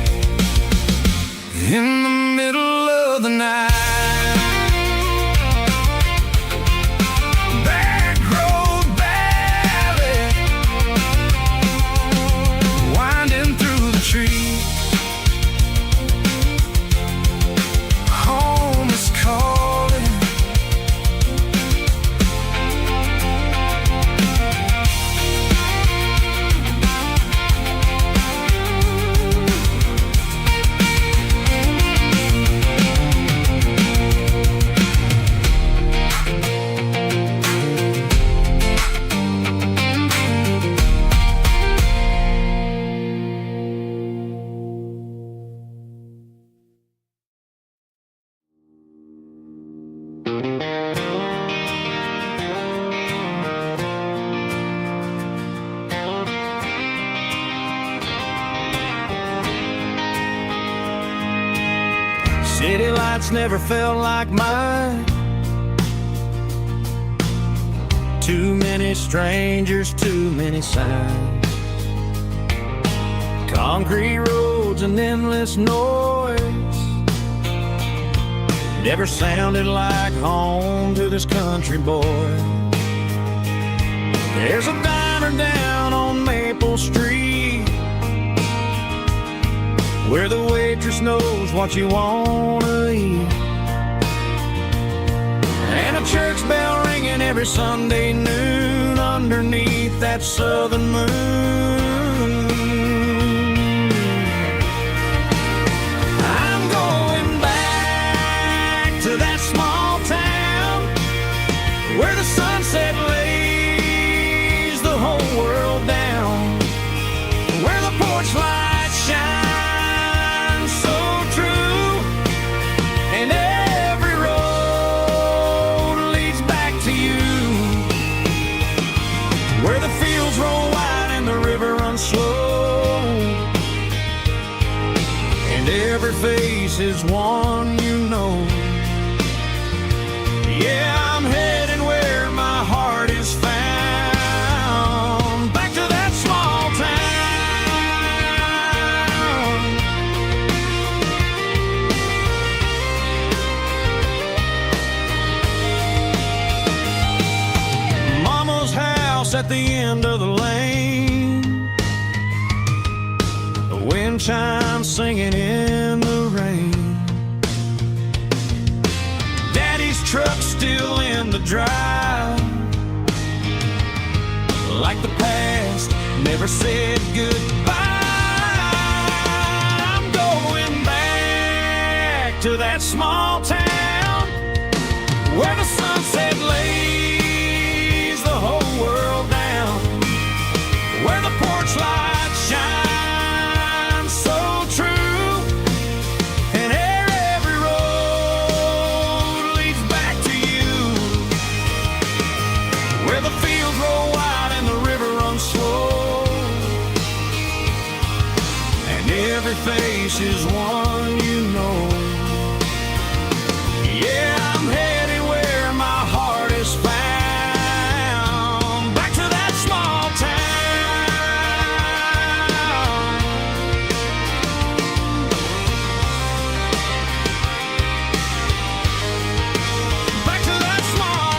nights never felt like mine. Too many strangers, too many signs. Concrete roads and endless noise never sounded like home to this country boy. There's a diner down on Maple Street where the waitress knows what you wanna eat, and a church bell ringing every Sunday noon underneath that southern moon. I'm going back to that small town where the sunset lays the whole world down, where the porch lights shine so true, and every road leads back to you, where the fields roll wide and the river runs slow, and every face is one you know. Yeah, I'm heading where my heart is found, back to that small town. Mama's house at the end of the lane, the wind chimes singing in the rain. Daddy's truck still in the drive, like the past never said goodbye. I'm going back to that small town where the sunset lays the whole world down, where the porch lights shine so true, and every road leads back to you, where the fields roll wide and the river runs slow, and every face is one you know. Yeah, I'm headed where my heart is found, back to that small town. Back to that small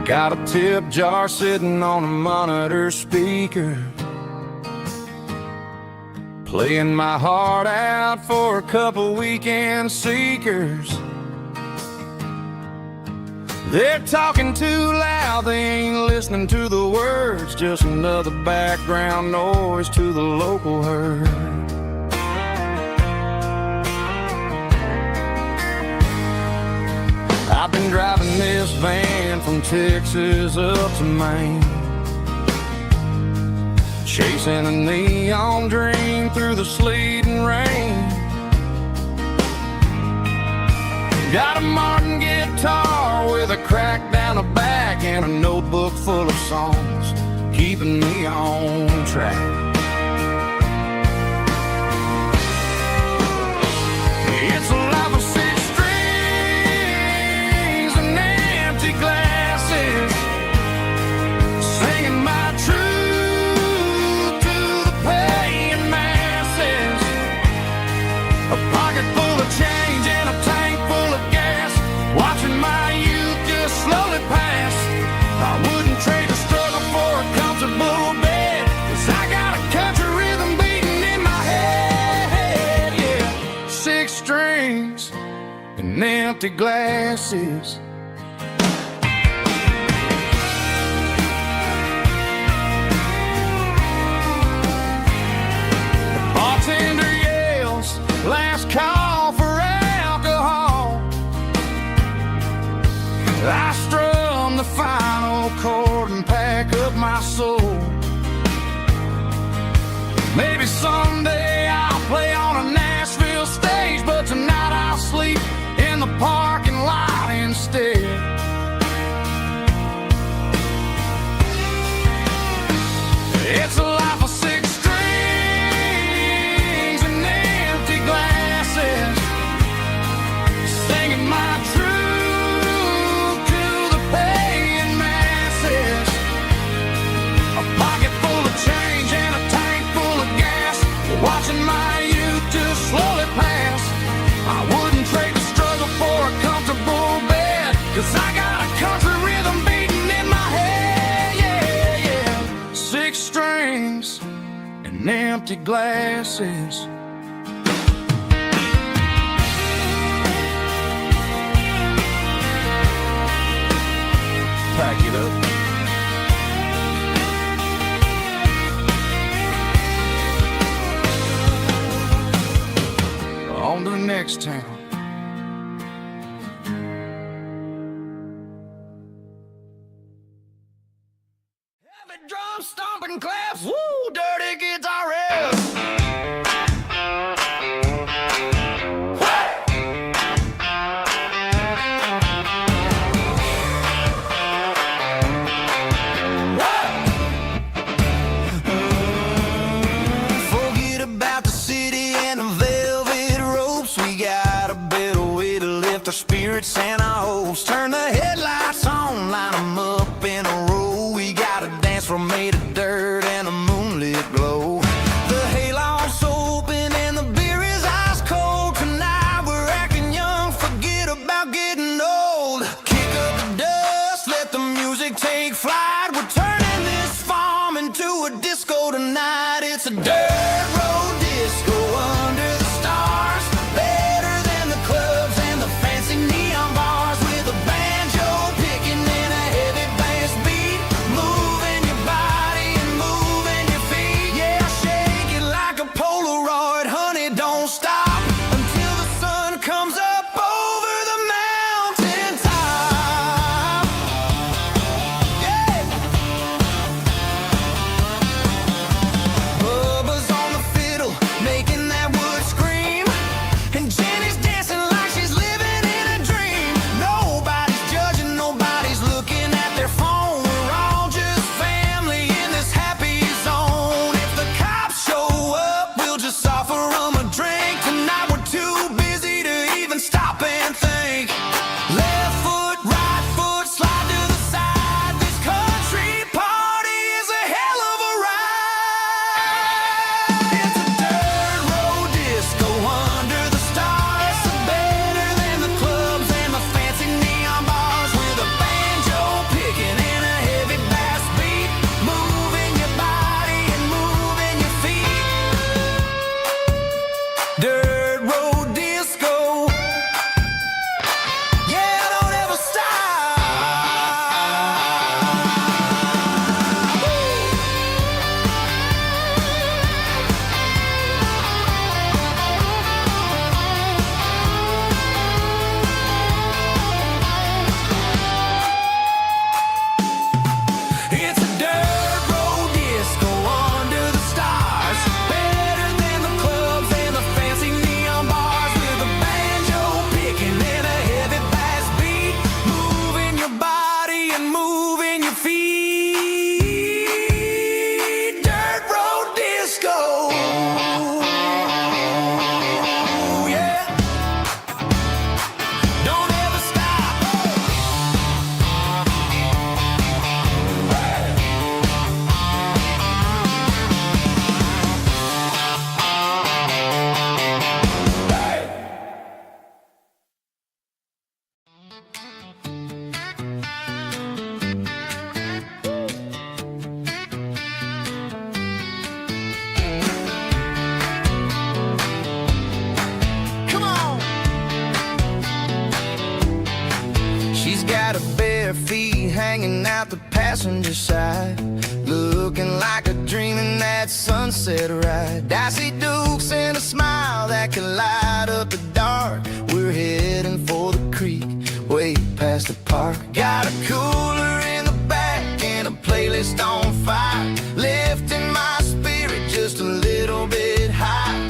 Got a tip jar sitting on a monitor speaker, playing my heart out for a couple weekend seekers. They're talking too loud, they ain't listening to the words, just another background noise to the local herd. I've been driving this van from Texas up to Maine, chasing a neon dream through the sleet and rain. Got a Martin guitar with a crack down the back and a notebook full of songs, keeping me on track. It's a life of six strings and empty glasses, singing my truth to the paying masses. A pocket full of change and a tank full of gas, watching my youth just slowly pass. I wouldn't trade the struggle for a comfortable bed, 'cause I got a country rhythm beating in my head. Yeah, six strings and empty glasses. The bartender yells soul. Maybe someday I'll play on a Nashville stage, but tonight I'll sleep in the parking lot instead. It's a life of six strings and empty glasses, singing my truth to the paying masses. A pocket full of change and a tank full of gas, watching my youth just slowly pass. I wouldn't trade the struggle for a comfortable bed, 'cause I got a country rhythm beating in my head. Yeah, yeah. Six strings and empty glasses. Pack it up. On to the next town. Heavy drum stomping claps, woo, dirty guitar riffs. Forget about the city and the velvet ropes. We got a better way to lift our spirits and our hopes. Turn the headlights on, line them up in a row. We got a dance floor made of dirt and a moonlit glow. The hayloft's open and the beer is ice cold. Tonight we're acting young, forget about getting old. Kick up the dust, let the music take flight. We're turning this farm into a disco tonight. It's a dirt road disco under the stars, better than the clubs and the fancy neon bars, with a banjo picking in a heavy bass beat, moving your body and moving your feet. Yeah, shake it like a Polaroid, honey, don't stop until the sun comes up over the mountain top. Yeah. Bubba's on the fiddle, making that wood scream, and Jenny's dancing like she's living in a dream. Nobody's judging, nobody's looking at their phone. We're all just family in this happy zone. If the cops show up, we'll just offer them a drink. Tonight we're too busy to even stop and think. Left foot, right foot, slide to the side. This country party is a hell of a ride. It's a dirt road disco under the stars, better than the clubs and the fancy neon bars, with a banjo picking in a heavy bass beat, moving your body and moving your feet. Dirt road disco, yeah, don't ever stop. It's a dirt road disco under the stars, better than the clubs and the fancy neon bars, with a banjo picking in a heavy bass beat, moving your body and moving your feet. Dirt road disco, yeah, don't ever stop. Come on. She's got her bare feet hanging out the passenger side, looking like a dream in that sunset ride. Dicey dukes and a smile that can light up the dark. We're heading for the creek, way past the park. Got a cooler in the back and a playlist wrist on fire, lifting my spirit just a little bit high.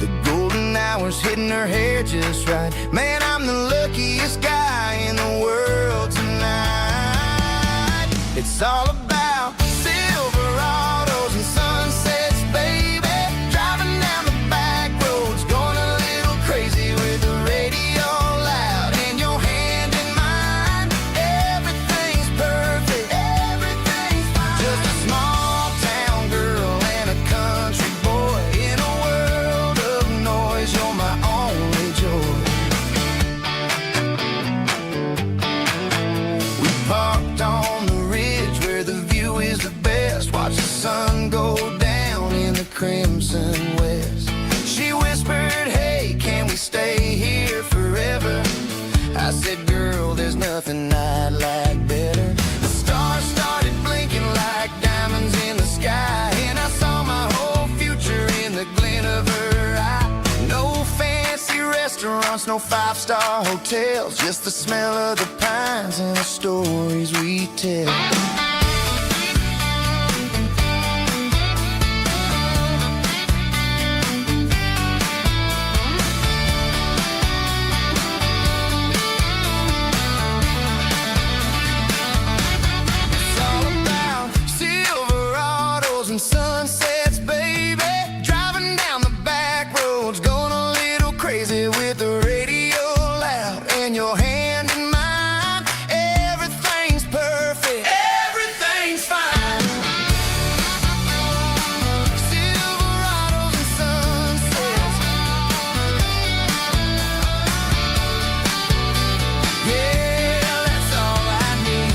The golden hours hitting her hair just right. Man, I'm the luckiest guy in the world tonight. It's all about Silverados and sunsets, baby. Driving down the back roads, going a little crazy with the radio loud. And your hand in mine, everything's perfect, everything's fine. Just a small town girl and a country boy in a world of noise. You're my only joy. We parked on the ridge where the view is the best. Watch the sun go down in the crimson west. She whispered, hey, can we stay here forever? I said, girl, there's nothing I'd like better. The stars started blinking like diamonds in the sky, and I saw my whole future in the glint of her eye. No fancy restaurants, no five-star hotels, just the smell of the pines and the stories we tell. It's all about Silverados and sunsets, baby. Driving down the back roads, going a little crazy with the radio loud. And your hand in mine, everything's perfect, everything's fine. Silverados and sunsets, yeah, that's all I need.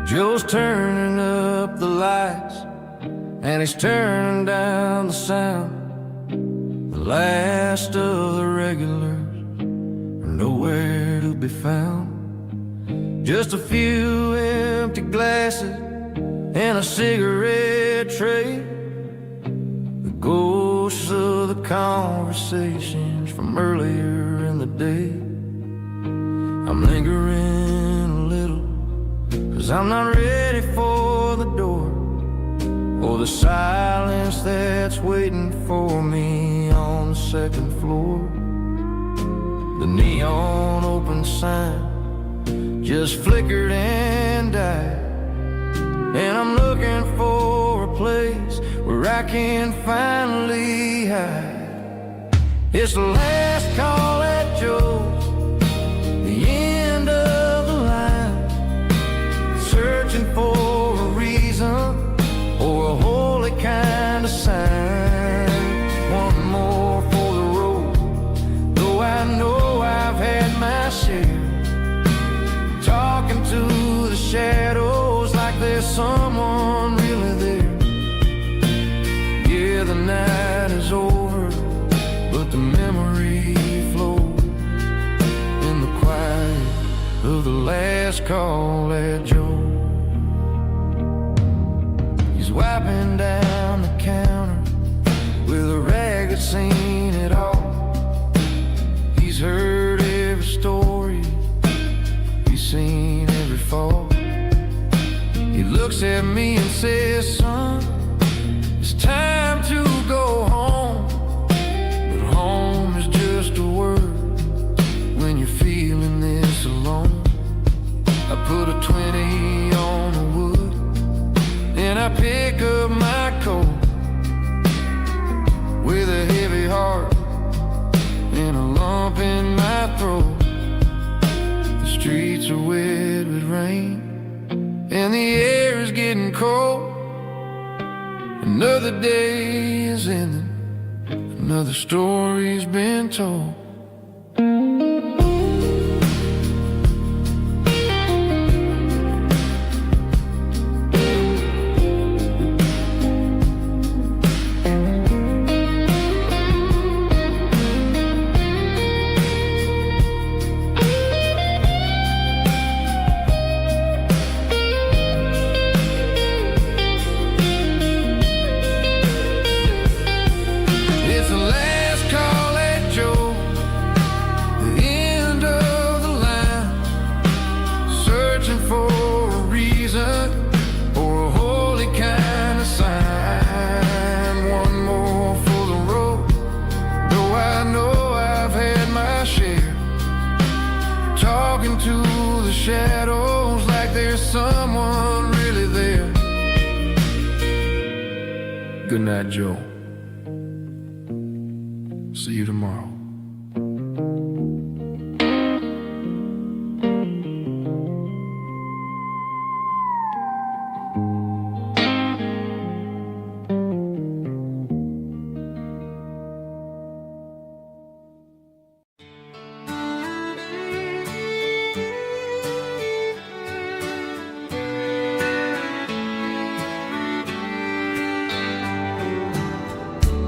Joe's turning up the lights, and he's turning down the sound. The last of the regulars are nowhere to be found. Just a few empty glasses and a cigarette tray. The ghosts of the conversations from earlier in the day. I'm lingering a little, 'cause I'm not ready for the door, or the silence that's waiting for me on the second floor. The neon open sign just flickered and died, and I'm looking for a place where I can finally hide. It's the last call at Joe's, the end of the line, searching for a reason or a holy kind of sign. One more for the road, though I know I've had my share. Talking to the shadows like there's someone really there. Yeah, the night is over, but the memory flows in the quiet of the last call at Joe. He's wiping down the counter with a rag that's seen it all. He's heard every story, he's seen every fall. He looks at me and says, son, it's time to go home. But home is just a word when you're feeling this alone. I put a 20 on the wood, and I pick up my coat with a heavy heart and a lump in my throat. The streets are wet with rain, and the air is getting cold. Another day is ending, another story's been told. shadows like there's someone really there. Good night, Joe. See you tomorrow.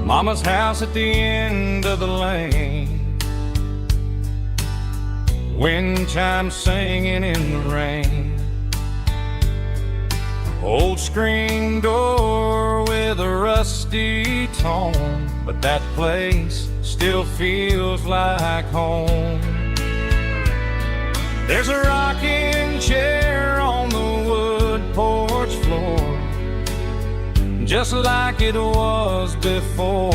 Mama's house at the end of the lane, wind chimes singing in the rain. Old screen door with a rusty tone, but that place still feels like home. There's a rocking chair on the wood porch floor, just like it was before.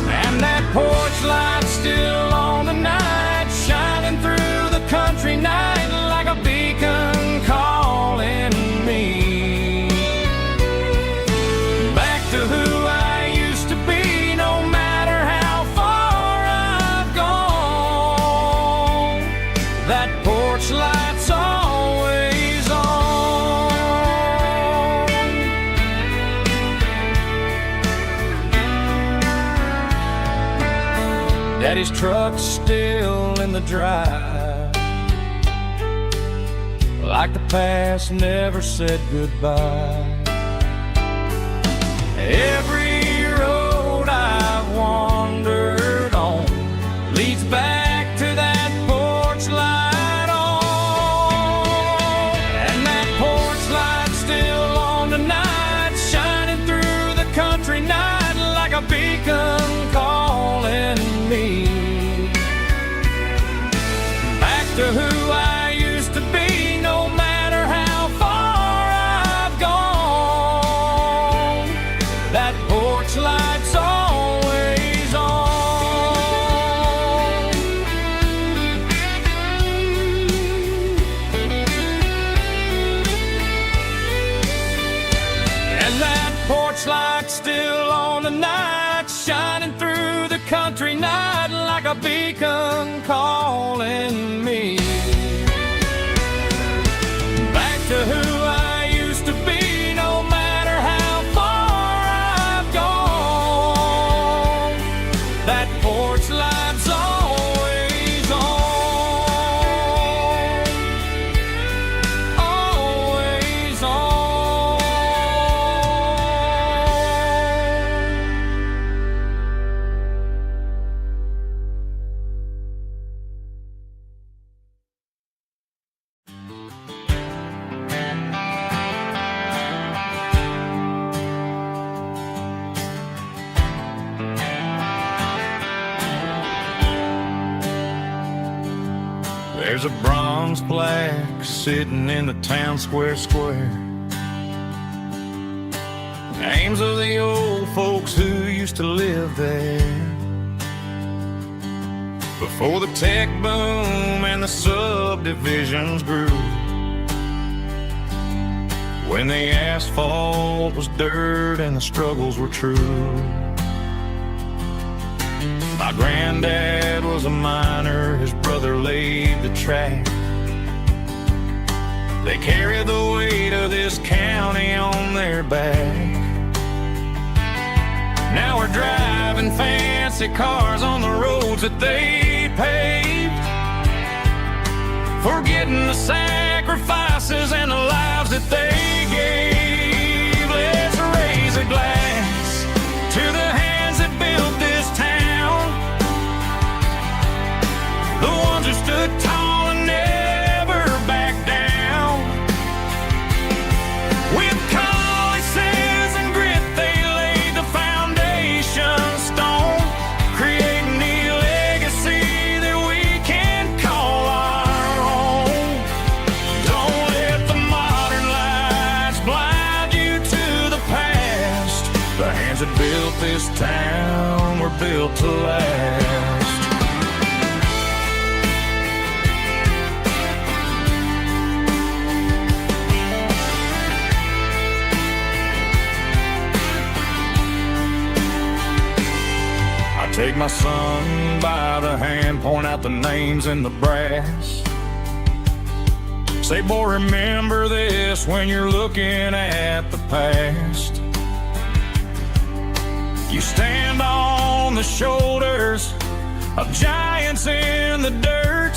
And that porch light still on the night, shining through the country night like a beacon calling me back to who I used to be, no matter how far I've gone. That porch light's always on. Daddy's truck's still in the drive, like the past never said goodbye. Every road I've wandered on leads back to that porch light on. And that porch light's still on tonight, shining through the country night like a beacon calling me back to who I used to be, no matter how far I've gone. That porch light's always on. And that porch light's still on tonight, shining through the country night like a beacon calling me back to who I used to be, no matter how far I've gone. That porch light's always on, always on. There's a bronze plaque sitting in the town square. Names of the old folks who used to live there before the tech boom and the subdivisions grew, when the asphalt was dirt and the struggles were true. My granddad was a miner, his brother laid the track. They carried the weight of this county on their back. Now we're driving fancy cars on the roads that they paved, forgetting the sacrifices and the lives that they gave. Let's raise a glass to the hands that built this town, the ones who stood tall and never backed down. With calluses and grit, they laid the foundation stone, creating a legacy that we can call our own. Don't let the modern lights blind you to the past. The hands that built this town were built to last. take my son by the hand, point out the names in the brass. Say, boy, remember this when you're looking at the past. You stand on the shoulders of giants in the dirt,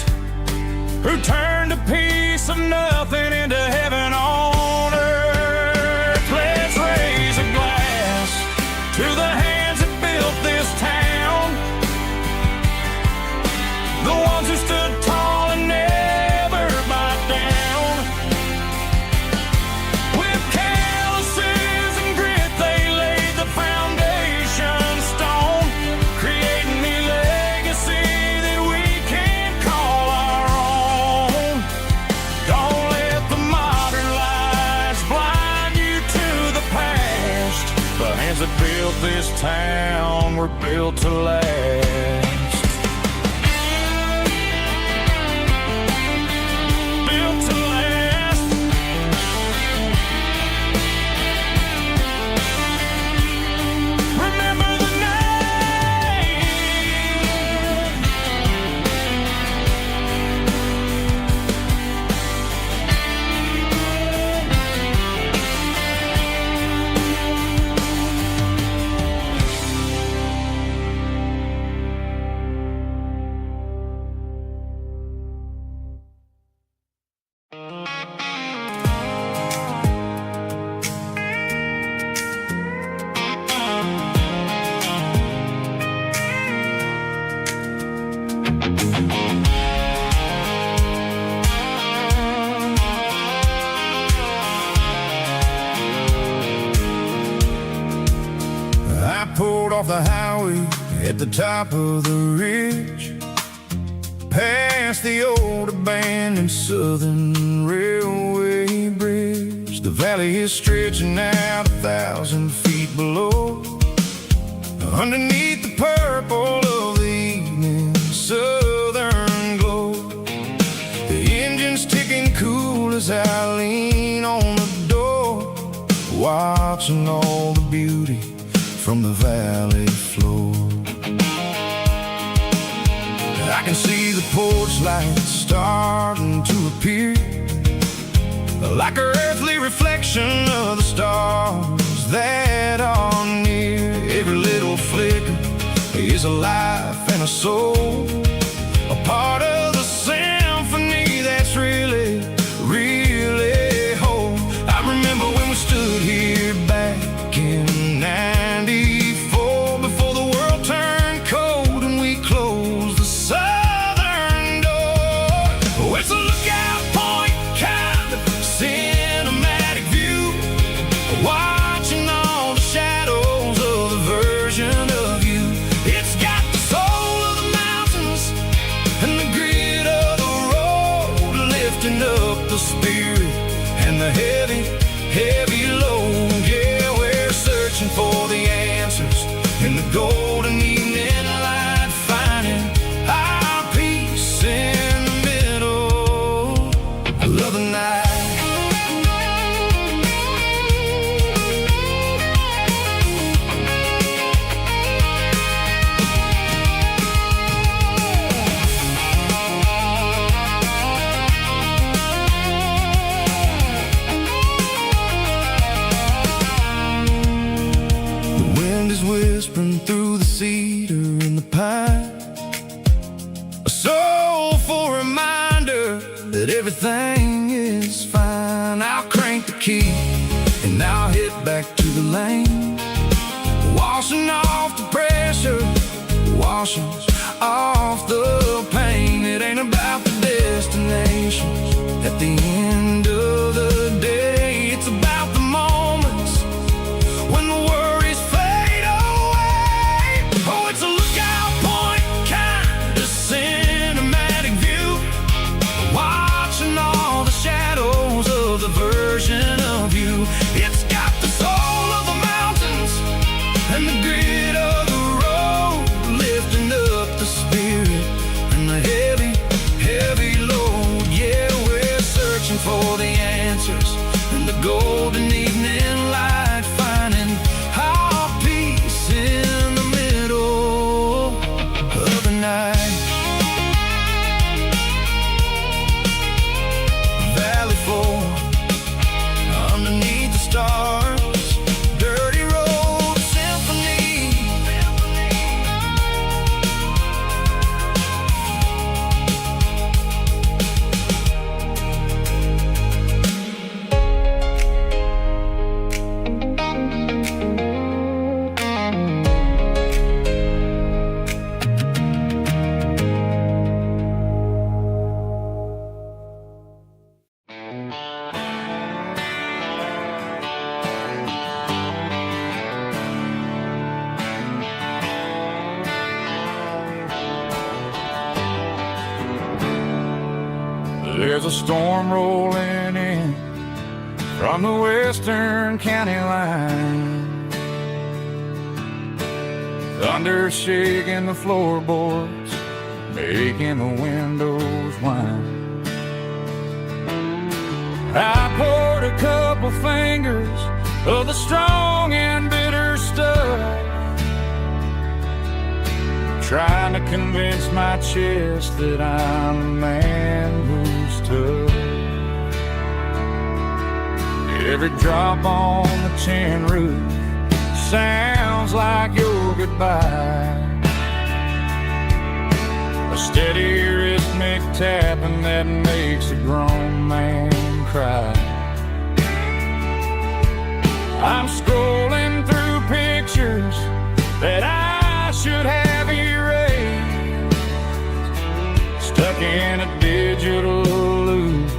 who turned a piece of nothing into heaven on earth. Let's raise a glass to the hands that built this town, the ones who stood tall and never bowed down. With calluses and grit they laid the foundation stone, creating a legacy that we can call our own. Don't let the modern lights blind you to the past. The hands that built this town were built to last. Built to last. Remember the name. I pulled off the highway at the top of the ridge, past the old abandoned Southern Railway bridge. The valley is stretching out 1,000 feet below, underneath the purple of the evening southern glow. The engine's ticking cool as I lean on the door, watching all the beauty from the valley floor. I can see the porch lights starting to appear, like an earthly reflection of the stars that are near. Every little flicker is a life and a soul, a part of the symphony that's really, really whole. I remember when we stood here back in '94, before the world turned cold and we closed the southern door. Oh, it's a lookout point, kind of cinematic view, watching all the shadows of the version of you. It's got the soul of the mountains and the grit of the road, lifting up the spirit and the heavy, heavy load. Yeah, we're searching for the answers in the golden evening light, finding our peace in the middle. I love the night. The wind is whispering through the cedar and the pine, a soulful reminder that everything is fine. I'll crank the key and I'll hit back to the lane, washing off the pressure, washing off the pain. It ain't about the destinations at the end of the day, it's about the moments when the worries fade away. Oh, it's a lookout point, kind of cinematic view, watching all the shadows of the version of you. It's got the soul of the mountains and the grit of the road, lifting up the spirit and the heavy, heavy load. Yeah, we're searching for night. Valley floor, underneath the stars, dirty road symphony. There's a storm rolling in from the western county line. Thunder shaking the floorboards, making the windows whine. I poured a couple fingers of the strong and bitter stuff, trying to convince my chest that I'm a man who's tough. Every drop on the tin roof sounds like your goodbye, a steady rhythmic tapping that makes a grown man cry. I'm scrolling through pictures that I should have erased, stuck in a digital loop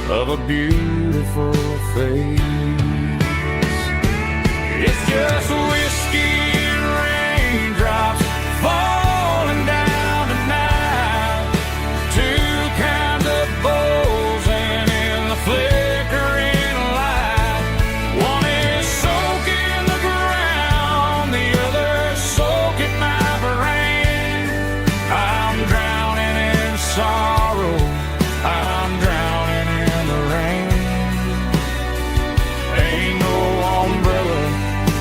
of a beautiful face. It's just whiskey and raindrops falling down tonight, two kinds of bowls and in the flickering light. One is soaking the ground, the other soaking my brain. I'm drowning in sorrow, I'm drowning in the rain. Ain't no umbrella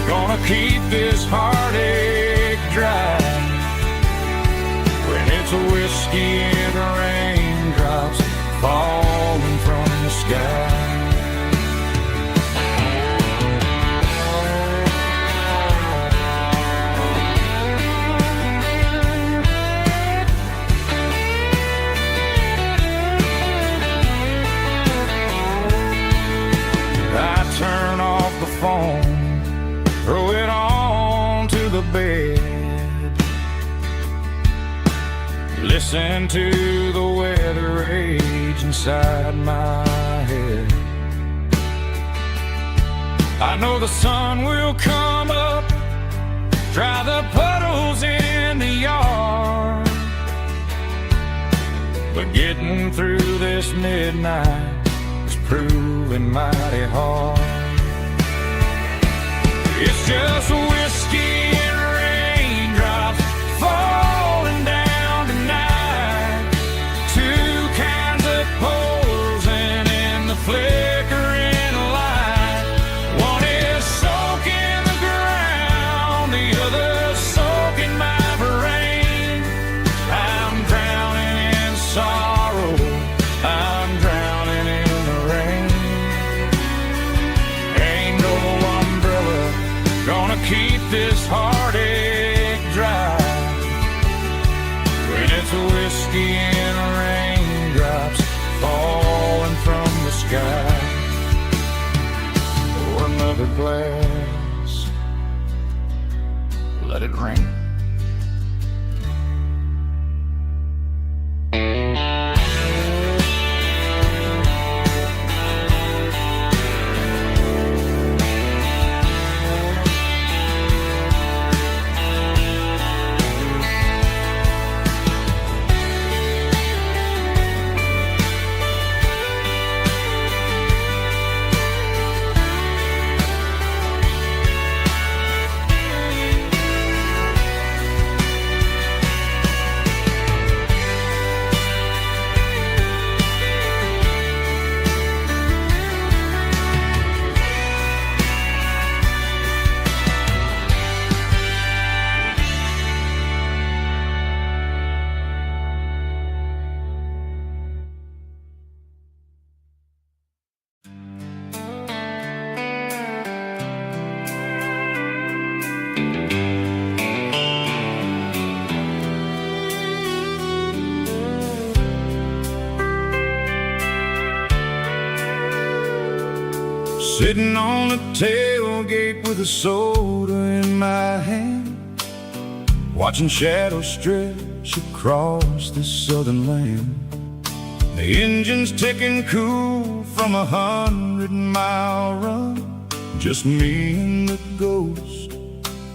gonna keep this heartache dry when it's a whiskey and raindrops falling from the sky. I turn off the phone, throw it on to the bed, listen to the weather rage inside my head. I know the sun will come up, dry the puddles in the yard, but getting through this midnight is proving mighty hard. It's just whiskey and raindrops falling down tonight, two kinds of pours and in the flickering light. One is soaking the ground, the other soaking my brain. I'm drowning in sorrow, I'm drowning in the rain. Ain't no umbrella gonna keep this heartache dry when it's a whiskey and raindrops falling from the sky. Pour another glass, let it rain. Sitting on the tailgate with a soda in my hand, watching shadows stretch across this southern land. The engine's ticking cool from 100-mile run, just me and the ghost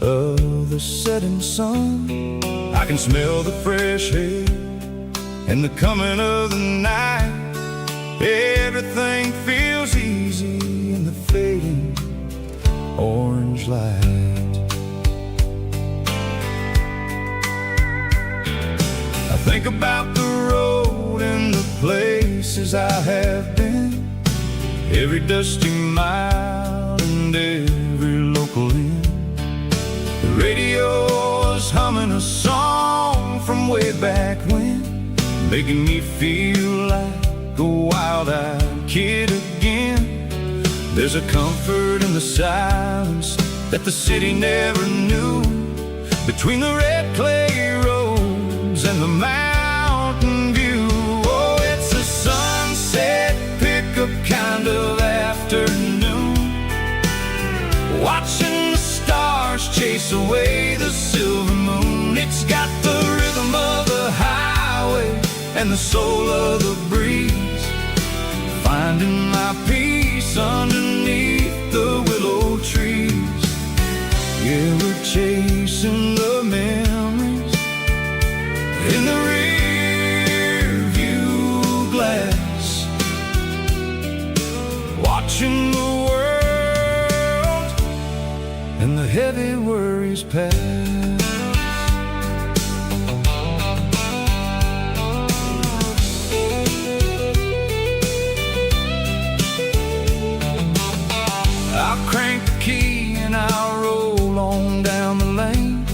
of the setting sun. I can smell the fresh air and the coming of the night. Everything feels easy in the fading orange light. I think about the road and the places I have been, every dusty mile and every local inn. The radio is humming a song from way back when, making me feel like a wild-eyed kid again. There's a comfort in the silence that the city never knew, between the red clay roads and the mountain view. Oh, it's a sunset pickup kind of afternoon, watching the stars chase away the silver moon. It's got the rhythm of the highway and the soul of the breeze, finding my peace underneath the willow trees. Yeah, we're chasing the memories in the rear view glass, watching the world and the heavy worries pass. I'll crank the key and I'll roll on down the lane,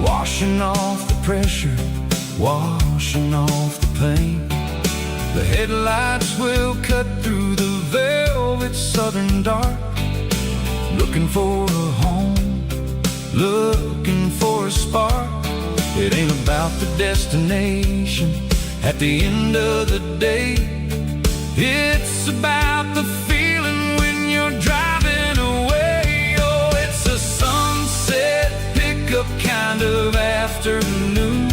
washing off the pressure, washing off the pain. The headlights will cut through the velvet southern dark, looking for a home, looking for a spark. It ain't about the destination at the end of the day, it's about the feeling when you're driving away. Oh, it's a sunset pickup kind of afternoon,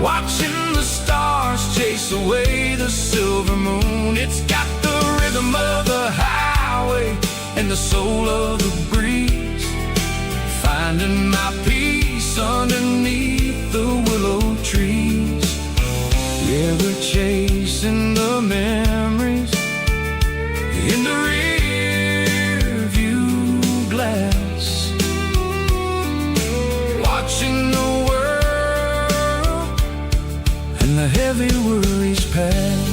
watching the stars chase away the silver moon. It's got the rhythm of the highway and the soul of the breeze, finding my peace underneath the willow trees. Yeah, we're chasing the memories in the rear view glass, watching the world and the heavy worries pass.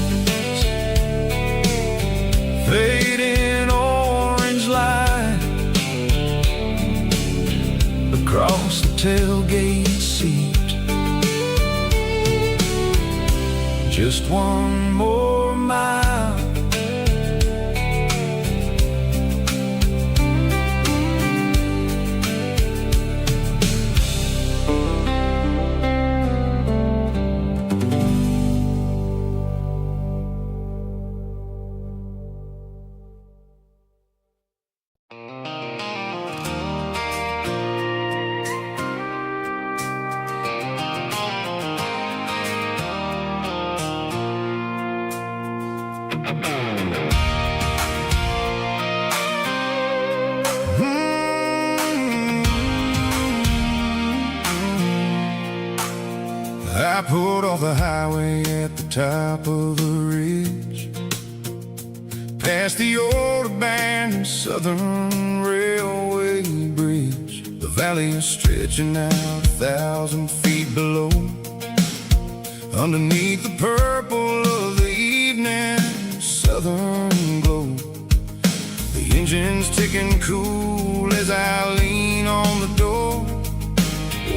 Fading orange light across the tailgate seat, just one more mile. I pulled off the highway at the top of the ridge, past the old abandoned Southern Railway bridge. The valley is stretching out 1,000 feet below, underneath the purple of the evening southern glow. The engine's ticking cool as I lean on the door,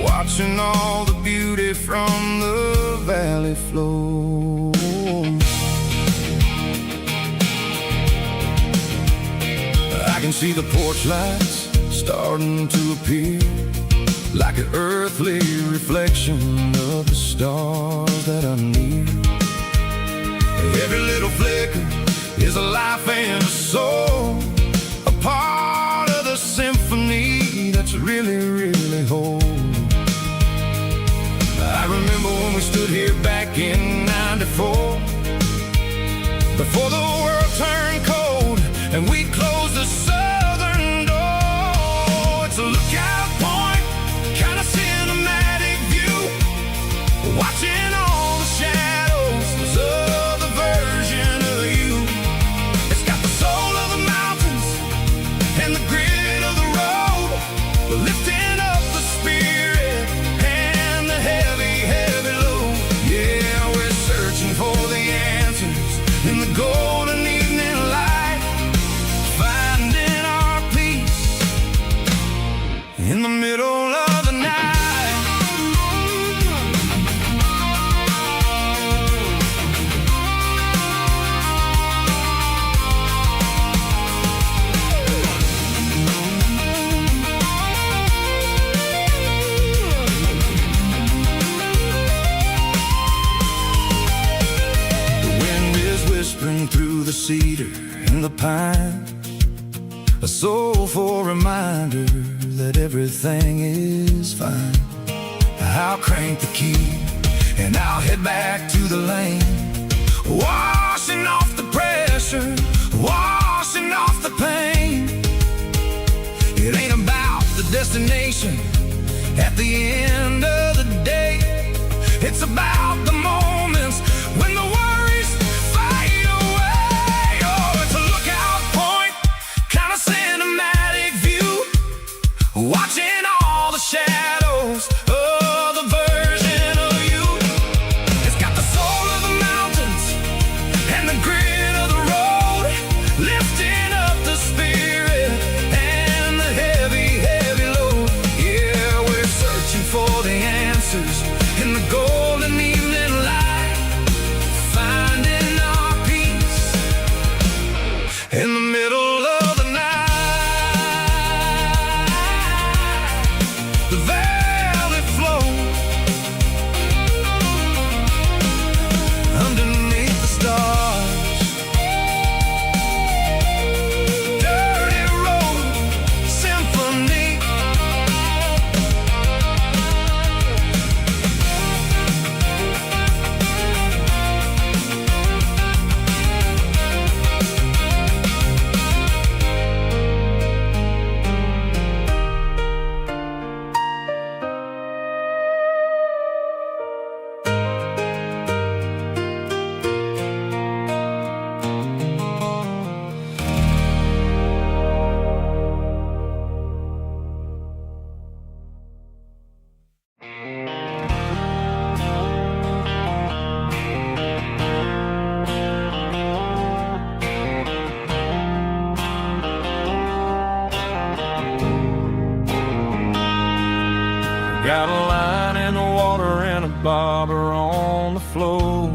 watching all the beauty from the valley flow. I can see the porch lights starting to appear, like an earthly reflection of the stars that are near. Every little flicker is a life and a soul, a part of the symphony that's really, really whole. I remember when we stood here back in '94, before the world turned cold and we closed the southern door. It's a lookout point, kind of cinematic view, watching all the shadows of the version of you. It's got the soul of the mountains and the grit of the road, lifting up the spirit and the heavy, heavy load. Yeah, we're searching for the answers in the golden evening light, finding our peace in the middle of the night. Through the cedar and the pine, a soulful reminder that everything is fine. I'll crank the key and I'll head back to the lane, washing off the pressure, washing off the pain. It ain't about the destination at the end of the day, it's about the moments when the worries fade away. Oh, it's a lookout point, kind of cinematic view, watching all the shadows of the version of you. It's got the soul of the mountains and the grit of the road, lifting up the spirit and the heavy, heavy load. Yeah, we're searching for the answers in the golden evening light, finding our peace in the middle of the night. The valley flows underneath the stars. Dirty road symphony. Got a line in the water and a bobber on the floor,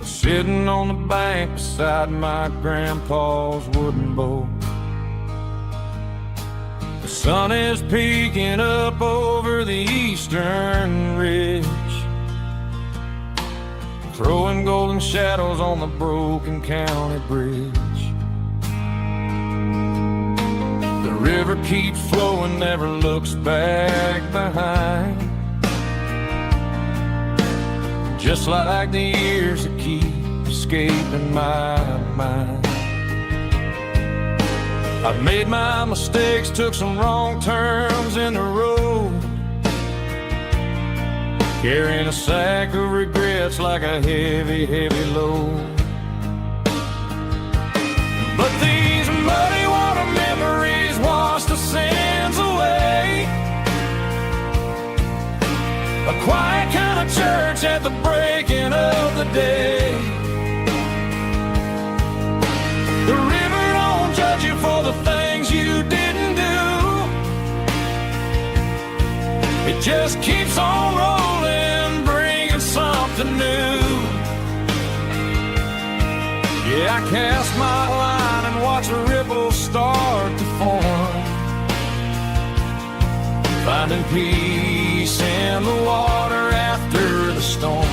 sitting on the bank beside my grandpa's wooden boat. The sun is peeking up over the eastern ridge, throwing golden shadows on the broken county bridge. The river keeps flowing, never looks back behind, just like the years that keep escaping my mind. I've made my mistakes, took some wrong turns in the road, carrying a sack of regrets like a heavy, heavy load. But these muddy water memories wash the sins away. A quiet kind of church at the breaking of the day. The river don't judge you for the things you didn't do, it just keeps on rolling, bringing something new. Yeah, I cast my line and watch the ripples start to form, finding peace in the water after the storm.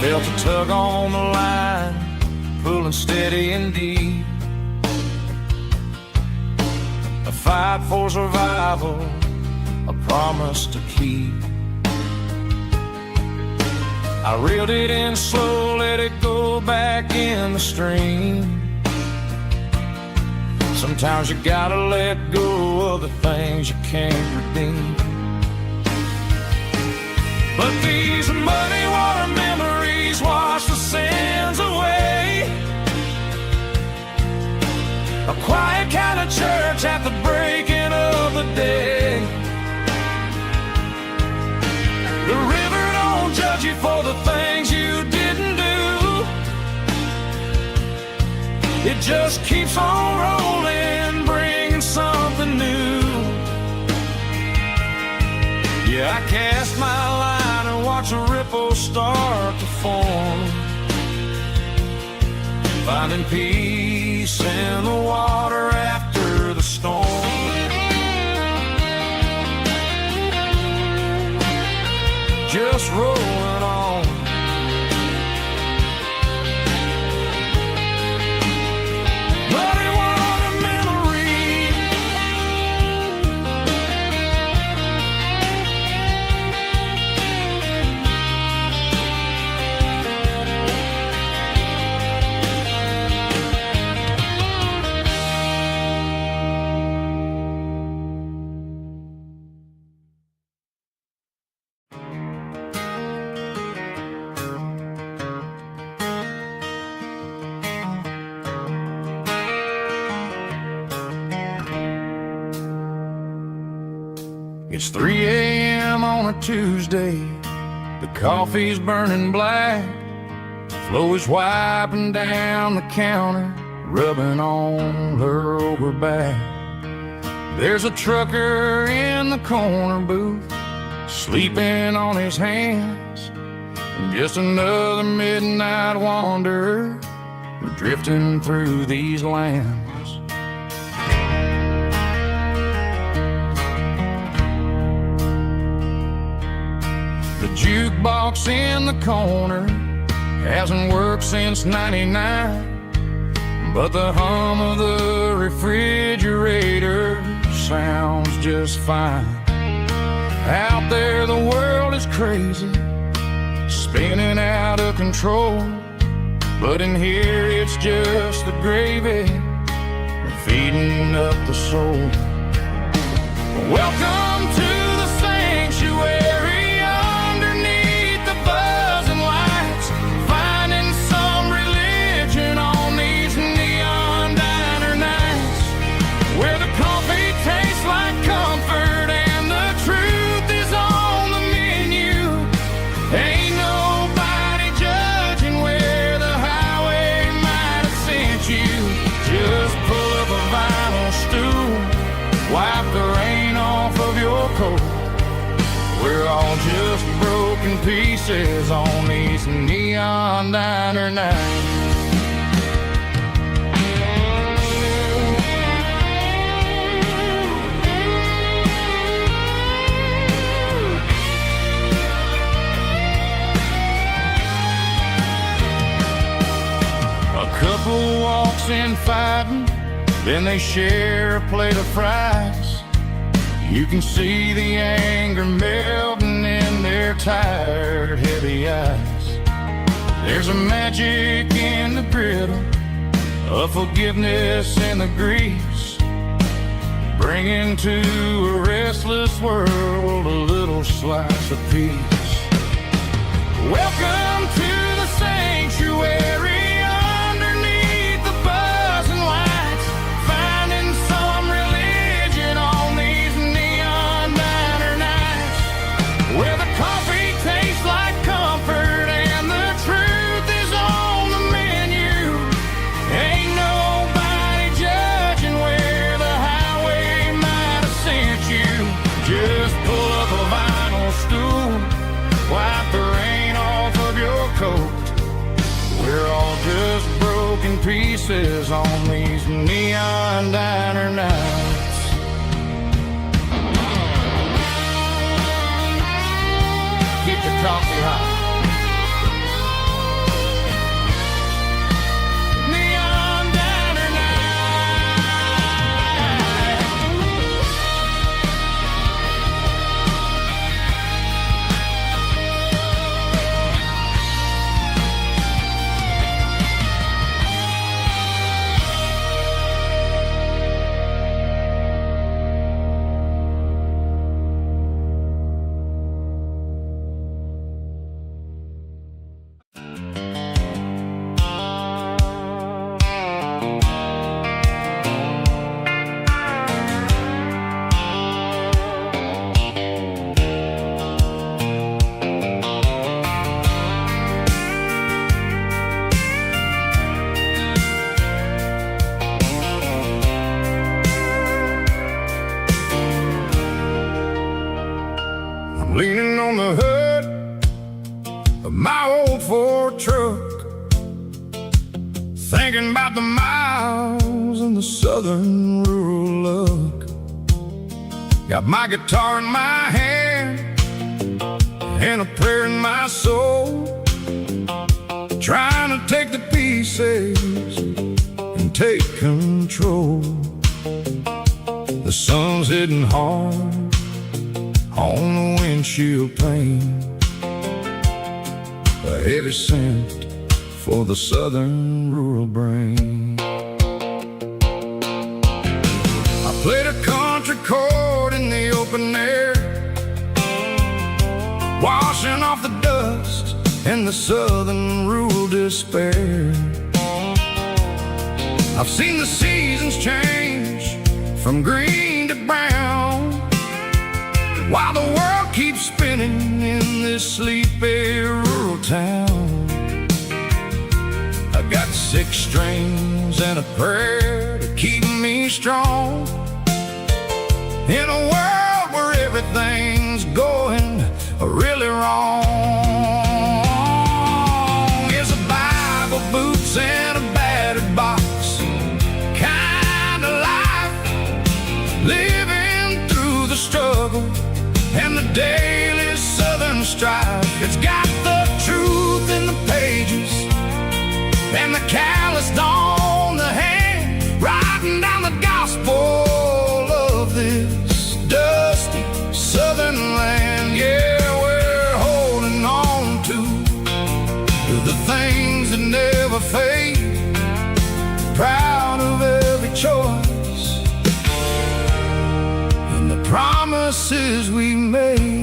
Felt a tug on the line, pulling steady and deep. A fight for survival, a promise to keep. I reeled it in slow, let it go back in the stream. Sometimes you gotta let go of the things you can't redeem. But these muddy water memories wash the sins away. A quiet kind of church at the breaking of the day. The river don't judge you for the things you didn't do. It just keeps on rolling, bringing something new. Yeah, I cast my line and watch a ripple start to form, finding peace in the water after the storm. Just rolling on. Muddy water memory. It's 3 a.m. on a Tuesday. The coffee's burning black. Flo is wiping down the counter, rubbing on her over back. There's a trucker in the corner booth, sleeping on his hands. Just another midnight wanderer, drifting through these lands. The jukebox in the corner hasn't worked since '99, but the hum of the refrigerator sounds just fine. Out there the world is crazy, spinning out of control, but in here it's just the gravy feeding up the soul. Welcome to the sanctuary, underneath the buzzing lights, finding some religion on these neon diner nights, where the coffee tastes like comfort and the truth is on the menu. Ain't nobody judging where the highway might have sent you. Just pull up a vinyl stool, wipe the rain off of your coat. We're all just broken pieces on these neon diner nights. A couple walks in fighting, then they share a plate of fries. You can see the anger melting in their tired, heavy eyes. There's a magic in the griddle, a forgiveness in the grease, bringing to a restless world a little slice of peace. Welcome to the sanctuary, underneath the buzzing lights, finding some religion on these neon diner nights, where the coffee tastes like comfort and the truth is on the menu. Ain't nobody judging where the highway might have sent you. Just pull up a vinyl stool, wipe the rain off of your coat. We're all just broken pieces on these neon diner nights. Keep the coffee hot. 4 truck, thinking about the miles and the southern rural look. Got my guitar in my hand and a prayer in my soul, trying to take the pieces and take control. The sun's hitting hard on the windshield pane, a heavy scent for the southern rural brain. I played a country chord in the open air, washing off the dust and the southern rural despair. I've seen the seasons change from green to brown, while the world keeps spinning in this sleepy rural town. I got 6 strings and a prayer to keep me strong, in a world where everything's going really wrong. It's a Bible, boots, and a battered box kind of life, living through the struggle and the daily southern strife. It's got the truth in the pages and the calloused on the hand, writing down the gospel of this dusty southern land. Yeah, we're holding on to the things that never fade, proud of every choice and the promises we made.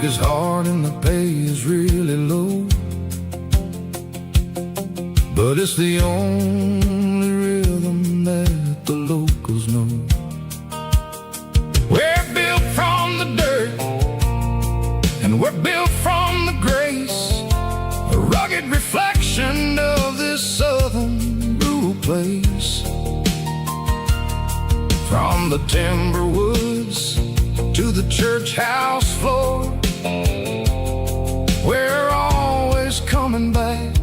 Is hard and the pay is really low, but it's the only rhythm that the locals know. We're built from the dirt and we're built from the grace, a rugged reflection of this southern rural place. From the timber woods to the church house floor, we're always coming back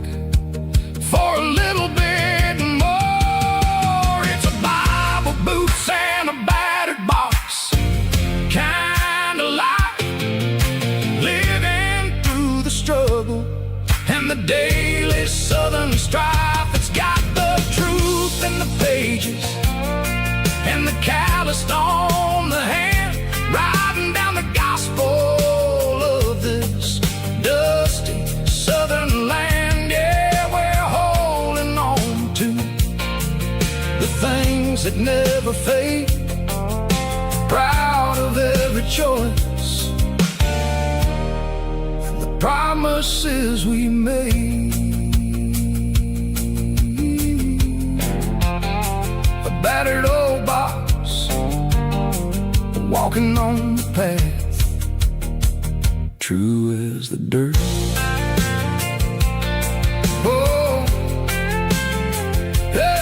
for a little bit more. It's a Bible, boots, and a battered box kind of life, living through the struggle and the daily southern strife. It's got the truth in the pages and the calloused on the hand, writing down the gospel of this dusty southern land. Yeah, we're holding on to the things that never fade, proud of every choice and the promises we made. A battered old box, walking on the path, true as the dirt. Oh, yeah.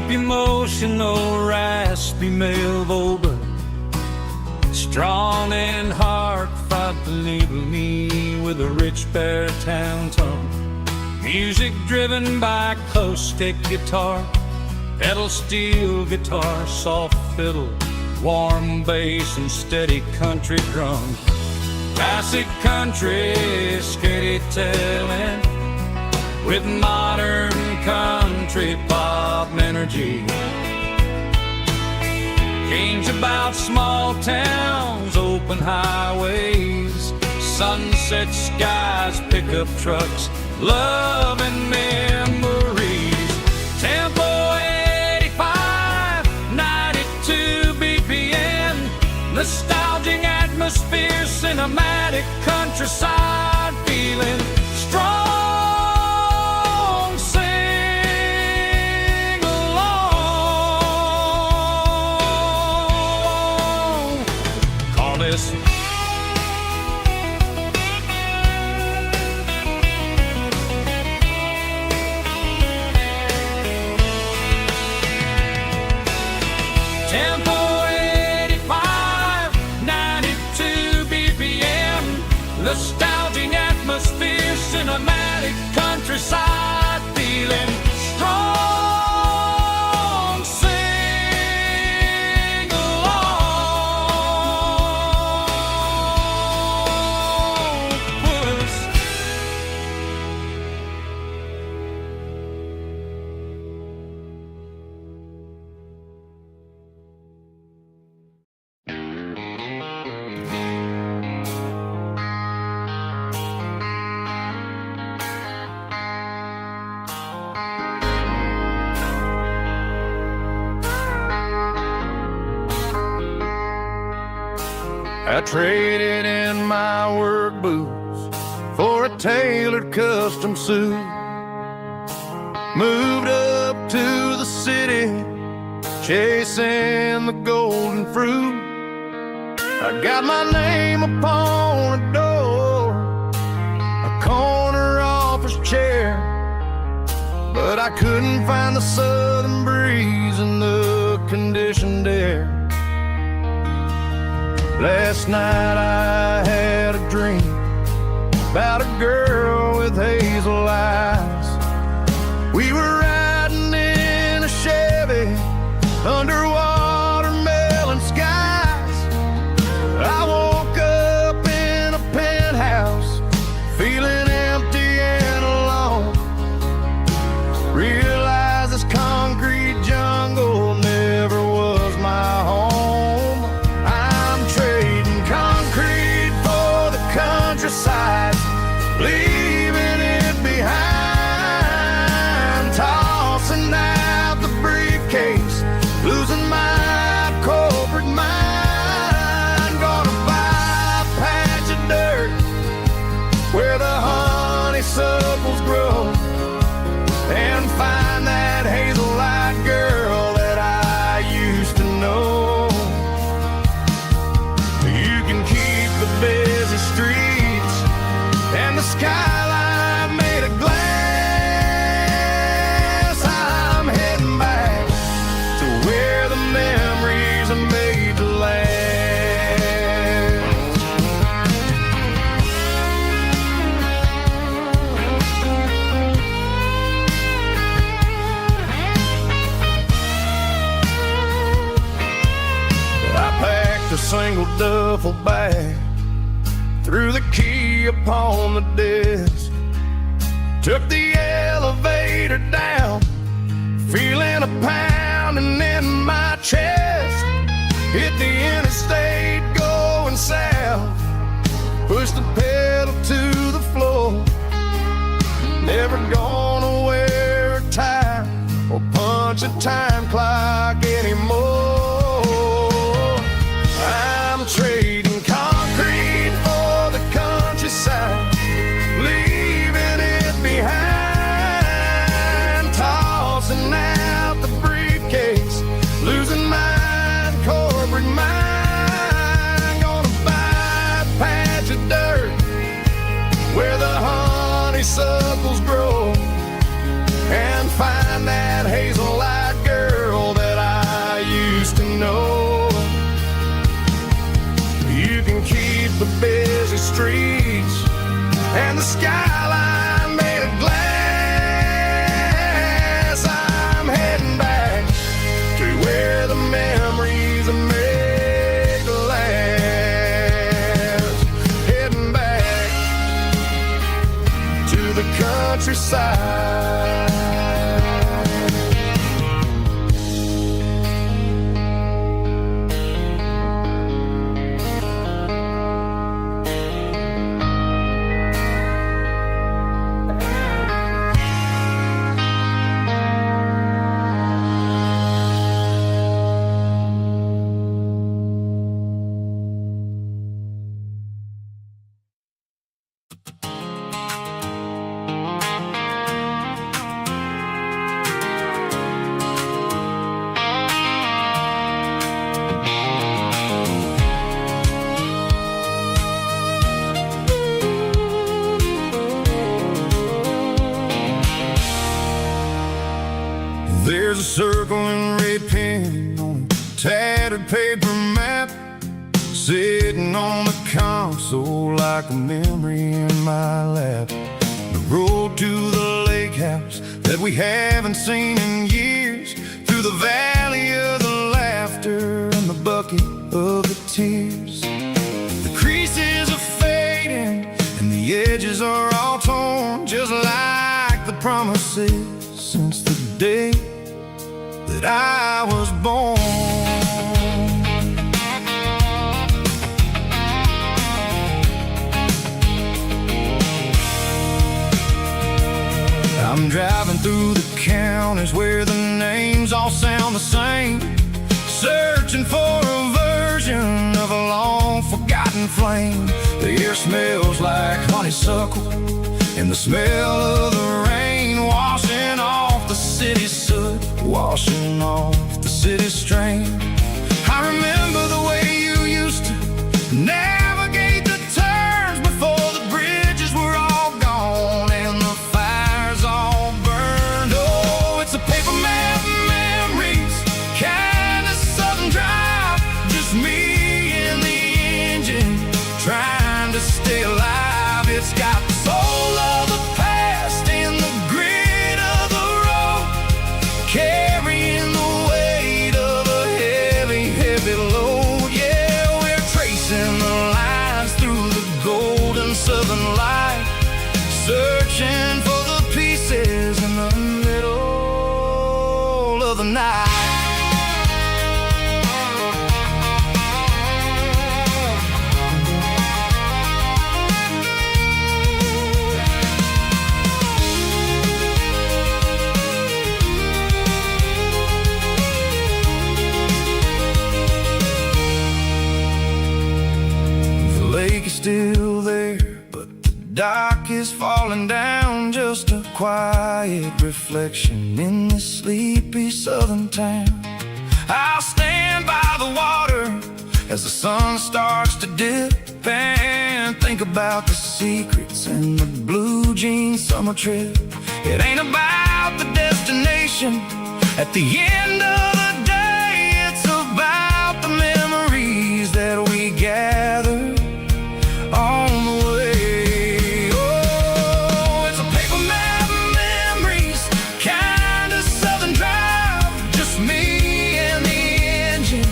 Emotional, raspy male vulgar, strong and heartfelt, label me with a rich baritone tone. Music driven by close stick guitar, pedal steel guitar, soft fiddle, warm bass and steady country drums. Classic country storytelling with modern country pop energy. Games about small towns, open highways, sunset skies, pickup trucks, love and memories. Tempo 85, 92 BPM, nostalgic atmosphere, cinematic countryside feeling strong. Sing along. Call this Tempo 85, 92 BPM, nostalgic atmosphere, cinematic countryside feeling strong. Sing along with us. I traded in my work boots for a tailored custom suit. Moved up to the city, chasing the golden fruit. I got my name upon a door, a corner office chair, but I couldn't find the southern breeze in the conditioned air. Last night I had a dream about a girl with hazel eyes. We were riding in a Chevy under watermelon skies. I woke up in a penthouse feeling empty and alone. Realized this concrete jungle never was my home. Countryside, leaving it behind, tossing out the briefcase, losing my corporate mind. Gonna buy a patch of dirt where the honeysuckles grow and find that hazel-eyed girl that I used to know. You can keep the busy streets and the skyline made of glass. I'm heading back to where the memories are made to last. I packed a single duffel bag, threw the key upon the desk, took the elevator down, feeling a pounding in my chest. Hit the interstate going south, pushed the pedal to the floor. Never gonna wear a tie or punch a time clock anymore. I'm trading concrete for the countryside, leaving it behind, tossing out the briefcase, losing my corporate mind. Gonna buy a patch of dirt where the honeysuckles grow and find that hazel-eyed girl that I used to know. You can keep the busy streets and the skyline made of glass. I'm heading back to where the memories are made. tattered paper map sitting on the console like a memory in my lap. The road to the lake house that we haven't seen in years, through the valley of the laughter and the bucket of the tears. The creases are fading and the edges are all torn, just like the promises since the day that I was born. I'm driving through the counties where the names all sound the same, searching for a version of a long forgotten flame. The air smells like honeysuckle and the smell of the rain washing off the city's soot, washing off the city's strain. I remember the way you used to navigate the turns before the bridges were all gone and the fires all burned. Oh, it's a paper map memories, kind of southern drive, just me and the engine trying to stay alive. It's got the soul of the past and the grit of the road, carrying the weight of a heavy, heavy load. Yeah, we're tracing the lines through the golden southern light, searching for the pieces in the middle of the night. Still there, but the dock is falling down, just a quiet reflection in this sleepy southern town. I'll stand by the water as the sun starts to dip and think about the secrets and the blue jean summer trip. It ain't about the destination at the end of the day, it's about the memories that we gather on the way. Oh, it's a paper map memories, kind of southern drive, just me and the engine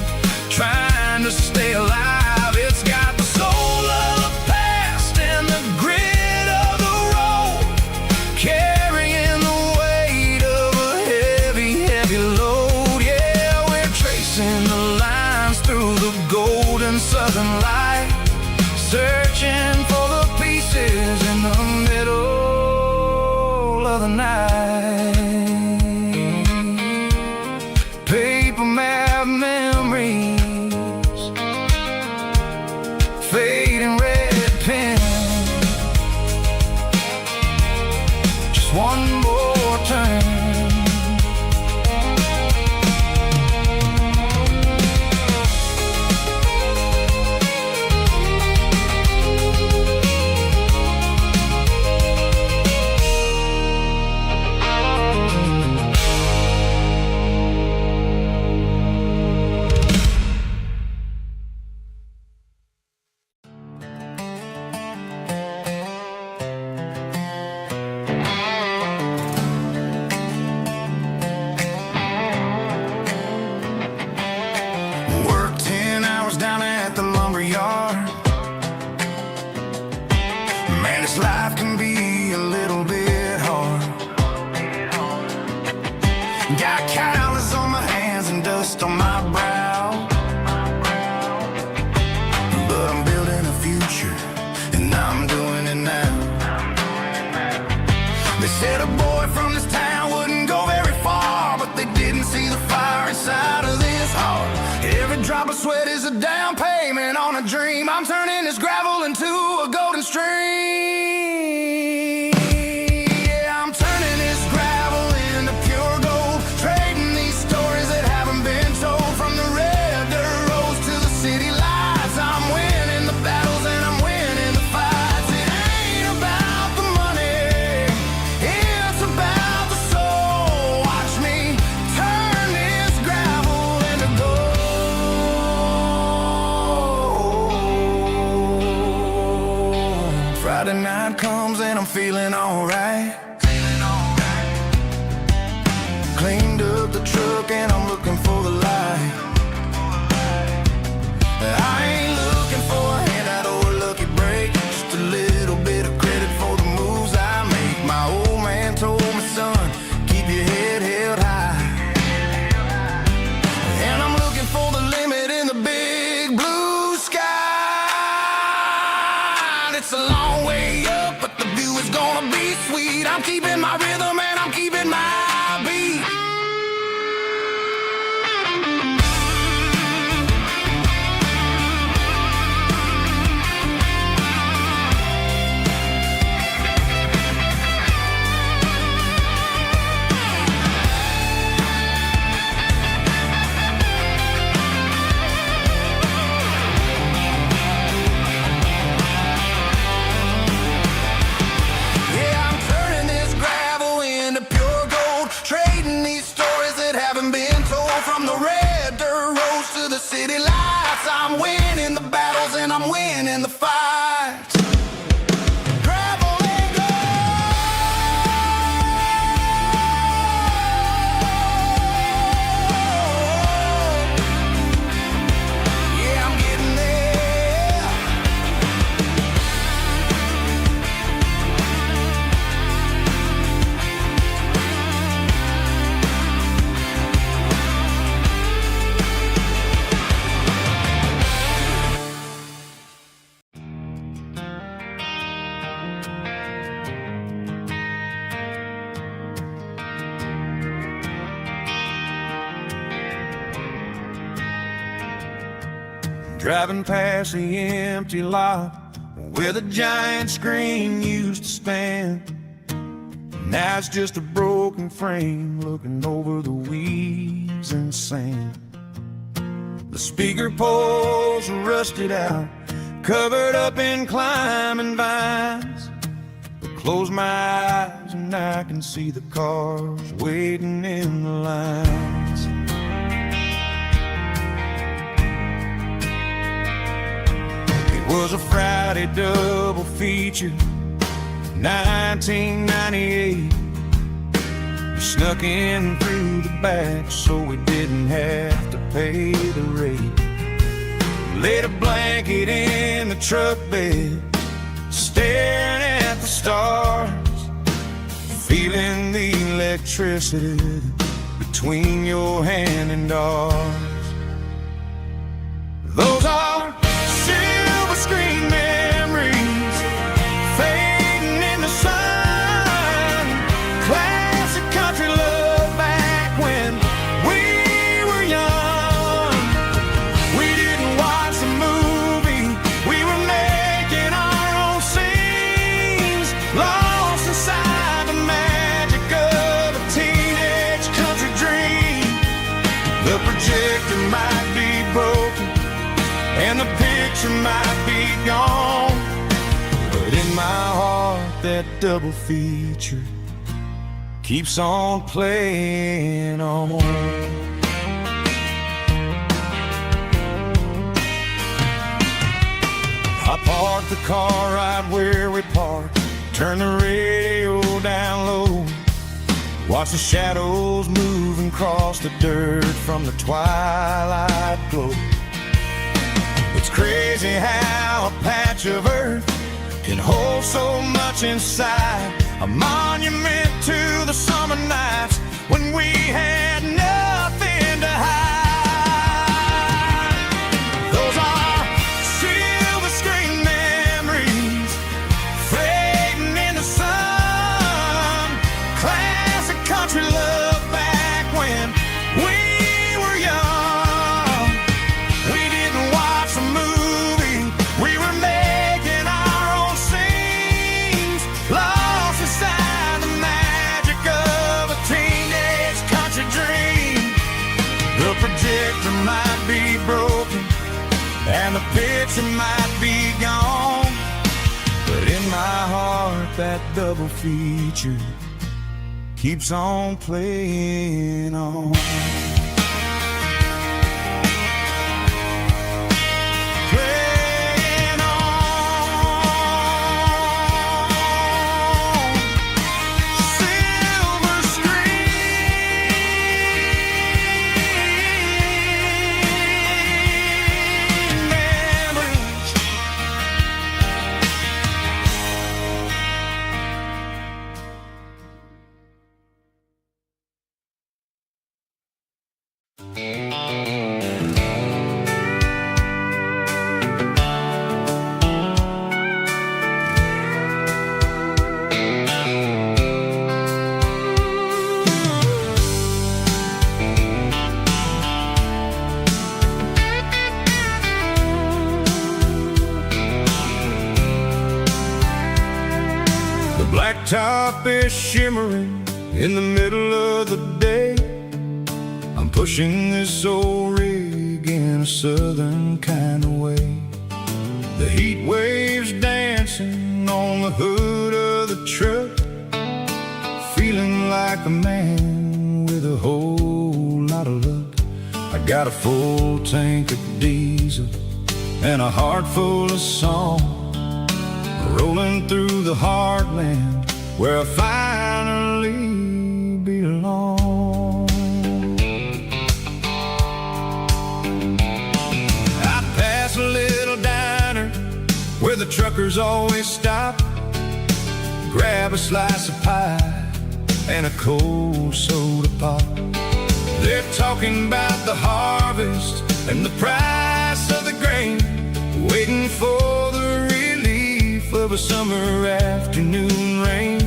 trying to stay alive. It's got the soul of the past and the grit of the road, carrying the weight of a heavy, heavy load. Yeah, we're tracing the lines through the golden southern light, searching for the pieces in the middle of the night. Paper map memories, fading red pen, just one more turn. Life can be a little bit hard. Got calluses on my hands and dust on my brow, but I'm building a future and I'm doing it now. They said a boy from this town wouldn't go very far, but they didn't see the fire inside of this heart. Every drop of sweat is a down payment on a dream. I'm turning this gravel into a golden stream. Yeah, I'm turning this gravel into pure gold, trading these stories that haven't been told. From the red dirt roads to the city lights, I'm winning the battles and I'm winning the fights. It ain't about the money, it's about the soul. Watch me turn this gravel into gold. Friday night comes and I'm feeling alright. Cleaned up the truck and I'm looking for the light. I ain't looking for a handout or a lucky break, just a little bit of credit for the moves I make. My old man told me, son, keep your head held high. And I'm looking for the limit in the big blue sky. It's a long way up, but the view is gonna be sweet. I'm keeping my rhythm and I'm keeping my beat. City lights, I'm winning the battles and I'm winning the fights. Gravel and gold. Yeah, I'm getting there. Driving past the empty lot where the giant screen used to stand. Now it's just a broken frame looking over the weeds and sand. The speaker poles are rusted out, covered up in climbing vines. But close my eyes and I can see the cars waiting in the lines. It was a Friday double feature, 1998. We snuck in through the back so we didn't have to pay the rate. Laid a blanket in the truck bed, staring at the stars, feeling the electricity between your hand and ours. Those are silver screen memories fading in the sun. Classic country love back when we were young. We didn't watch the movie, we were making our own scenes, lost inside the magic of a teenage country dream. The projector might be broken and the picture might be gone, but in my heart that double feature keeps on playing on. I parked the car right where we parked, turned the radio down low, watch the shadows moving across the dirt from the twilight glow. It's crazy how a patch of earth can hold so much inside, a monument to the summer nights when we had nothing to hide. Those are silver screen memories fading in the sun. Classic country love back when we were young. We didn't watch the movie, we were making our own scenes, lost inside the magic of a teenage country dream. The projector might be broken and the picture might be gone, but in my heart that double feature keeps on playing on. Playing on. blacktop is shimmering in the middle of the day. I'm pushing this old rig in a southern kind of way. The heat waves dancing on the hood of the truck, feeling like a man with a whole lot of luck. I got a full tank of diesel and a heart full of song, rolling through the heartland where I finally belong. I pass a little diner where the truckers always stop, grab a slice of pie and a cold soda pop. They're talking about the harvest and the price of the grain, waiting for the relief of a summer afternoon rain.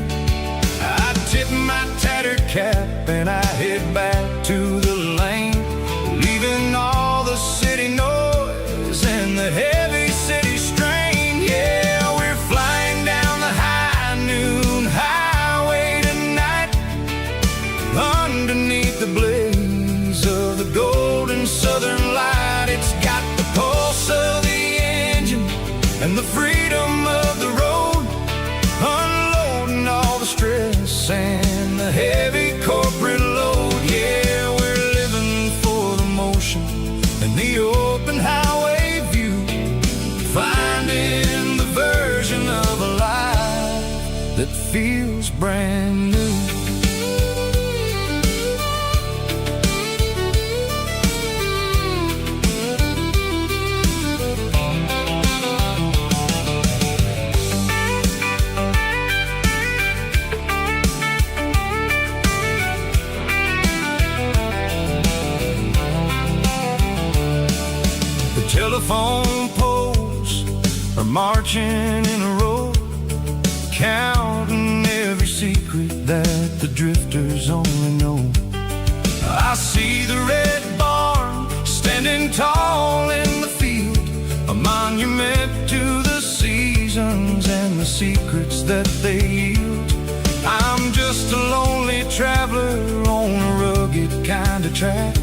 I tip my tattered cap and I head back to the lane, leaving all the city noise and the heavy city strain. Yeah, we're flying down the high noon highway tonight, underneath the blaze of the golden southern light. It's got the pulse of the engine and the freedom of the road, unloading all the stress and the heavy corporate load. Yeah, we're living for the motion and the open highway view, finding the version of a life that feels brand new. Telephone poles are marching in a row, counting every secret that the drifters only know. I see the red barn standing tall in the field, a monument to the seasons and the secrets that they yield. I'm just a lonely traveler on a rugged kind of track,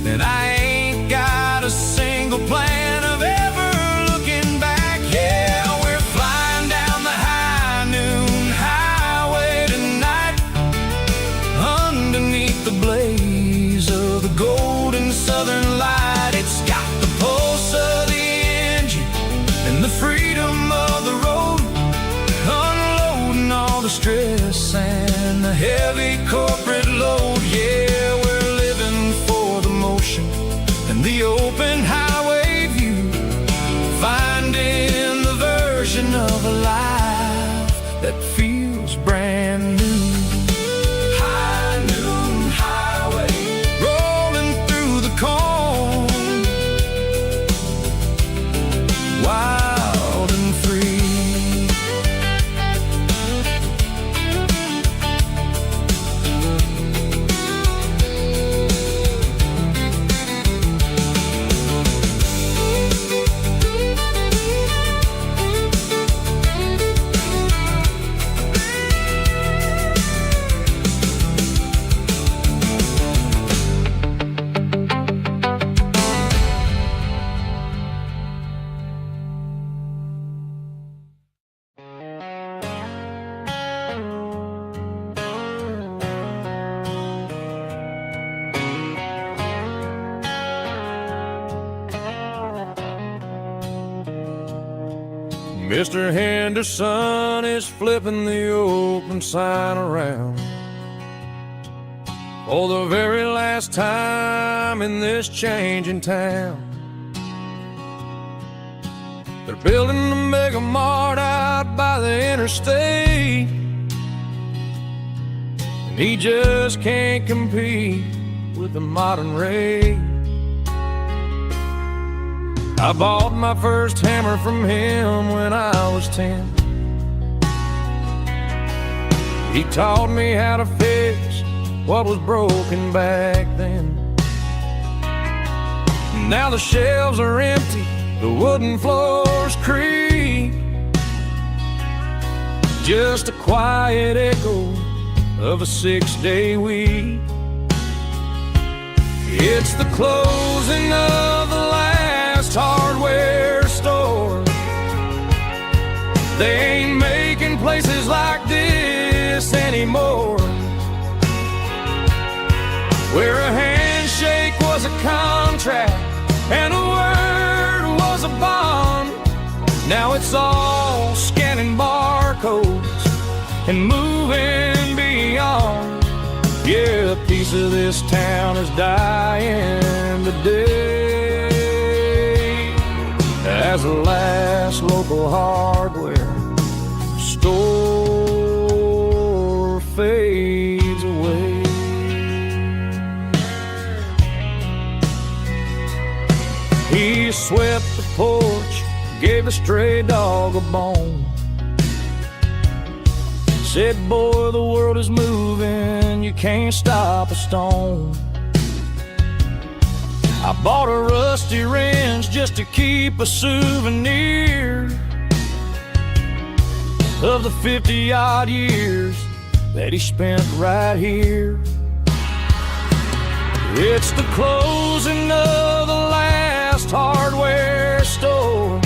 and I ain't got a single plan of ever looking back. Yeah, we're flying down the high noon highway tonight, underneath the blaze of the golden southern light. It's got the pulse of the engine and the freedom of the road, unloading all the stress and the heavy corporate load. Yeah, we're living for the motion and the open highway view, finding the version of a life that feels brand new. High noon highway, rolling through the corn, wild and free. Mr. Henderson is flipping the open sign around for the very last time in this changing town. They're building a mega mart out by the interstate, and he just can't compete with the modern rate. I bought my first hammer from him when I was 10. He taught me how to fix what was broken back then. Now the shelves are empty, the wooden floors creak, just a quiet echo of a 6-day week. It's the closing of the last hardware store. They ain't making places like this anymore, where a handshake was a contract and a word was a bond. Now it's all scanning barcodes and moving beyond. Yeah, a piece of this town is dying today as the last local hardware store fades away. He swept the porch, gave a stray dog a bone, said, boy, the world is moving, you can't stop a stone. I bought a rusty wrench just to keep a souvenir of the 50-odd years that he spent right here. It's the closing of the last hardware store.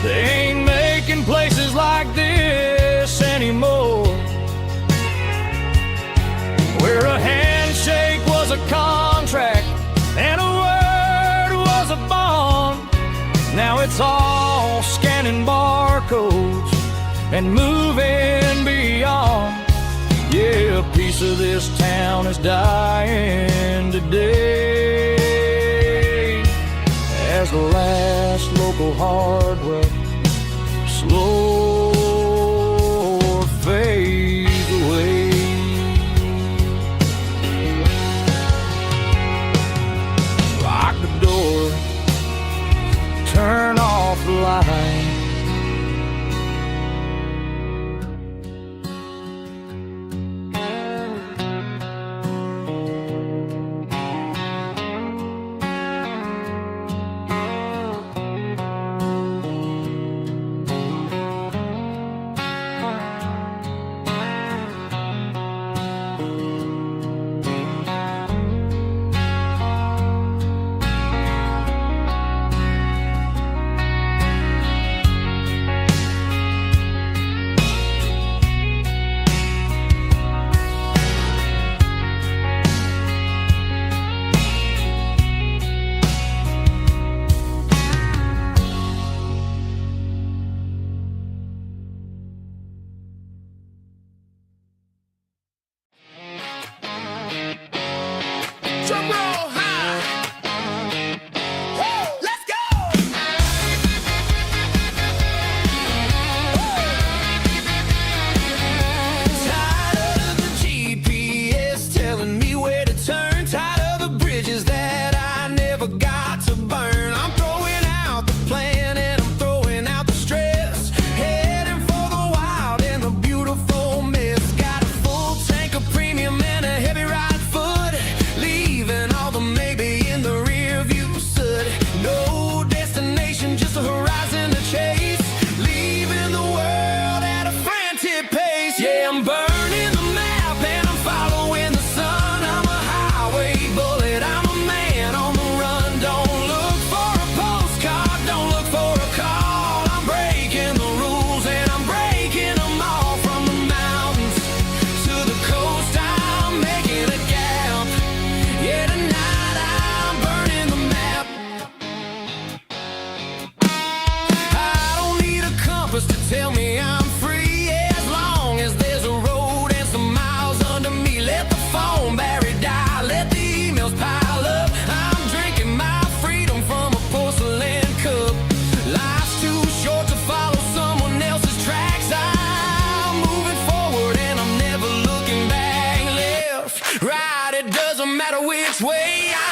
They ain't making places like this anymore, where a handshake was a contract and a word was a bond. Now it's all scanning barcodes and moving beyond. Yeah, a piece of this town is dying today as the last local hardware slow fades away. Lock the door, turn off the light. Tell me I'm free, yeah, as long as there's a road and some miles under me. Let the phone battery die, let the emails pile up. I'm drinking my freedom from a porcelain cup. Life's too short to follow someone else's tracks. I'm moving forward and I'm never looking back. Left, right, it doesn't matter which way I